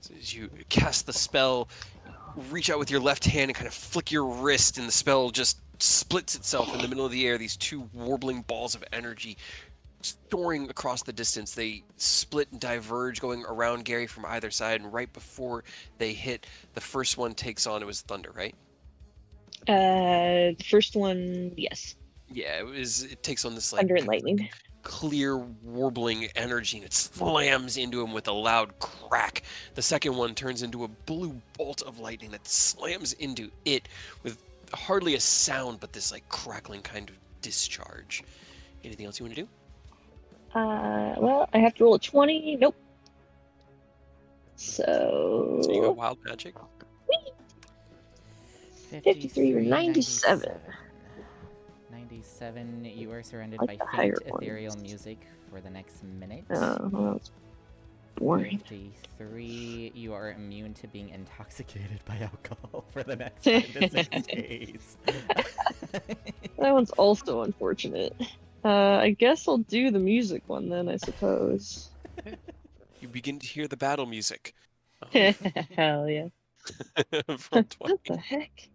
Speaker 2: So as you cast the spell, reach out with your left hand and kind of flick your wrist, and the spell just splits itself in the middle of the air. These 2 warbling balls of energy soaring across the distance. They split and diverge, going around Gary from either side, and right before they hit, the first one takes on, it was thunder, right?
Speaker 3: The first one, yes.
Speaker 2: Yeah, it takes on this like
Speaker 3: Thunder and lightning.
Speaker 2: clear warbling energy, and it slams into him with a loud crack. The second one turns into a blue bolt of lightning that slams into it with hardly a sound, but this like crackling kind of discharge. Anything else you want to do?
Speaker 3: Well, I have to roll a 20. Nope. So
Speaker 2: So you got wild magic.
Speaker 3: 53 or 97.
Speaker 1: 97, you are surrounded
Speaker 3: Like
Speaker 1: by
Speaker 3: the
Speaker 1: faint
Speaker 3: higher
Speaker 1: ethereal
Speaker 3: ones.
Speaker 1: music for the next minute.
Speaker 3: Oh, well, that's boring.
Speaker 1: 53, you are immune to being intoxicated by alcohol for the next 5 to 6 days.
Speaker 3: That one's also unfortunate. I guess I'll do the music one then, I suppose.
Speaker 2: You begin to hear the battle music.
Speaker 3: Hell yeah.
Speaker 2: From 20.
Speaker 3: What the heck?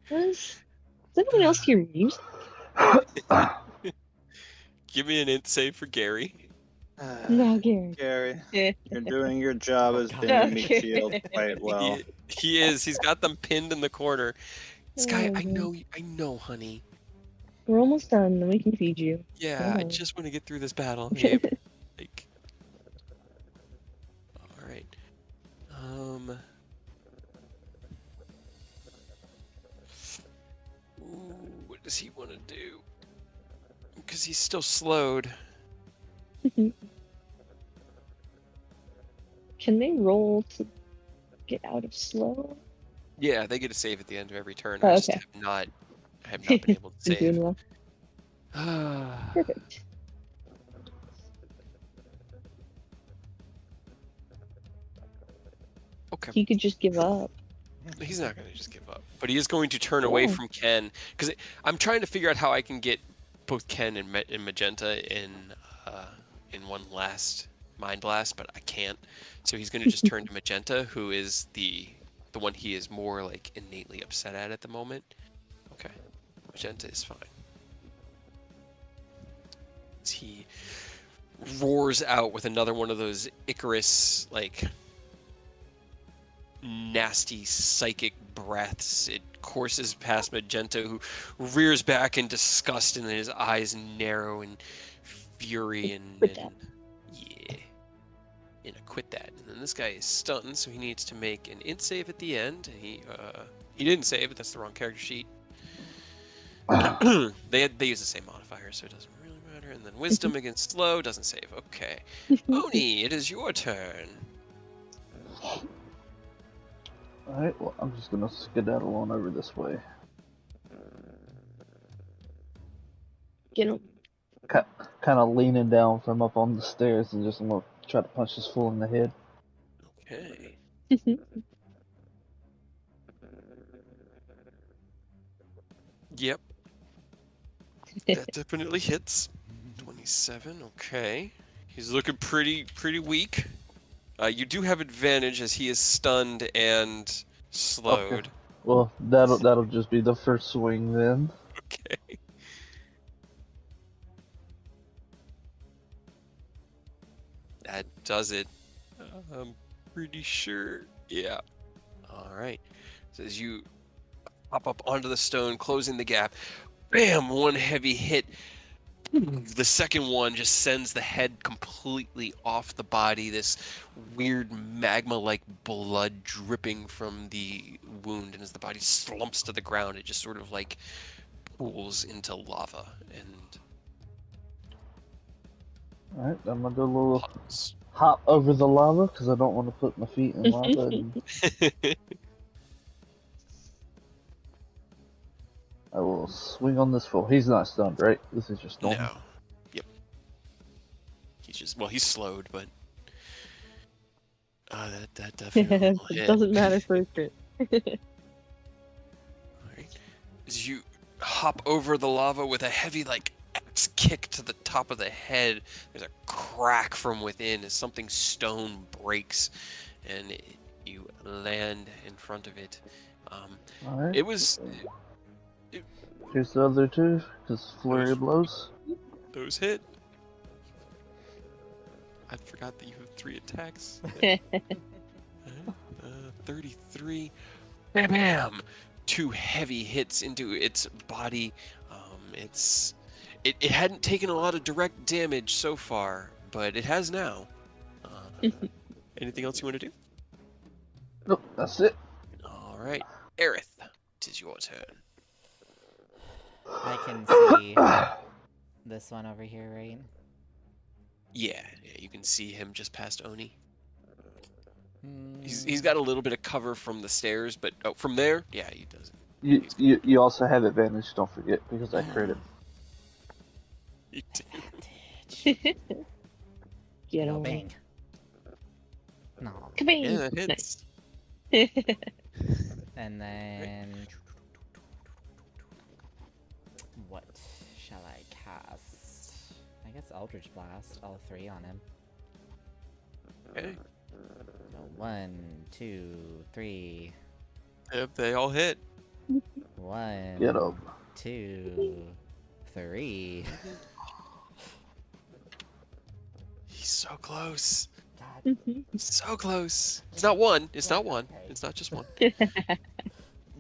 Speaker 3: Does anyone else hear music?
Speaker 2: Give me an int save for Gary.
Speaker 3: No, Gary.
Speaker 6: Gary,
Speaker 3: Yeah.
Speaker 6: you're doing your job
Speaker 1: Oh,
Speaker 6: as
Speaker 1: God.
Speaker 6: bending the
Speaker 3: Okay.
Speaker 6: shield quite well.
Speaker 2: He is. He's got them pinned in the corner. Sky, I
Speaker 3: Oh,
Speaker 2: know, honey.
Speaker 3: We're almost done, and we can feed you.
Speaker 2: Yeah, I
Speaker 3: Hold on.
Speaker 2: just want to get through this battle, Abe. Like, all right. Ooh, what does he want to do? Because he's still slowed.
Speaker 3: Can they roll to get out of slow?
Speaker 2: Yeah, they get a save at the end of every turn.
Speaker 3: Oh,
Speaker 2: I just
Speaker 3: okay.
Speaker 2: have not been able to
Speaker 3: Been doing
Speaker 2: save.
Speaker 3: well. Perfect.
Speaker 2: Okay.
Speaker 3: He could just give up.
Speaker 2: He's not going to just give up, but he is going to turn away
Speaker 3: Oh.
Speaker 2: from Ken because I'm trying to figure out how I can get both Ken and Magenta in one last mind blast, but I can't. So he's going to just turn to Magenta, who is the one he is more like innately upset at the moment. Okay, Magenta is fine. As he roars out with another one of those Icarus like nasty psychic breaths. It courses past Magenta, who rears back in disgust, and then his eyes narrow in fury and
Speaker 3: Quit that.
Speaker 2: yeah. And I quit that. And then this guy is stunned, so he needs to make an int save at the end. He didn't save, but that's the wrong character sheet. They use the same modifier, so it doesn't really matter. And then wisdom against slow doesn't save. Okay. Oni, it is your turn.
Speaker 5: Alright, well, I'm just gonna skedaddle on over this way.
Speaker 3: Get him.
Speaker 5: Kind of leaning down from up on the stairs and just gonna try to punch this fool in the head.
Speaker 2: Okay. Yep. That definitely hits. 27. Okay. He's looking pretty weak. You do have advantage as he is stunned and slowed.
Speaker 5: Okay. Well, that'll just be the first swing then.
Speaker 2: Okay. That does it. I'm pretty sure. Yeah. All right. So as you hop up onto the stone, closing the gap, bam! One heavy hit. The second one just sends the head completely off the body. This weird magma-like blood dripping from the wound, and as the body slumps to the ground, it just sort of like pools into lava and
Speaker 5: Alright, I'm gonna do a little
Speaker 2: puddles.
Speaker 5: hop over the lava because I don't want to put my feet in lava. And I will swing on this fool. He's not stunned, right? This is just normal.
Speaker 2: No. Yep. He's slowed, but that definitely will
Speaker 3: It
Speaker 2: hit.
Speaker 3: doesn't matter for a crit.
Speaker 2: Alright. As you hop over the lava with a heavy like axe kick to the top of the head, there's a crack from within as something stone breaks, and you land in front of it.
Speaker 5: Alright.
Speaker 2: It was
Speaker 5: Here's the other two, because flurry of blows.
Speaker 2: those hit. I forgot that you have 3 attacks. 33. Bam, bam! 2 heavy hits into its body. It hadn't taken a lot of direct damage so far, but it has now. Anything else you want to do?
Speaker 5: Nope, that's it.
Speaker 2: All right, Aerith, it is your turn.
Speaker 1: I can see this one over here, right?
Speaker 2: Yeah, you can see him just past Oni.
Speaker 1: Hmm.
Speaker 2: He's got a little bit of cover from the stairs, but from there, yeah, he doesn't.
Speaker 5: You also have advantage, don't forget, because I critted.
Speaker 2: You do.
Speaker 1: Advantage.
Speaker 3: Get
Speaker 1: No
Speaker 3: him.
Speaker 1: bang. No.
Speaker 3: Kabang!
Speaker 2: Yeah, that hits.
Speaker 3: Nice.
Speaker 1: And then what shall I cast? I guess Eldritch Blast, all 3 on him.
Speaker 2: Okay.
Speaker 1: So 1, 2, 3.
Speaker 2: Yep, they all hit.
Speaker 1: 1,
Speaker 5: Get up.
Speaker 1: 2, 3.
Speaker 2: He's so close.
Speaker 1: God.
Speaker 2: So close. It's not one. It's not one. It's not just one.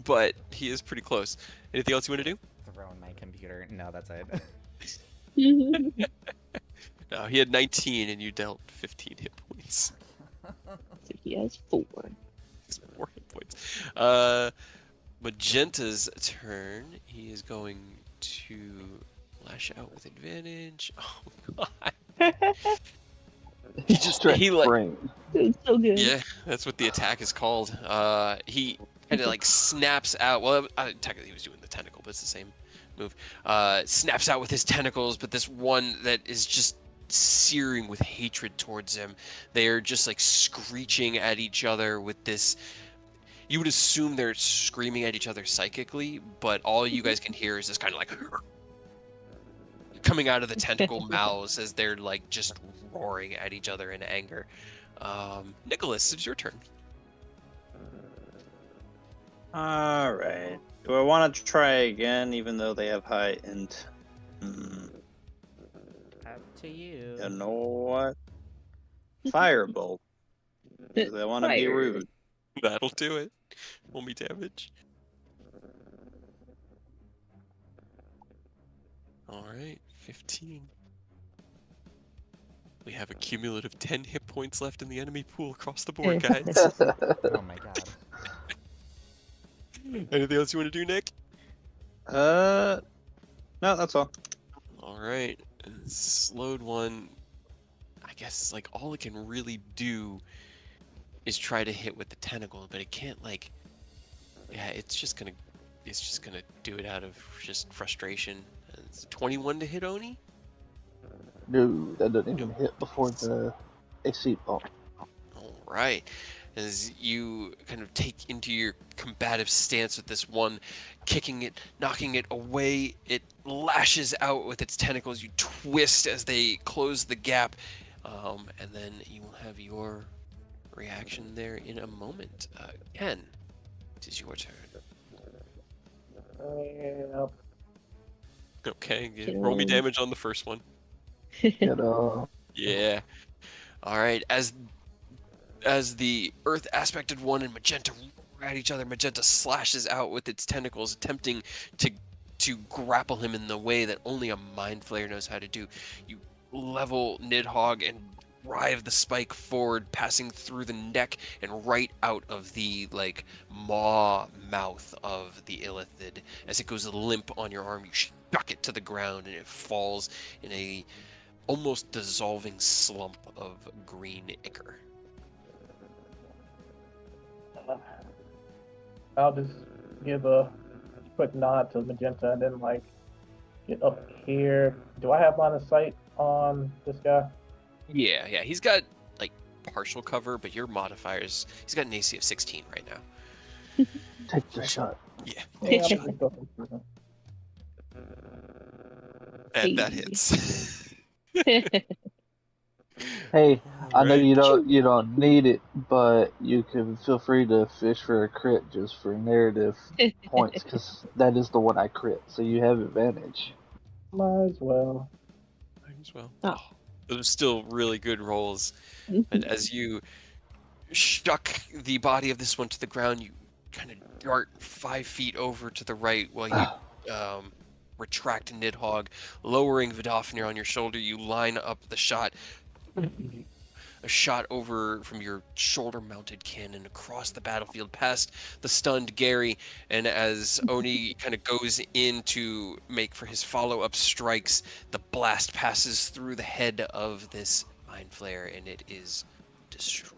Speaker 2: But he is pretty close. Anything else you want to do?
Speaker 1: Throwing my computer. No, that's it.
Speaker 2: No, he had 19 and you dealt 15 hit points.
Speaker 3: So he has 4.
Speaker 2: He's 4 hit points. Magenta's turn. He is going to lash out with advantage. Oh god. He like
Speaker 5: brain.
Speaker 3: It's so good.
Speaker 2: yeah, that's what the attack is called. He kind of like snaps out. Well, technically he was doing the tentacle, but it's the same move. Snaps out with his tentacles, but this one that is just searing with hatred towards him. They are just like screeching at each other with this. You would assume they're screaming at each other psychically, but all you guys can hear is this kind of like coming out of the tentacle mouths as they're like just roaring at each other in anger. Nicholas, it's your turn.
Speaker 6: All right. Do I want to try again, even though they have high int?
Speaker 1: Up to you.
Speaker 6: You know what? Firebolt. 'Cause I want to be
Speaker 3: Fire.
Speaker 6: rude.
Speaker 2: That'll do it. Roll me damage. Alright, 15. We have a cumulative 10 hit points left in the enemy pool across the board, guys.
Speaker 1: Oh my god.
Speaker 2: Anything else you want to do, Nick?
Speaker 6: No, that's all.
Speaker 2: Alright, slowed one. I guess like all it can really do is try to hit with the tentacle, but it can't like. Yeah, it's just gonna do it out of just frustration. It's 21 to hit Oni.
Speaker 5: No, that doesn't even hit before the AC bump.
Speaker 2: All right. As you kind of take into your combative stance with this one, kicking it, knocking it away, it lashes out with its tentacles. You twist as they close the gap, and then you will have your reaction there in a moment. Ken, it is your turn. Okay, yeah, roll me damage on the first one.
Speaker 5: Get
Speaker 2: Yeah. All right. As the earth aspected one and Magenta roar at each other, Magenta slashes out with its tentacles, attempting to grapple him in the way that only a Mind Flayer knows how to do. You level Nidhogg and drive the spike forward, passing through the neck and right out of the like maw mouth of the Illithid. As it goes limp on your arm, you shuck it to the ground and it falls in a almost dissolving slump of green ichor.
Speaker 4: I'll just give a quick nod to Magenta and then like get up here. Do I have line of sight on this guy?
Speaker 2: Yeah, he's got like partial cover, but your modifiers, he's got an AC of 16 right now.
Speaker 5: take the shot.
Speaker 2: Yeah,
Speaker 4: Yeah,
Speaker 2: take a
Speaker 4: I'm
Speaker 2: shot.
Speaker 4: gonna go for it.
Speaker 2: And that hits.
Speaker 5: Hey, I know
Speaker 2: Right.
Speaker 5: you don't need it, but you can feel free to fish for a crit just for narrative points, because that is the one I crit, so you have advantage.
Speaker 4: Might as well.
Speaker 2: Might as well.
Speaker 3: Oh.
Speaker 2: Those are still really good rolls. And as you shuck the body of this one to the ground, you kind of dart 5 feet over to the right while you retract Nidhogg, lowering Vidofnir on your shoulder. You line up the shot. A shot over from your shoulder-mounted cannon across the battlefield, past the stunned Gary, and as Oni kind of goes in to make for his follow-up strikes, the blast passes through the head of this Mind Flayer, and it is destroyed.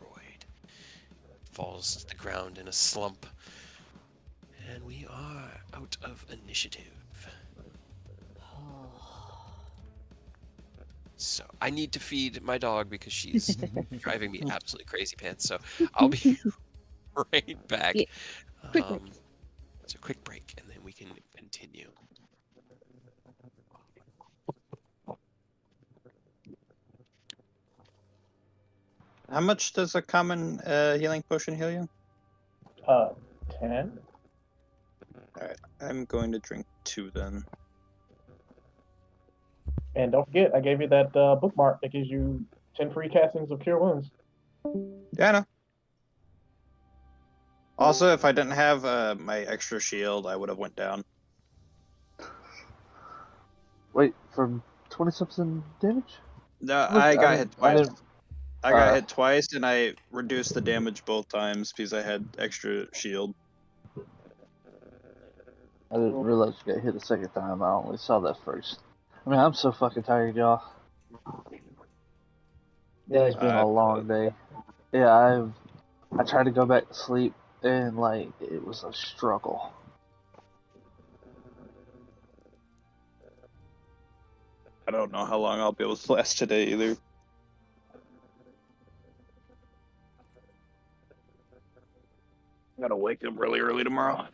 Speaker 2: Falls to the ground in a slump, and we are out of initiative. So I need to feed my dog because she's driving me absolutely crazy pants. So I'll be right back.
Speaker 3: Yeah. Quick break.
Speaker 2: It's a quick break, and then we can continue.
Speaker 6: How much does a common healing potion heal you?
Speaker 4: 10.
Speaker 6: Alright, I'm going to drink 2 then.
Speaker 4: And don't forget, I gave you that bookmark that gives you 10 free castings of Cure Wounds.
Speaker 6: Yeah, I know. Also, if I didn't have my extra shield, I would have went down.
Speaker 5: Wait, from 20-something damage?
Speaker 6: No, I got hit twice. I got
Speaker 5: uh,
Speaker 6: hit twice, and I reduced the damage both times because I had extra shield.
Speaker 5: I didn't realize you got hit the second time. I only saw that first. I mean, I'm so fucking tired, y'all. Yeah, it's been a long day. Yeah, I tried to go back to sleep, and like it was a struggle.
Speaker 6: I don't know how long I'll be able to last today either. I gotta wake up really early tomorrow.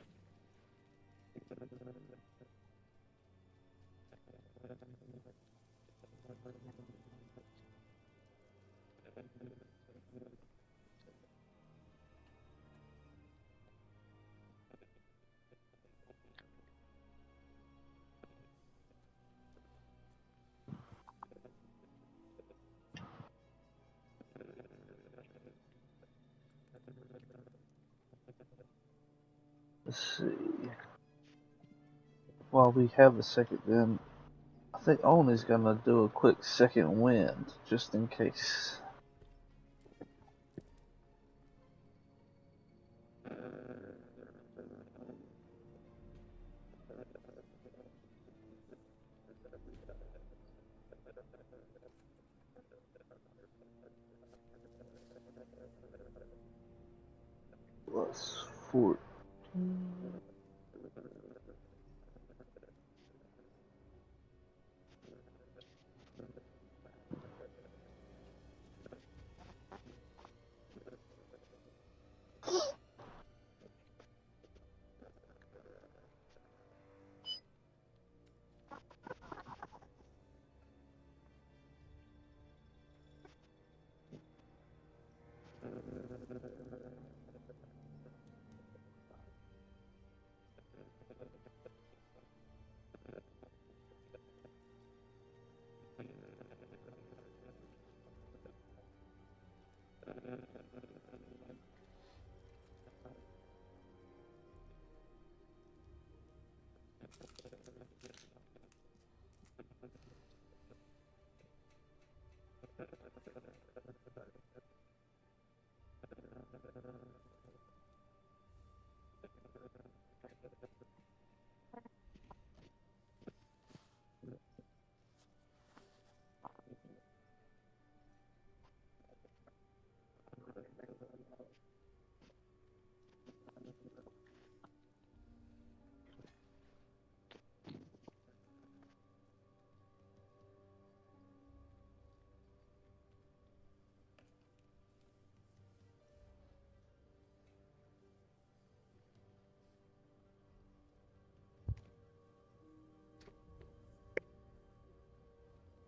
Speaker 5: Let's see. While we have a second, then I think Oni's gonna do a quick second wind, just in case. plus 14.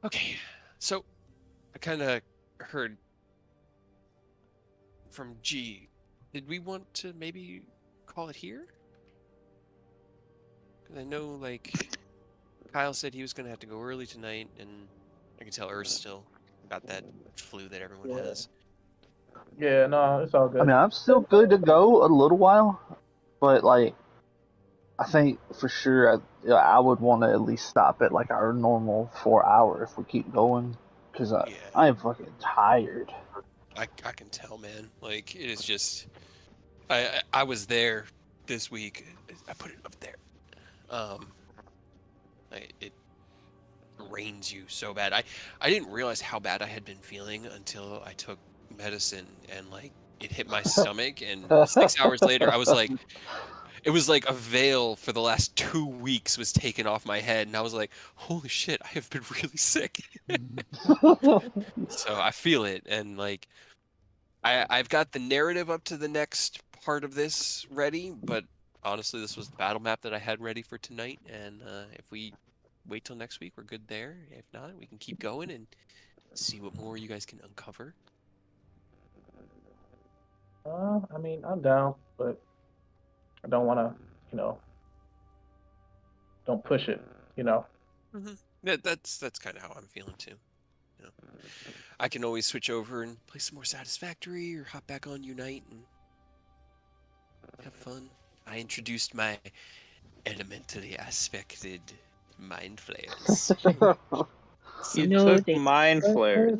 Speaker 2: Okay, so I kind of heard from G. Did we want to maybe call it here? Because I know, like, Kyle said he was going to have to go early tonight, and I can tell Earth still got that flu that everyone has.
Speaker 4: Yeah, no, it's all good.
Speaker 5: I mean, I'm still good to go a little while, but like, I think for sure I would want to at least stop at like our normal 4 hour if we keep going, because
Speaker 2: Yeah.
Speaker 5: I'm fucking tired.
Speaker 2: I can tell, man. Like, it is just... I was there this week. I put it up there. It drains you so bad. I didn't realize how bad I had been feeling until I took medicine and like it hit my stomach, and 6 hours later I was like, it was like a veil for the last 2 weeks was taken off my head, and I was like, holy shit, I have been really sick. So I feel it, and like I've got the narrative up to the next part of this ready, but honestly, this was the battle map that I had ready for tonight, and if we wait till next week, we're good there. If not, we can keep going and see what more you guys can uncover.
Speaker 4: I mean, I'm down, but I don't want to, don't push it,
Speaker 2: Yeah, that's kind of how I'm feeling too. You know, I can always switch over and play some more Satisfactory or hop back on Unite and have fun. I introduced my elementally aspected mind flayers.
Speaker 6: You
Speaker 3: No,
Speaker 6: took
Speaker 3: they-
Speaker 6: mind flares,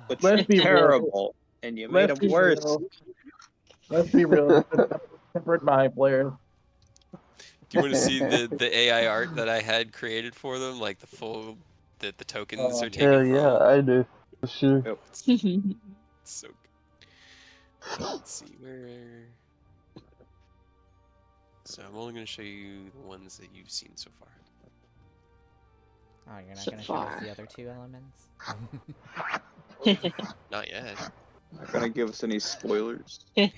Speaker 6: which
Speaker 4: Let's
Speaker 6: are
Speaker 4: be real.
Speaker 6: terrible, and you made
Speaker 4: Let's
Speaker 6: them
Speaker 4: be
Speaker 6: worse.
Speaker 4: real. Let's be real. Tempered mind players.
Speaker 2: Do you want to see the AI art that I had created for them, like the full the tokens are taken
Speaker 5: Hell
Speaker 2: from?
Speaker 5: yeah, I do. For sure.
Speaker 6: Yep.
Speaker 2: It's so good. Let's see where. So I'm only going to show you the ones that you've seen so far.
Speaker 1: Oh, you're not
Speaker 3: So
Speaker 1: going to show us
Speaker 3: far.
Speaker 1: the other two elements?
Speaker 2: Not yet.
Speaker 6: Not gonna give us any spoilers.
Speaker 2: Battle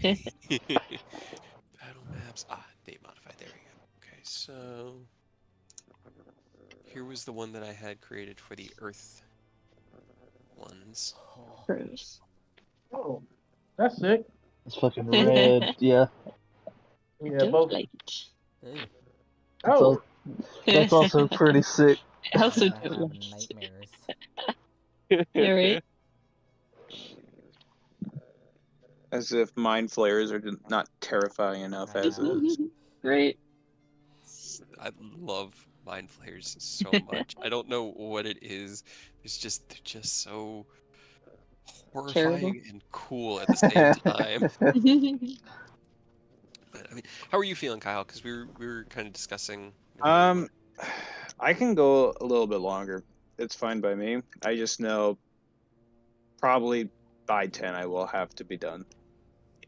Speaker 2: maps. Date modified. There we go. Okay, so here was the one that I had created for the Earth ones.
Speaker 3: Gross.
Speaker 4: Oh, that's sick.
Speaker 5: It's fucking red. Yeah.
Speaker 4: Yeah,
Speaker 3: Don't
Speaker 4: both.
Speaker 3: like it.
Speaker 1: Ew.
Speaker 4: Oh,
Speaker 5: That's also pretty sick.
Speaker 3: I also
Speaker 1: I'm gonna
Speaker 3: don't
Speaker 1: have
Speaker 3: like it.
Speaker 1: nightmares.
Speaker 3: Yeah, right?
Speaker 6: As if mind flayers are not terrifying enough
Speaker 1: I
Speaker 6: as
Speaker 1: know.
Speaker 6: is.
Speaker 3: Right.
Speaker 2: I love mind flayers so much. I don't know what it is. They're just so horrifying and cool at the same time. But I mean, how are you feeling, Kyle? Because we were kind of discussing.
Speaker 6: I can go a little bit longer. It's fine by me. I just know probably by 10 I will have to be done.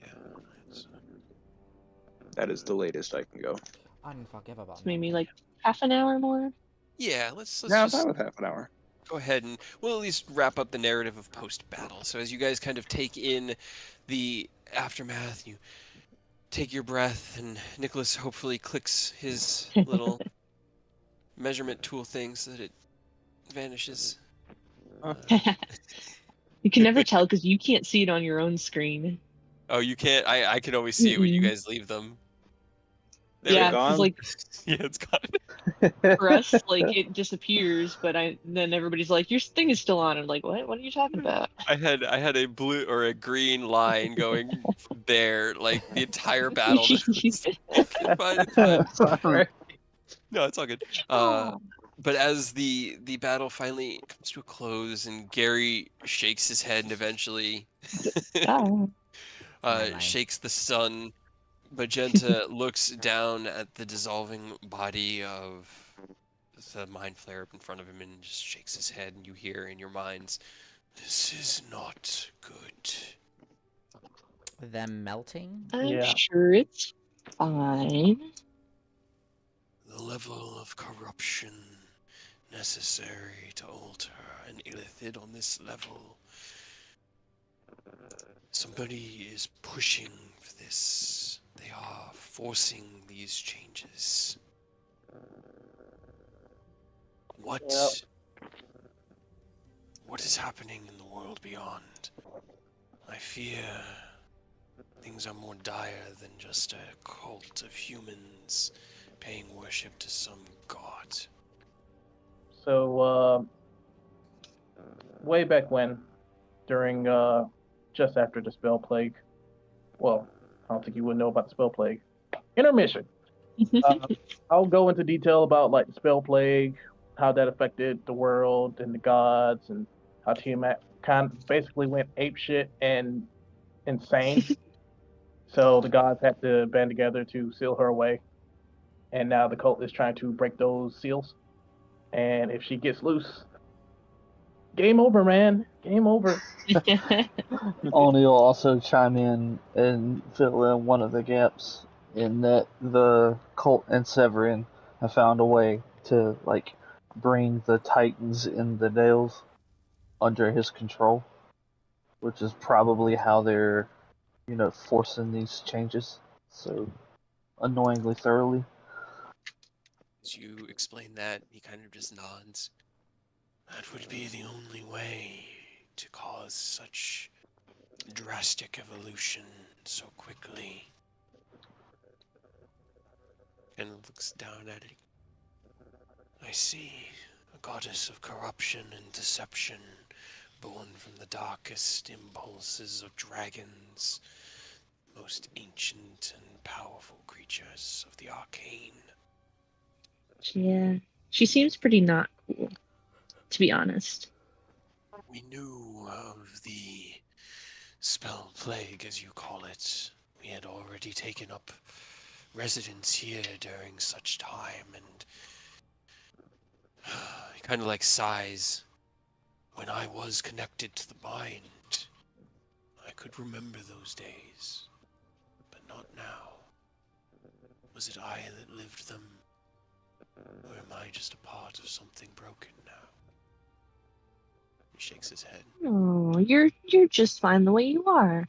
Speaker 2: Yeah.
Speaker 6: That is the latest I can go.
Speaker 1: Unforgivable.
Speaker 3: It's maybe like half an hour more.
Speaker 2: Yeah, let's
Speaker 6: Yeah, I'm
Speaker 2: just
Speaker 6: fine with half an hour.
Speaker 2: go ahead and we'll at least wrap up the narrative of post-battle. So as you guys kind of take in the aftermath, you take your breath, and Nicholas hopefully clicks his little measurement tool thing so that it vanishes.
Speaker 3: You can never tell because you can't see it on your own screen.
Speaker 2: Oh, you can't? I can always see it when you
Speaker 3: Mm-mm.
Speaker 2: guys leave them. There
Speaker 6: Is it
Speaker 3: Yeah,
Speaker 2: we go.
Speaker 3: because
Speaker 6: gone?
Speaker 3: like
Speaker 2: Yeah, it's gone.
Speaker 3: for us, like it disappears, but then everybody's like, "Your thing is still on." I'm like, "What? What are you talking about?"
Speaker 2: I had a blue or a green line going from there, like the entire battle. Fine, it's fine.
Speaker 4: Sorry.
Speaker 2: No, it's all good. But as the battle finally comes to a close and Gary shakes his head and eventually
Speaker 3: Oh.
Speaker 1: My.
Speaker 2: shakes the sun, Magenta looks down at the dissolving body of the mind flare in front of him and just shakes his head, and you hear in your minds, "This is not good."
Speaker 1: Them melting?
Speaker 3: I'm
Speaker 4: Yeah.
Speaker 3: sure it's fine.
Speaker 2: The level of corruption necessary to alter an Illithid on this level. Somebody is pushing for this. They are forcing these changes. What?
Speaker 4: Yep.
Speaker 2: What is happening in the world beyond? I fear things are more dire than just a cult of humans paying worship to some god.
Speaker 4: So, way back when, during just after the spell plague, well, I don't think you would know about the spell plague. Intermission. I'll go into detail about like the spell plague, how that affected the world and the gods, and how Tiamat kind of basically went apeshit and insane. So the gods had to band together to seal her away, and now the cult is trying to break those seals. And if she gets loose, game over, man. Game over.
Speaker 5: Oni will also chime in and fill in one of the gaps in that the cult and Severin have found a way to like bring the Titans in the Dales under his control, which is probably how they're, forcing these changes so annoyingly thoroughly.
Speaker 2: As you explain that, he kind of just nods. That would be the only way to cause such drastic evolution so quickly. And looks down at it. I see a goddess of corruption and deception, born from the darkest impulses of dragons, most ancient and powerful creatures of the arcane.
Speaker 3: Yeah, she seems pretty not cool, to be honest.
Speaker 2: We knew of the spell plague, as you call it. We had already taken up residence here during such time, and he kind of like sighs. When I was connected to the mind, I could remember those days, but not now. Was it I that lived them, or am I just a part of something broken now? He shakes his head.
Speaker 3: Oh, you're just fine the way you are.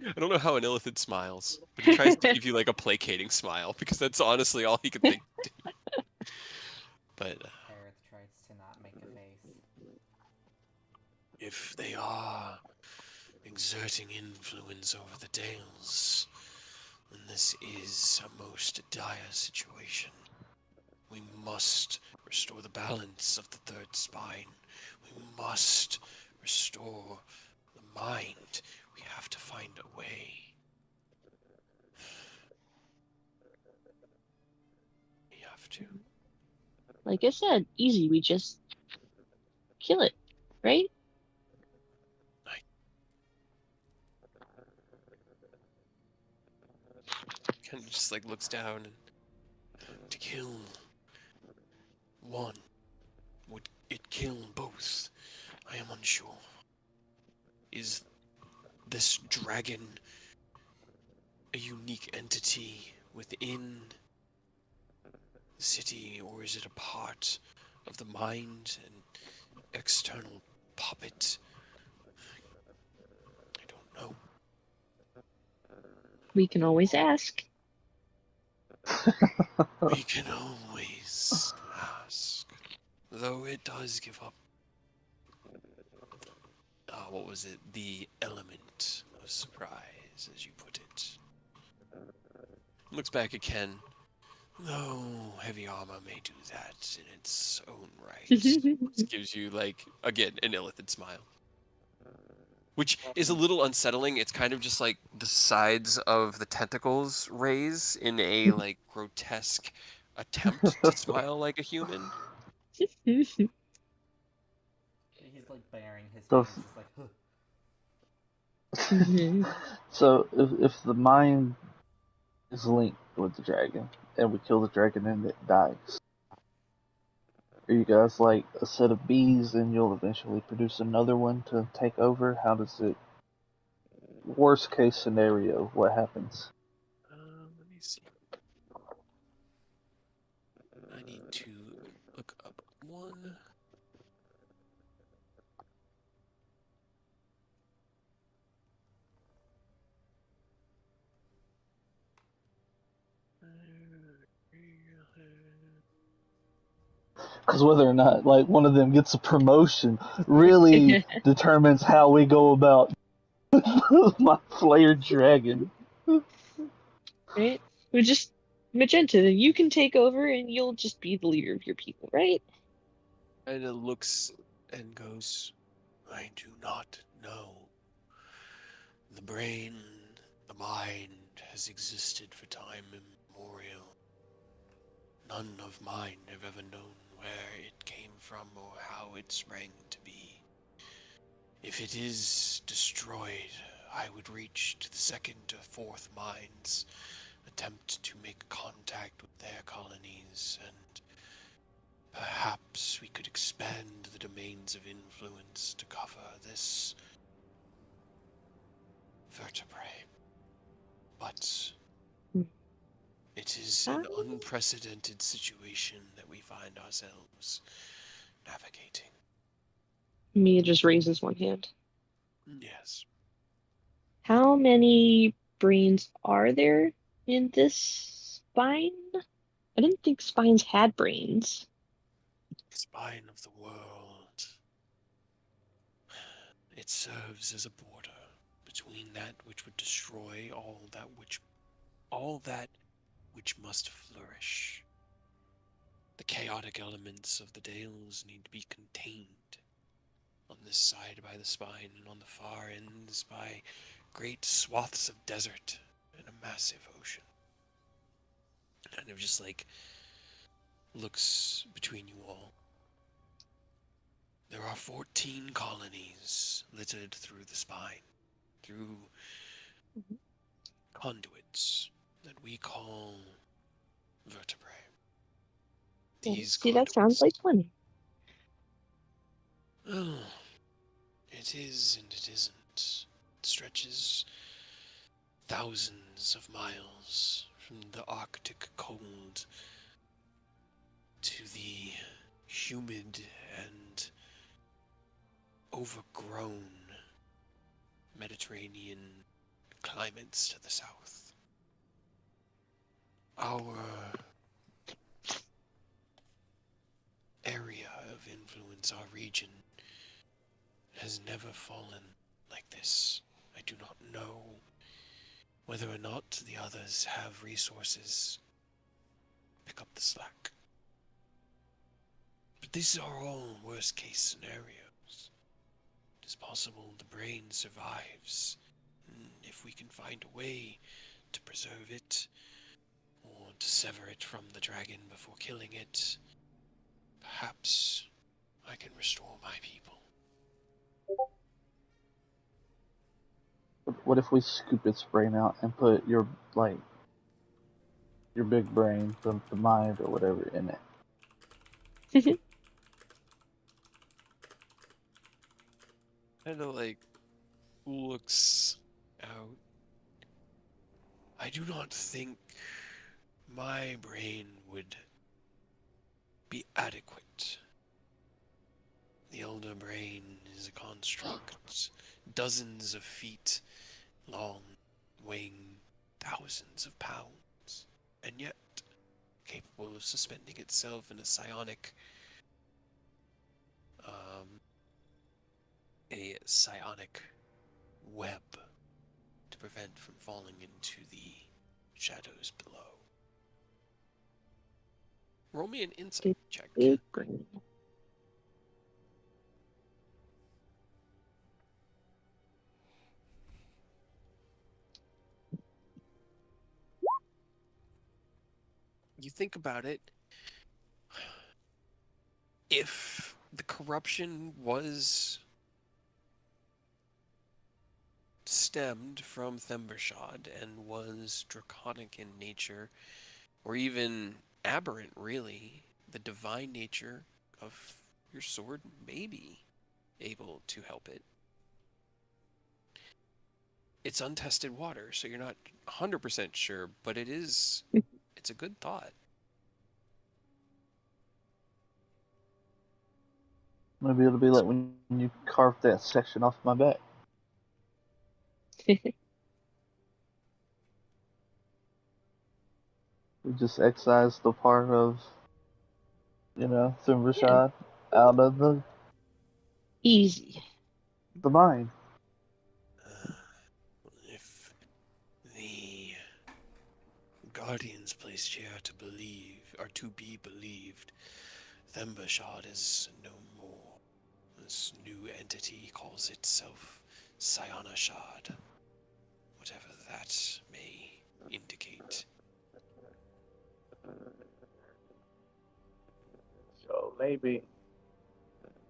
Speaker 2: I don't know how an Illithid smiles, but he tries to give you like a placating smile, because that's honestly all he could think to do. But
Speaker 1: Aerith tries to not make a face.
Speaker 2: if they are exerting influence over the Dales, then this is a most dire situation. We must restore the balance of the third spine. We must restore the mind. We have to find a way. We have to.
Speaker 3: Like I said, easy. We just kill it, right?
Speaker 2: Kind of just like looks down and to kill one, would it kill both? I am unsure. Is this dragon a unique entity within the city, or is it a part of the mind, an external puppet? I don't know.
Speaker 3: We can always ask.
Speaker 2: We can always ask. Though it does give up, what was it? The element of surprise, as you put it. Looks back at Ken. Though heavy armor may do that in its own right. This gives you, like, again, an Illithid smile. Which is a little unsettling. It's kind of just like the sides of the tentacles raise in a, like, grotesque attempt to smile like a human.
Speaker 1: He's like baring his
Speaker 5: So,
Speaker 1: hands, just like, huh.
Speaker 5: so if the mind is linked with the dragon, and we kill the dragon and it dies, are you guys like a set of bees and you'll eventually produce another one to take over? How does it... Worst case scenario, what happens?
Speaker 2: Let me see. I need to look up one.
Speaker 5: Because whether or not like one of them gets a promotion really determines how we go about my flared dragon.
Speaker 3: Right? We just Magenta, you can take over and you'll just be the leader of your people, right?
Speaker 2: And it looks and goes, I do not know. The brain, the mind has existed for time immemorial. None of mine have ever known where it came from or how it sprang to be. If it is destroyed, I would reach to the second or fourth minds, attempt to make contact with their colonies, and perhaps we could expand the domains of influence to cover this vertebrae. But it is an unprecedented situation that we find ourselves navigating.
Speaker 3: Mia just raises one hand.
Speaker 2: Yes.
Speaker 3: How many brains are there in this spine? I didn't think spines had brains.
Speaker 2: Spine of the world. It serves as a border between that which would destroy all that which must flourish. The chaotic elements of the Dales need to be contained. On this side by the spine, and on the far ends by great swaths of desert and a massive ocean. Kind of just like looks between you all. There are 14 colonies littered through the spine, through conduits that we call vertebrae. These
Speaker 3: See, that sounds like plenty.
Speaker 2: Oh, it is and it isn't. It stretches thousands of miles from the Arctic cold to the humid and overgrown Mediterranean climates to the south. Our area of influence, our region, has never fallen like this. I do not know whether or not the others have resources. Pick up the slack. But these are all worst case scenarios. It is possible the brain survives, if we can find a way to preserve it, or to sever it from the dragon before killing it. Perhaps I can restore my people.
Speaker 5: What if we scoop its brain out and put your big brain, the mind or whatever, in it?
Speaker 2: Kind of like looks out. I do not think my brain would be adequate. The elder brain is a construct, dozens of feet long, weighing thousands of pounds, and yet capable of suspending itself in a psionic web to prevent from falling into the shadows below. Roll me an insight check.
Speaker 3: Big brain.
Speaker 2: You think about it, if the corruption was stemmed from Thembershad and was draconic in nature, or even aberrant, really, the divine nature of your sword may be able to help it. It's untested water, so you're not 100% sure, but it's a good thought.
Speaker 5: Maybe it'll be like when you carved that section off my back. We just excised the part of, Thumbershad out of the
Speaker 3: Easy.
Speaker 5: mine.
Speaker 2: If the Guardians placed here to be believed, Thembershad is no more. This new entity calls itself Psionashad, whatever that may indicate.
Speaker 4: So maybe.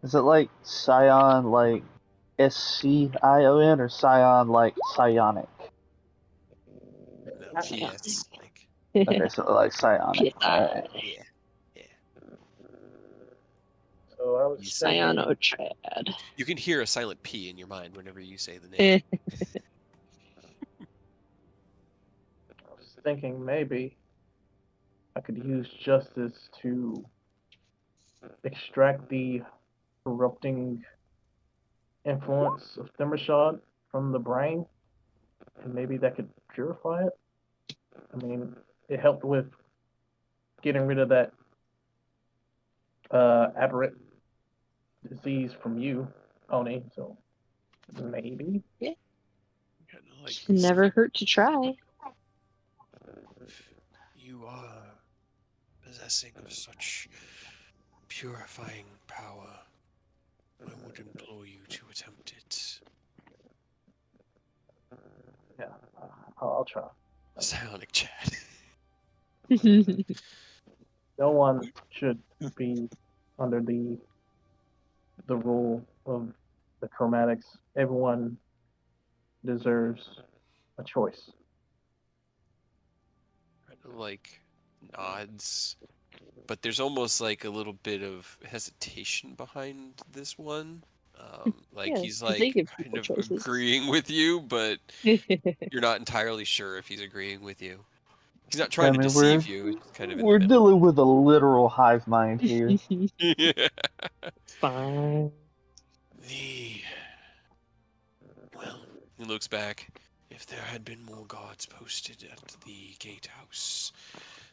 Speaker 5: Is it like Scion, like Scion, or Scion, like psionic?
Speaker 2: No, PS, like,
Speaker 5: Okay, so like psionic. Alright.
Speaker 2: yeah.
Speaker 4: So I was thinking,
Speaker 3: Cyanotrad.
Speaker 2: You can hear a silent P in your mind whenever you say the name.
Speaker 4: maybe I could use justice to extract the corrupting influence of Thimmershod from the brain, and maybe that could purify it. I mean, it helped with getting rid of that aberrant disease from you, Oni. So maybe.
Speaker 2: Kinda like
Speaker 3: Never hurt to try.
Speaker 2: if you are possessing of such purifying power, I would implore you to attempt it.
Speaker 4: Yeah, I'll try.
Speaker 2: Psionic chat.
Speaker 4: No one should be under the rule of the chromatics. Everyone deserves a choice.
Speaker 2: Kind of like nods, but there's almost like a little bit of hesitation behind this one. Like
Speaker 3: Yeah,
Speaker 2: he's
Speaker 3: 'cause they
Speaker 2: like
Speaker 3: give
Speaker 2: kind
Speaker 3: people
Speaker 2: of
Speaker 3: choices.
Speaker 2: agreeing with you, but you're not entirely sure if he's agreeing with you. He's not trying to deceive you. It's just kind of in
Speaker 5: We're
Speaker 2: the middle.
Speaker 5: dealing with a literal hive mind here.
Speaker 2: Yeah.
Speaker 3: Fine.
Speaker 2: Well, he looks back. If there had been more guards posted at the gatehouse,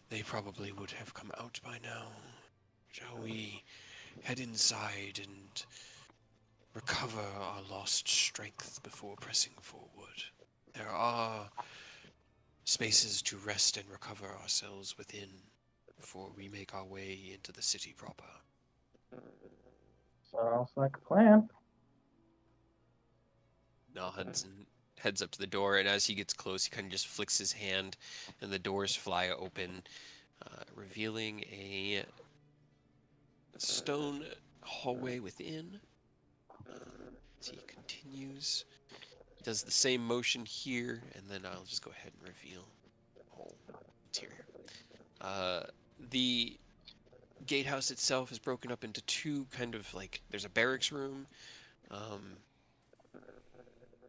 Speaker 2: they probably would have come out by now. Shall we head inside and recover our lost strength before pressing forward? There are spaces to rest and recover ourselves within before we make our way into the city proper.
Speaker 4: Sounds like a plan.
Speaker 2: Nods and heads up to the door, and as he gets close, he kind of just flicks his hand, and the doors fly open, revealing a stone hallway within. As he continues, he does the same motion here, and then I'll just go ahead and reveal the whole interior. The gatehouse itself is broken up into two kind of like, there's a barracks room,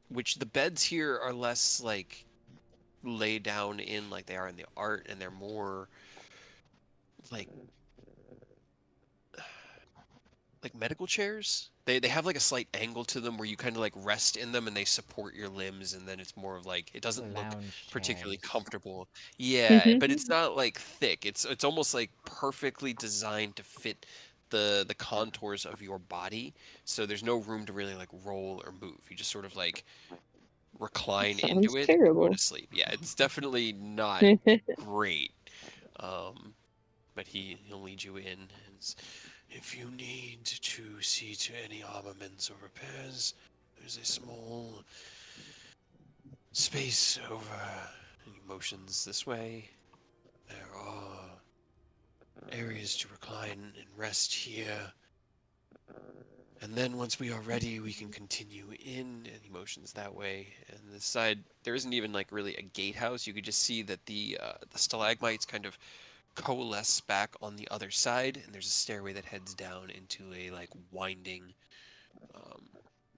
Speaker 2: which the beds here are less like lay down in like they are in the art, and they're more like medical chairs. They have like a slight angle to them where you kind of like rest in them and they support your limbs, and then it's more of like it doesn't look
Speaker 1: Lounge
Speaker 2: particularly
Speaker 1: chairs.
Speaker 2: comfortable. Yeah, but it's not like thick. It's almost like perfectly designed to fit the contours of your body. So there's no room to really like roll or move. You just sort of like recline
Speaker 3: Sounds
Speaker 2: into it and go
Speaker 3: terrible.
Speaker 2: to sleep. Yeah, it's definitely not great. But he'll lead you in. And if you need to see to any armaments or repairs, there's a small space over. And he motions this way. There are areas to recline and rest here. And then once we are ready, we can continue in, and he motions that way. And this side, there isn't even like really a gatehouse. You could just see that the stalagmites kind of coalesce back on the other side, and there's a stairway that heads down into a like winding,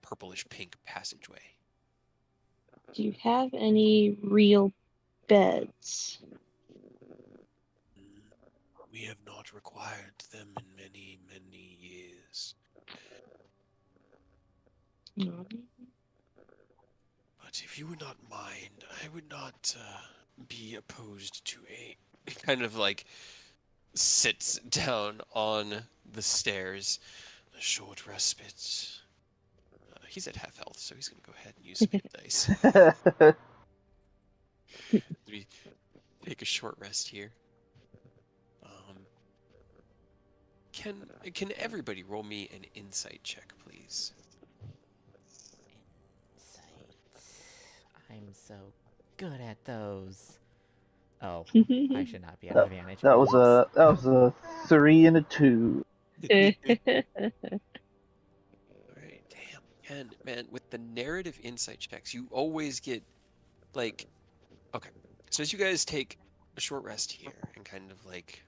Speaker 2: purplish pink passageway.
Speaker 3: Do you have any real beds?
Speaker 2: We have not required them in many, many years.
Speaker 3: No.
Speaker 2: But if you would not mind, I would not be opposed to a kind of like sits down on the stairs. A short respite. He's at half health, so he's going to go ahead and use some hit dice. We take a short rest here. Can everybody roll me an insight check, please?
Speaker 1: Insight. I'm so good at those. Oh, I should not be at advantage.
Speaker 5: That was a 3 and a 2.
Speaker 2: Alright, damn. Ken, man, with the narrative insight checks, you always get, like... Okay, so as you guys take a short rest here and kind of, like...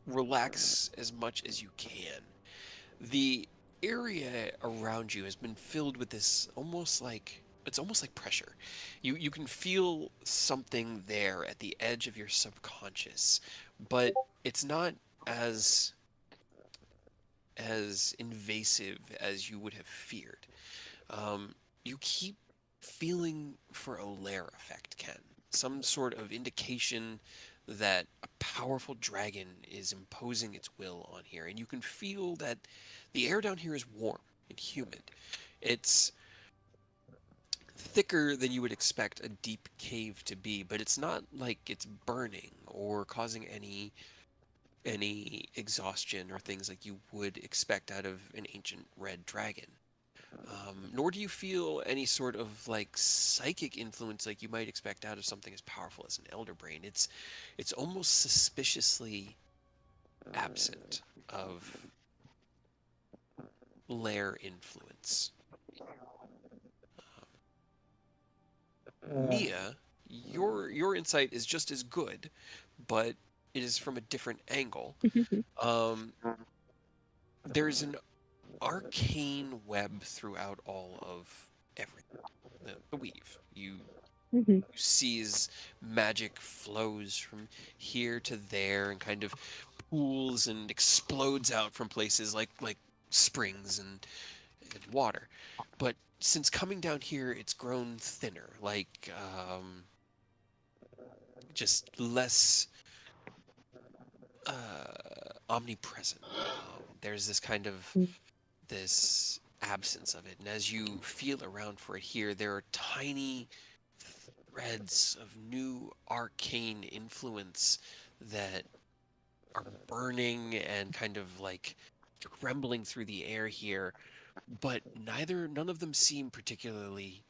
Speaker 2: relax as much as you can, the area around you has been filled with this almost like pressure. You can feel something there at the edge of your subconscious, but it's not as invasive as you would have feared. You keep feeling for a lair effect, Ken. Some sort of indication that a powerful dragon is imposing its will on here, and you can feel that the air down here is warm and humid. It's thicker than you would expect a deep cave to be, but it's not like it's burning or causing any exhaustion or things like you would expect out of an ancient red dragon. Nor do you feel any sort of like psychic influence like you might expect out of something as powerful as an elder brain. It's almost suspiciously absent of lair influence. Mia, your insight is just as good, but it is from a different angle. There's an arcane web throughout all of everything. The weave. You see as magic flows from here to there and kind of pools and explodes out from places like springs and water. But since coming down here, it's grown thinner, like just less omnipresent. There's this kind of this absence of it, and as you feel around for it here, there are tiny threads of new arcane influence that are burning and kind of like trembling through the air here, but none of them seem particularly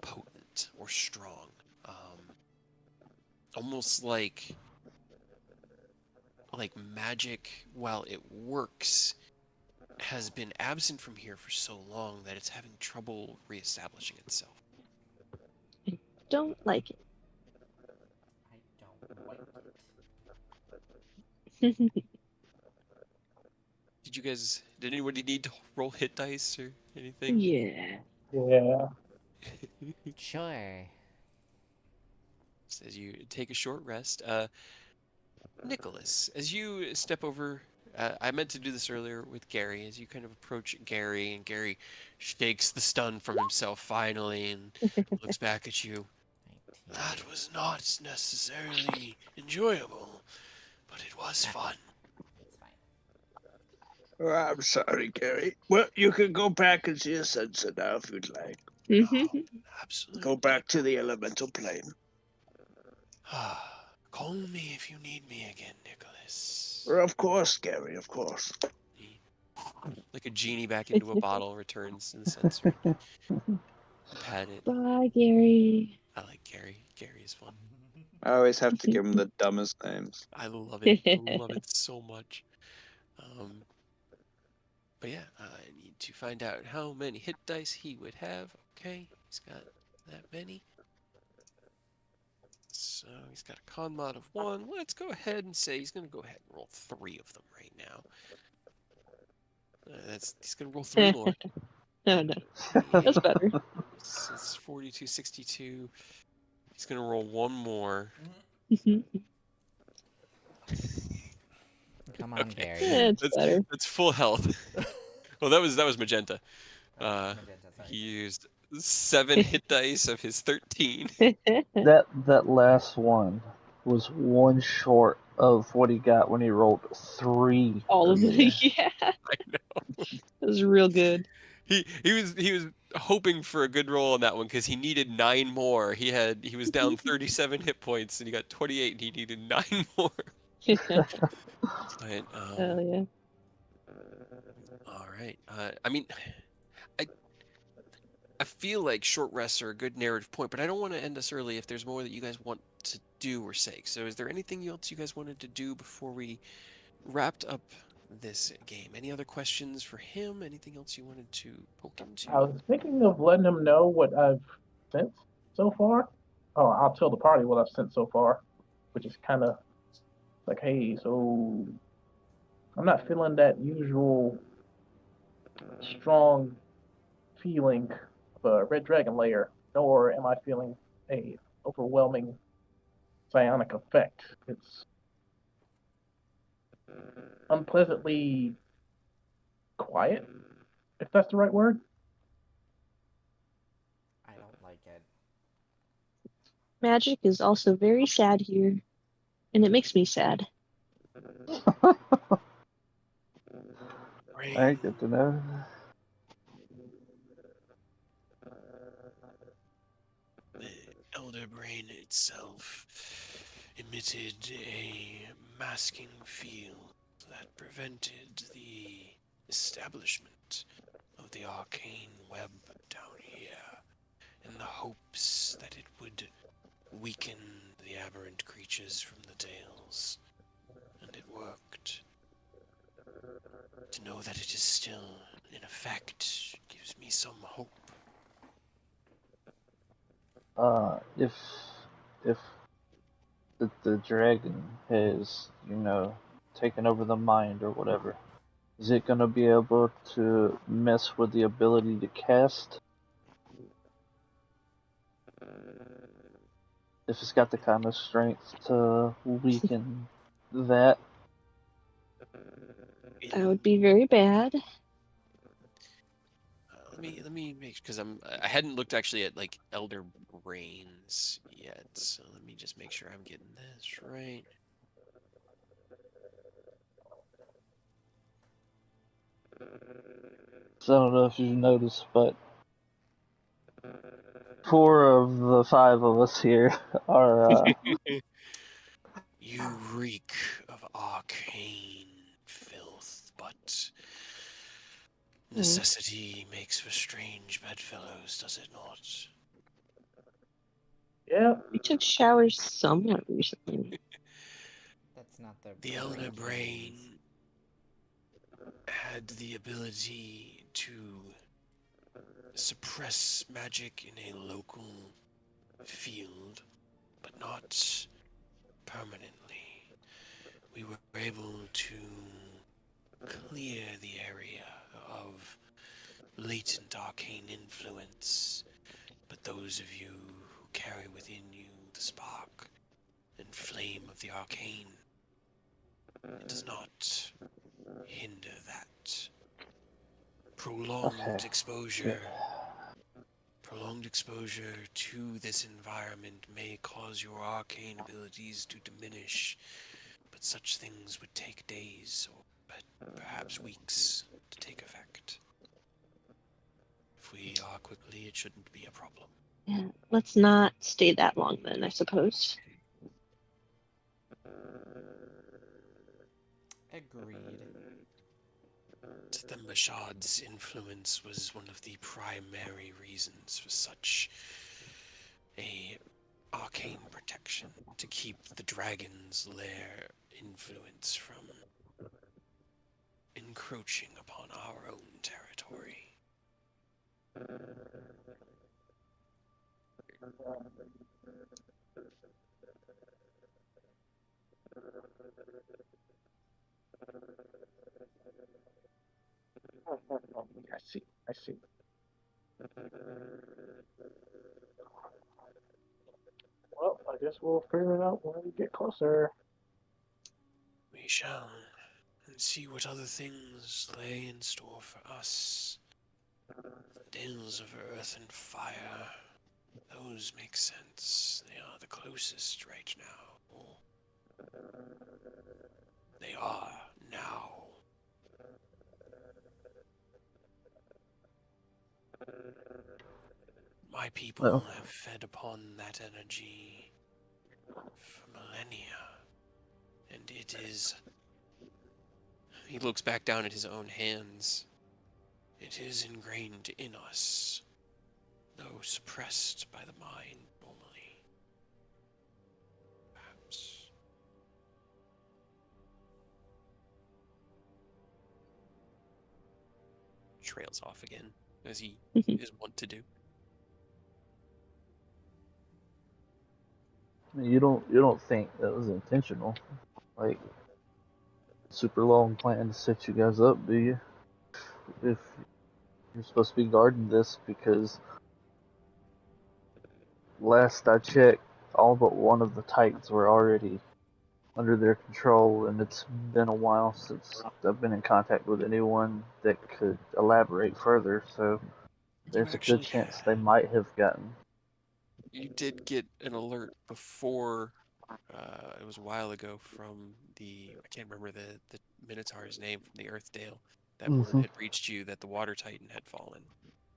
Speaker 2: potent or strong. Almost like magic, while it works, has been absent from here for so long that it's having trouble reestablishing itself.
Speaker 3: I don't like it.
Speaker 1: I don't like it.
Speaker 2: Did anybody need to roll hit dice or anything?
Speaker 3: Yeah.
Speaker 4: Yeah.
Speaker 1: Sure.
Speaker 2: As you take a short rest, Nicholas, as you step over, I meant to do this earlier with Gary. As you kind of approach Gary, and Gary shakes the stun from himself finally, and looks back at you.
Speaker 1: 19.
Speaker 2: That was not necessarily enjoyable, but it was fun.
Speaker 1: It's fine.
Speaker 6: Oh, I'm sorry, Gary. Well, you can go back and see a sensor now if you'd like.
Speaker 2: Oh, absolutely.
Speaker 6: Go back to the elemental plane.
Speaker 2: Call me if you need me again, Nicholas.
Speaker 6: Of course, Gary, of course.
Speaker 2: Like a genie back into a bottle returns in the sensor. Pat it.
Speaker 3: Bye, Gary.
Speaker 2: I like Gary. Gary is fun.
Speaker 6: I always have to give him the dumbest names.
Speaker 2: I love it. I love it so much. But yeah, I need to find out how many hit dice he would have. Okay, he's got that many. So he's got a con mod of 1. Let's go ahead and say he's going to go ahead and roll 3 of them right now. He's going to roll 3 more.
Speaker 3: Oh, no. That's better.
Speaker 2: It's 42, 62. He's going to roll 1 more.
Speaker 1: Come on,
Speaker 2: Okay.
Speaker 1: Gary.
Speaker 3: Yeah, it's better.
Speaker 2: That's full health. Well, that was magenta.
Speaker 1: Magenta, sorry.
Speaker 2: He used 7 hit dice of his 13.
Speaker 5: That last one was one short of what he got when he rolled 3.
Speaker 3: All of
Speaker 5: earlier.
Speaker 3: it. Yeah.
Speaker 2: I know.
Speaker 3: It was real good.
Speaker 2: He was hoping for a good roll on that one because he needed 9 more. He was down 37 hit points and he got 28 and he needed 9 more. But,
Speaker 3: Oh, yeah.
Speaker 2: all right. I mean, I feel like short rests are a good narrative point, but I don't want to end us early if there's more that you guys want to do or say. So is there anything else you guys wanted to do before we wrapped up this game? Any other questions for him? Anything else you wanted to poke into?
Speaker 4: I was thinking of letting him know what I've sent so far. Oh, I'll tell the party what I've sent so far, which is kind of like, hey, so I'm not feeling that usual strong feeling of a red dragon layer, nor am I feeling a overwhelming psionic effect. It's unpleasantly quiet, if that's the right word.
Speaker 1: I don't like it.
Speaker 3: Magic is also very sad here, and it makes me sad.
Speaker 5: Alright, good to know.
Speaker 2: The Elder Brain itself emitted a masking field that prevented the establishment of the arcane web down here in the hopes that it would weaken the aberrant creatures from the Dales. And it worked. To know that it is still in effect gives me some hope.
Speaker 5: If the dragon has, taken over the mind or whatever, is it gonna be able to mess with the ability to cast? If it's got the kind of strength to weaken that?
Speaker 3: That would be very bad.
Speaker 2: Let me make, because I hadn't looked actually at like Elder Brains yet, so let me just make sure I'm getting this right.
Speaker 5: So I don't know if you've noticed, but 4 of the 5 of us here are
Speaker 2: You reek of arcane filth, but necessity makes for strange bedfellows, does it not?
Speaker 4: Yeah.
Speaker 3: We took showers somewhat recently.
Speaker 1: That's not
Speaker 2: The Elder Brain had the ability to suppress magic in a local field, but not permanently. We were able to clear the area of latent arcane influence, but those of you who carry within you the spark and flame of the arcane, it does not hinder that. Prolonged exposure to this environment may cause your arcane abilities to diminish, but such things would take days or perhaps weeks to take effect. If we are quickly, it shouldn't be a problem.
Speaker 3: Yeah, let's not stay that long then, I suppose.
Speaker 1: Agreed.
Speaker 2: The Mashad's influence was one of the primary reasons for such a arcane protection, to keep the dragon's lair influence from encroaching upon our own territory.
Speaker 4: I see. Well, I guess we'll figure it out when we get closer.
Speaker 2: We shall, and see what other things lay in store for us. The Dales of Earth and Fire, those make sense. They are the closest right now. They are now. My people have fed upon that energy for millennia, and it is... He looks back down at his own hands. It is ingrained in us, though suppressed by the mind normally. Perhaps. Trails off again, as he is wont to do.
Speaker 5: You don't think that was intentional? Like, super long plan to set you guys up, do you? If you're supposed to be guarding this, because last I checked, all but one of the Titans were already under their control, and it's been a while since I've been in contact with anyone that could elaborate further, so there's a good chance they might have gotten.
Speaker 2: You did get an alert before, it was a while ago, from the, I can't remember the Minotaur's name, from the Earthdale. That word had reached you that the Water Titan had fallen.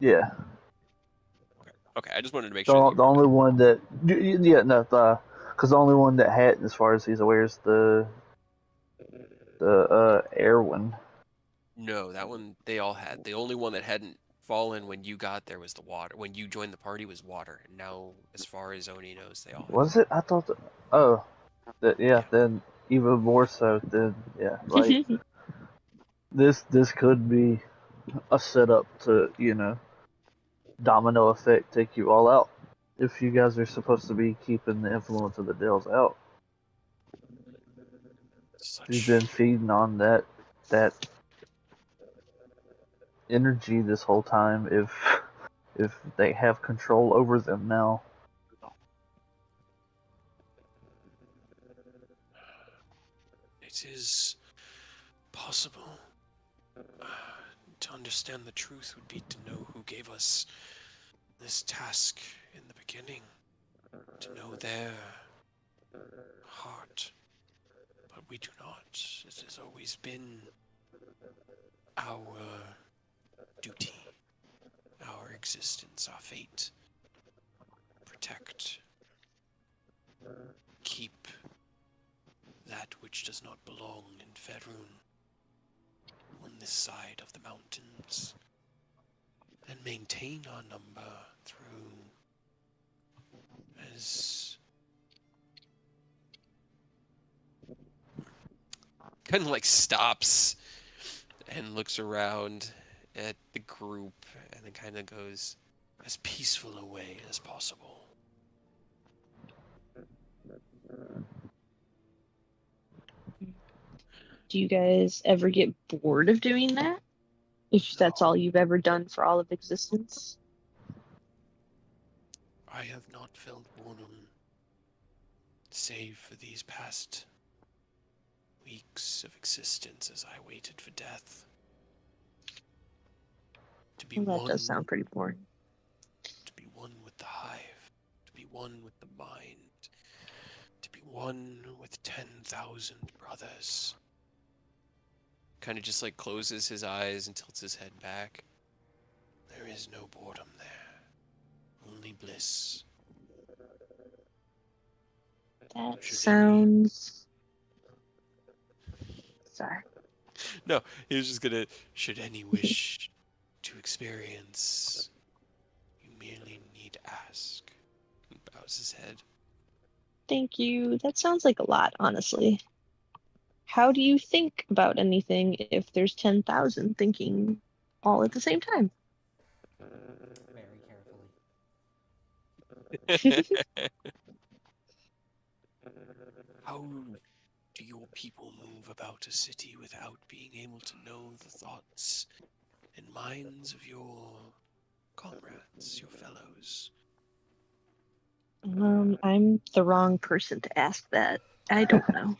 Speaker 5: Yeah.
Speaker 2: Okay, I just wanted to make sure.
Speaker 5: The only one that, because the only one that had, as far as he's aware, is the air one.
Speaker 2: No, that one they all had. The only one that hadn't fallen when you got there was the water. When you joined the party was water. And now, as far as Oni knows, they all had
Speaker 5: Was
Speaker 2: water.
Speaker 5: it? I thought that, then even more so, then, yeah, like, this could be a setup to, domino effect, take you all out. If you guys are supposed to be keeping the influence of the Dells out. You've been feeding on that energy this whole time. If they have control over them now.
Speaker 2: It is possible. To understand the truth would be to know who gave us this task in the beginning. To know their heart. But we do not. It has always been our duty, our existence, our fate. Protect. Keep that which does not belong in Faerun on this side of the mountains, and maintain our number through as kind of like stops and looks around at the group and then kind of goes as peaceful a way as possible.
Speaker 3: Do you guys ever get bored of doing that? If that's all you've ever done for all of existence.
Speaker 2: I have not felt boredom, save for these past weeks of existence as I waited for death. To be
Speaker 3: Well, that
Speaker 2: one,
Speaker 3: does sound pretty boring.
Speaker 2: to be one with the hive, to be one with the mind, to be one with 10,000 brothers. Kind of just like closes his eyes and tilts his head back. There is no boredom there, only bliss.
Speaker 3: That
Speaker 2: Should
Speaker 3: sounds... Sorry.
Speaker 2: No, he was just gonna. Should any wish to experience, you merely need to ask. He bows his head.
Speaker 3: Thank you. That sounds like a lot, honestly. How do you think about anything if there's 10,000 thinking all at the same time?
Speaker 1: Very carefully.
Speaker 2: How do your people move about a city without being able to know the thoughts and minds of your comrades, your fellows?
Speaker 3: I'm the wrong person to ask that. I don't know.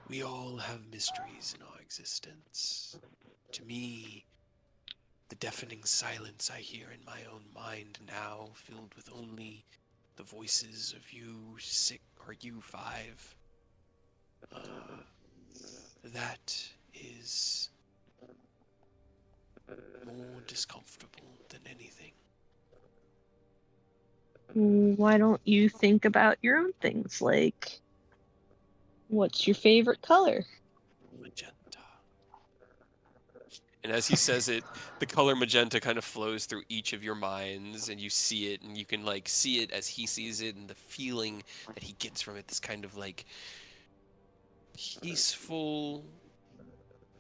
Speaker 2: We all have mysteries in our existence. To me, the deafening silence I hear in my own mind now, filled with only the voices of you six or you five, that is more discomfortable than anything.
Speaker 3: Why don't you think about your own things? Like, what's your favorite color?
Speaker 2: Magenta. And as he says it, the color magenta kind of flows through each of your minds, and you see it, and you can like see it as he sees it, and the feeling that he gets from it, this kind of like peaceful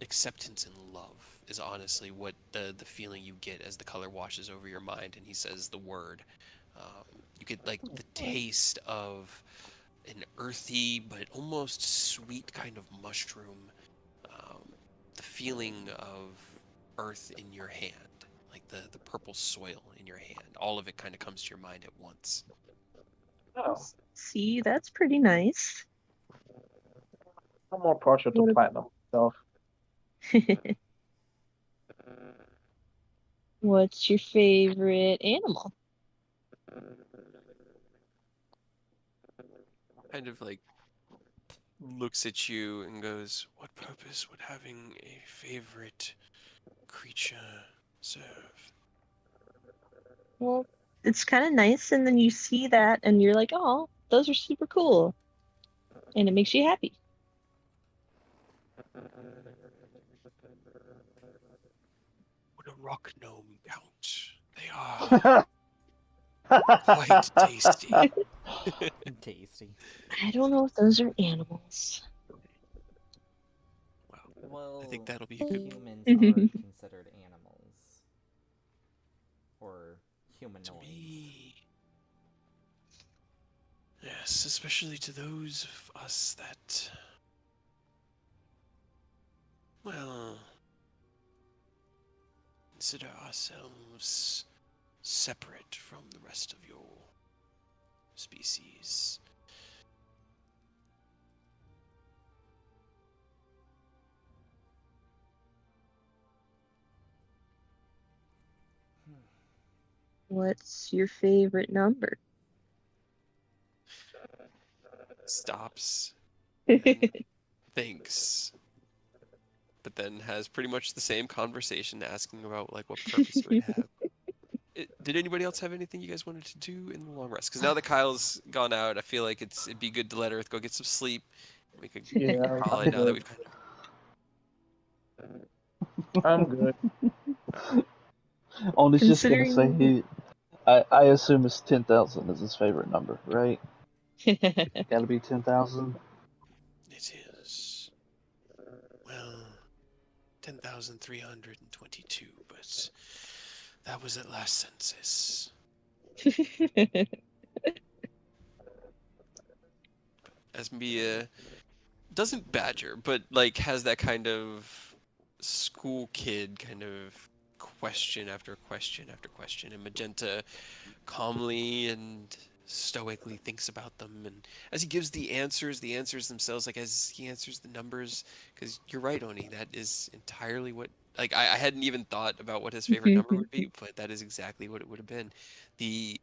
Speaker 2: acceptance and love is honestly what the feeling you get as the color washes over your mind and he says the word. You get like the taste of an earthy but almost sweet kind of mushroom. The feeling of earth in your hand, like the purple soil in your hand. All of it kind of comes to your mind at once.
Speaker 4: Oh,
Speaker 3: See, that's pretty nice.
Speaker 4: I'm more partial to
Speaker 3: What
Speaker 4: platinum myself.
Speaker 3: What's your favorite animal?
Speaker 2: Kind of like looks at you and goes, "What purpose would having a favorite creature serve?"
Speaker 3: Well, it's kind of nice, and then you see that, and you're like, oh, those are super cool. And it makes you happy.
Speaker 2: Would a rock gnome count? They are quite tasty.
Speaker 1: Tasty.
Speaker 3: I don't know if those are animals.
Speaker 1: Well,
Speaker 2: I think that'll be a good
Speaker 1: humans are considered animals. Or
Speaker 2: to
Speaker 1: humanoids.
Speaker 2: me. Yes, especially to those of us that, well, consider ourselves separate from the rest of your species.
Speaker 3: What's your favorite number?
Speaker 2: Stops and thinks, but then has pretty much the same conversation asking about like what purpose it would have. Did anybody else have anything you guys wanted to do in the long rest? Because now that Kyle's gone out, I feel like it'd be good to let Earth go get some sleep. We could
Speaker 4: Yeah,
Speaker 2: call
Speaker 4: I'm
Speaker 2: it now that
Speaker 4: good.
Speaker 2: we've kind of.
Speaker 4: I'm good.
Speaker 5: Only's just gonna say
Speaker 3: Considering
Speaker 5: I assume it's 10,000 is his favorite number, right? Gotta be 10,000.
Speaker 2: It is. Well, 10,322, but that was at last census. As Mia doesn't badger, but like has that kind of school kid kind of question after question after question, and Magenta calmly and stoically thinks about them, and as he gives the answers themselves, like as he answers the numbers, because you're right, Oni, that is entirely what, like, I hadn't even thought about what his favorite number would be, but that is exactly what it would have been. The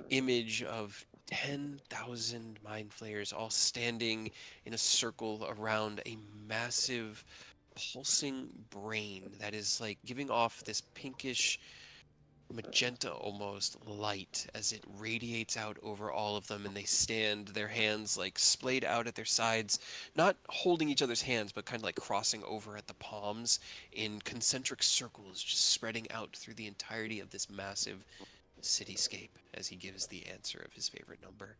Speaker 2: image of 10,000 mind flayers all standing in a circle around a massive pulsing brain that is like giving off this pinkish magenta almost light as it radiates out over all of them, and they stand, their hands like splayed out at their sides, not holding each other's hands but kind of like crossing over at the palms in concentric circles, just spreading out through the entirety of this massive cityscape as he gives the answer of his favorite number.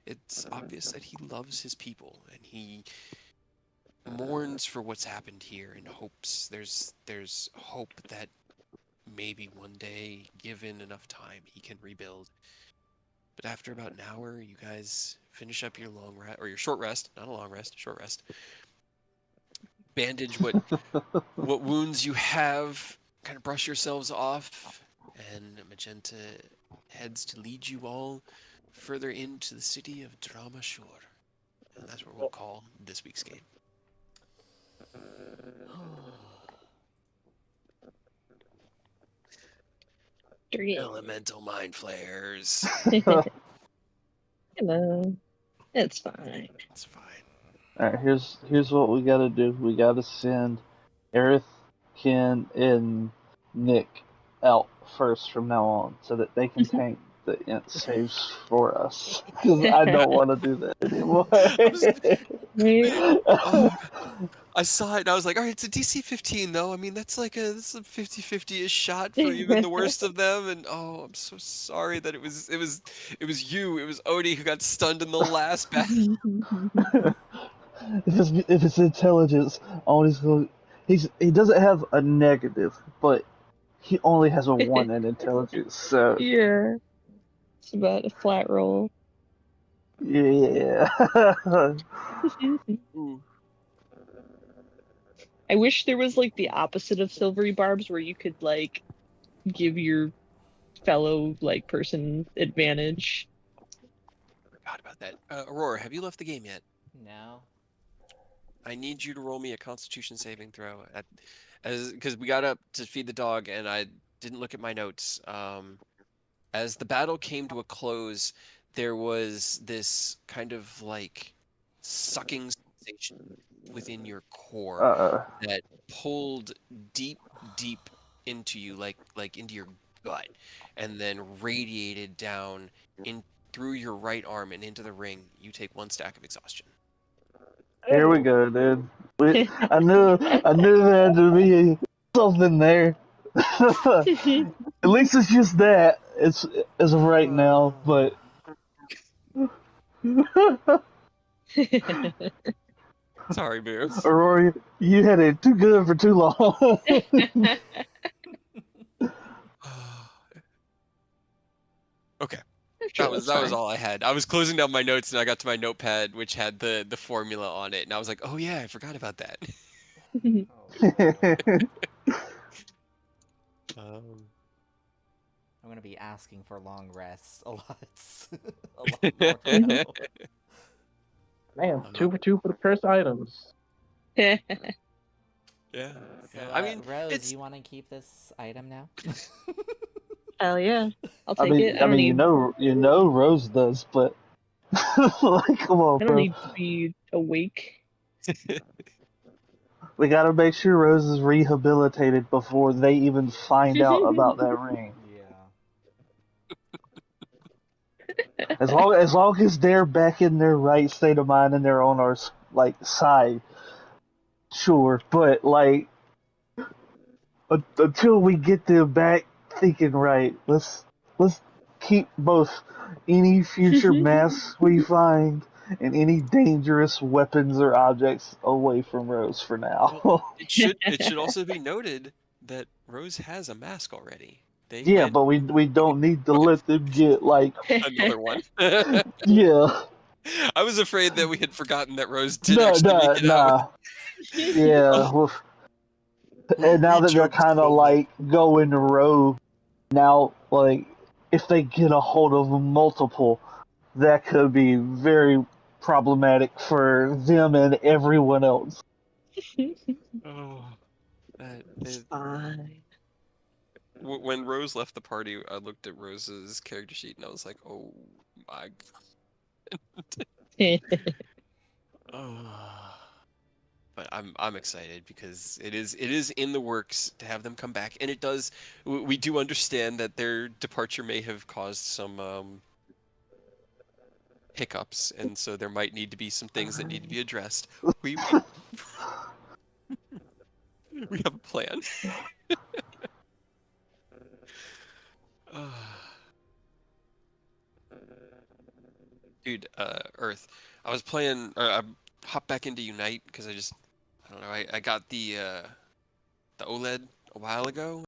Speaker 2: It's obvious that he loves his people, and he mourns for what's happened here and hopes there's hope that maybe one day, given enough time, he can rebuild. But after about an hour, you guys finish up your long rest, or your short rest, not a long rest, short rest. Bandage what wounds you have, kind of brush yourselves off, and Magenta heads to lead you all further into the city of Drama Shore. And that's what we'll call this week's game. Elemental mind flares.
Speaker 3: Hello. It's fine.
Speaker 2: It's fine.
Speaker 5: Alright, here's what we gotta do. We gotta send Aerith, Ken, and Nick out first from now on, so that they can tank the int saves for us. Because I don't want to do that anymore.
Speaker 2: I saw it and I was like, all right, it's a DC 15 though. I mean, that's a 50-50-ish shot for even the worst of them. And I'm so sorry that it was you. It was Odie who got stunned in the last battle.
Speaker 5: If it's intelligence, he doesn't have a negative, but he only has a 1 in intelligence. So
Speaker 3: yeah, it's about a flat roll.
Speaker 5: Yeah.
Speaker 3: I wish there was like the opposite of silvery barbs, where you could like give your fellow like person advantage.
Speaker 2: Forgot about that. Aurora, have you left the game yet?
Speaker 1: No.
Speaker 2: I need you to roll me a Constitution saving throw because we got up to feed the dog and I didn't look at my notes. As the battle came to a close, there was this kind of like sucking sensation within your core that pulled deep into you, like into your gut, and then radiated down in through your right arm and into the ring. You take 1 stack of exhaustion.
Speaker 5: Here we go, dude. I knew there had to be something there. At least it's just that. It's as of right now, but.
Speaker 2: Sorry, Boo.
Speaker 5: Aurora, you had it too good for too long.
Speaker 2: Okay. That was all I had. I was closing down my notes and I got to my notepad, which had the formula on it, and I was like, oh yeah, I forgot about that.
Speaker 1: I'm gonna be asking for long rests a lot more now.
Speaker 4: Man, 2 for 2 for the cursed items.
Speaker 2: Yeah.
Speaker 1: So,
Speaker 2: I mean,
Speaker 1: Rose, you want to keep this item now?
Speaker 3: Hell yeah, I'll take it.
Speaker 5: I mean, you know, Rose does, but like, come on,
Speaker 3: I don't need to be awake.
Speaker 5: We gotta make sure Rose is rehabilitated before they even find out about that ring.
Speaker 1: Yeah.
Speaker 5: As long as they're back in their right state of mind and they're on our side, sure. But like, until we get them back thinking right, let's keep both any future masks we find and any dangerous weapons or objects away from Rose for now.
Speaker 2: Well, it should also be noted that Rose has a mask already.
Speaker 5: But we don't need to let them get like
Speaker 2: another one.
Speaker 5: Yeah.
Speaker 2: I was afraid that we had forgotten that Rose did actually make it out.
Speaker 5: Yeah. And now that they're
Speaker 2: Rejoked
Speaker 5: kind of
Speaker 2: moment.
Speaker 5: like going rogue, now like if they get a hold of multiple, that could be very problematic for them and everyone else.
Speaker 2: Oh,
Speaker 3: It's fine.
Speaker 2: when Rose left the party, I looked at Rose's character sheet and I was like, "Oh my god!" Oh. But I'm excited because it is in the works to have them come back, and it does. We do understand that their departure may have caused some hiccups, and so there might need to be some things that need to be addressed. We we have a plan. Dude, Earth. I was playing, or I hopped back into Unite because I don't know, I got the OLED a while ago,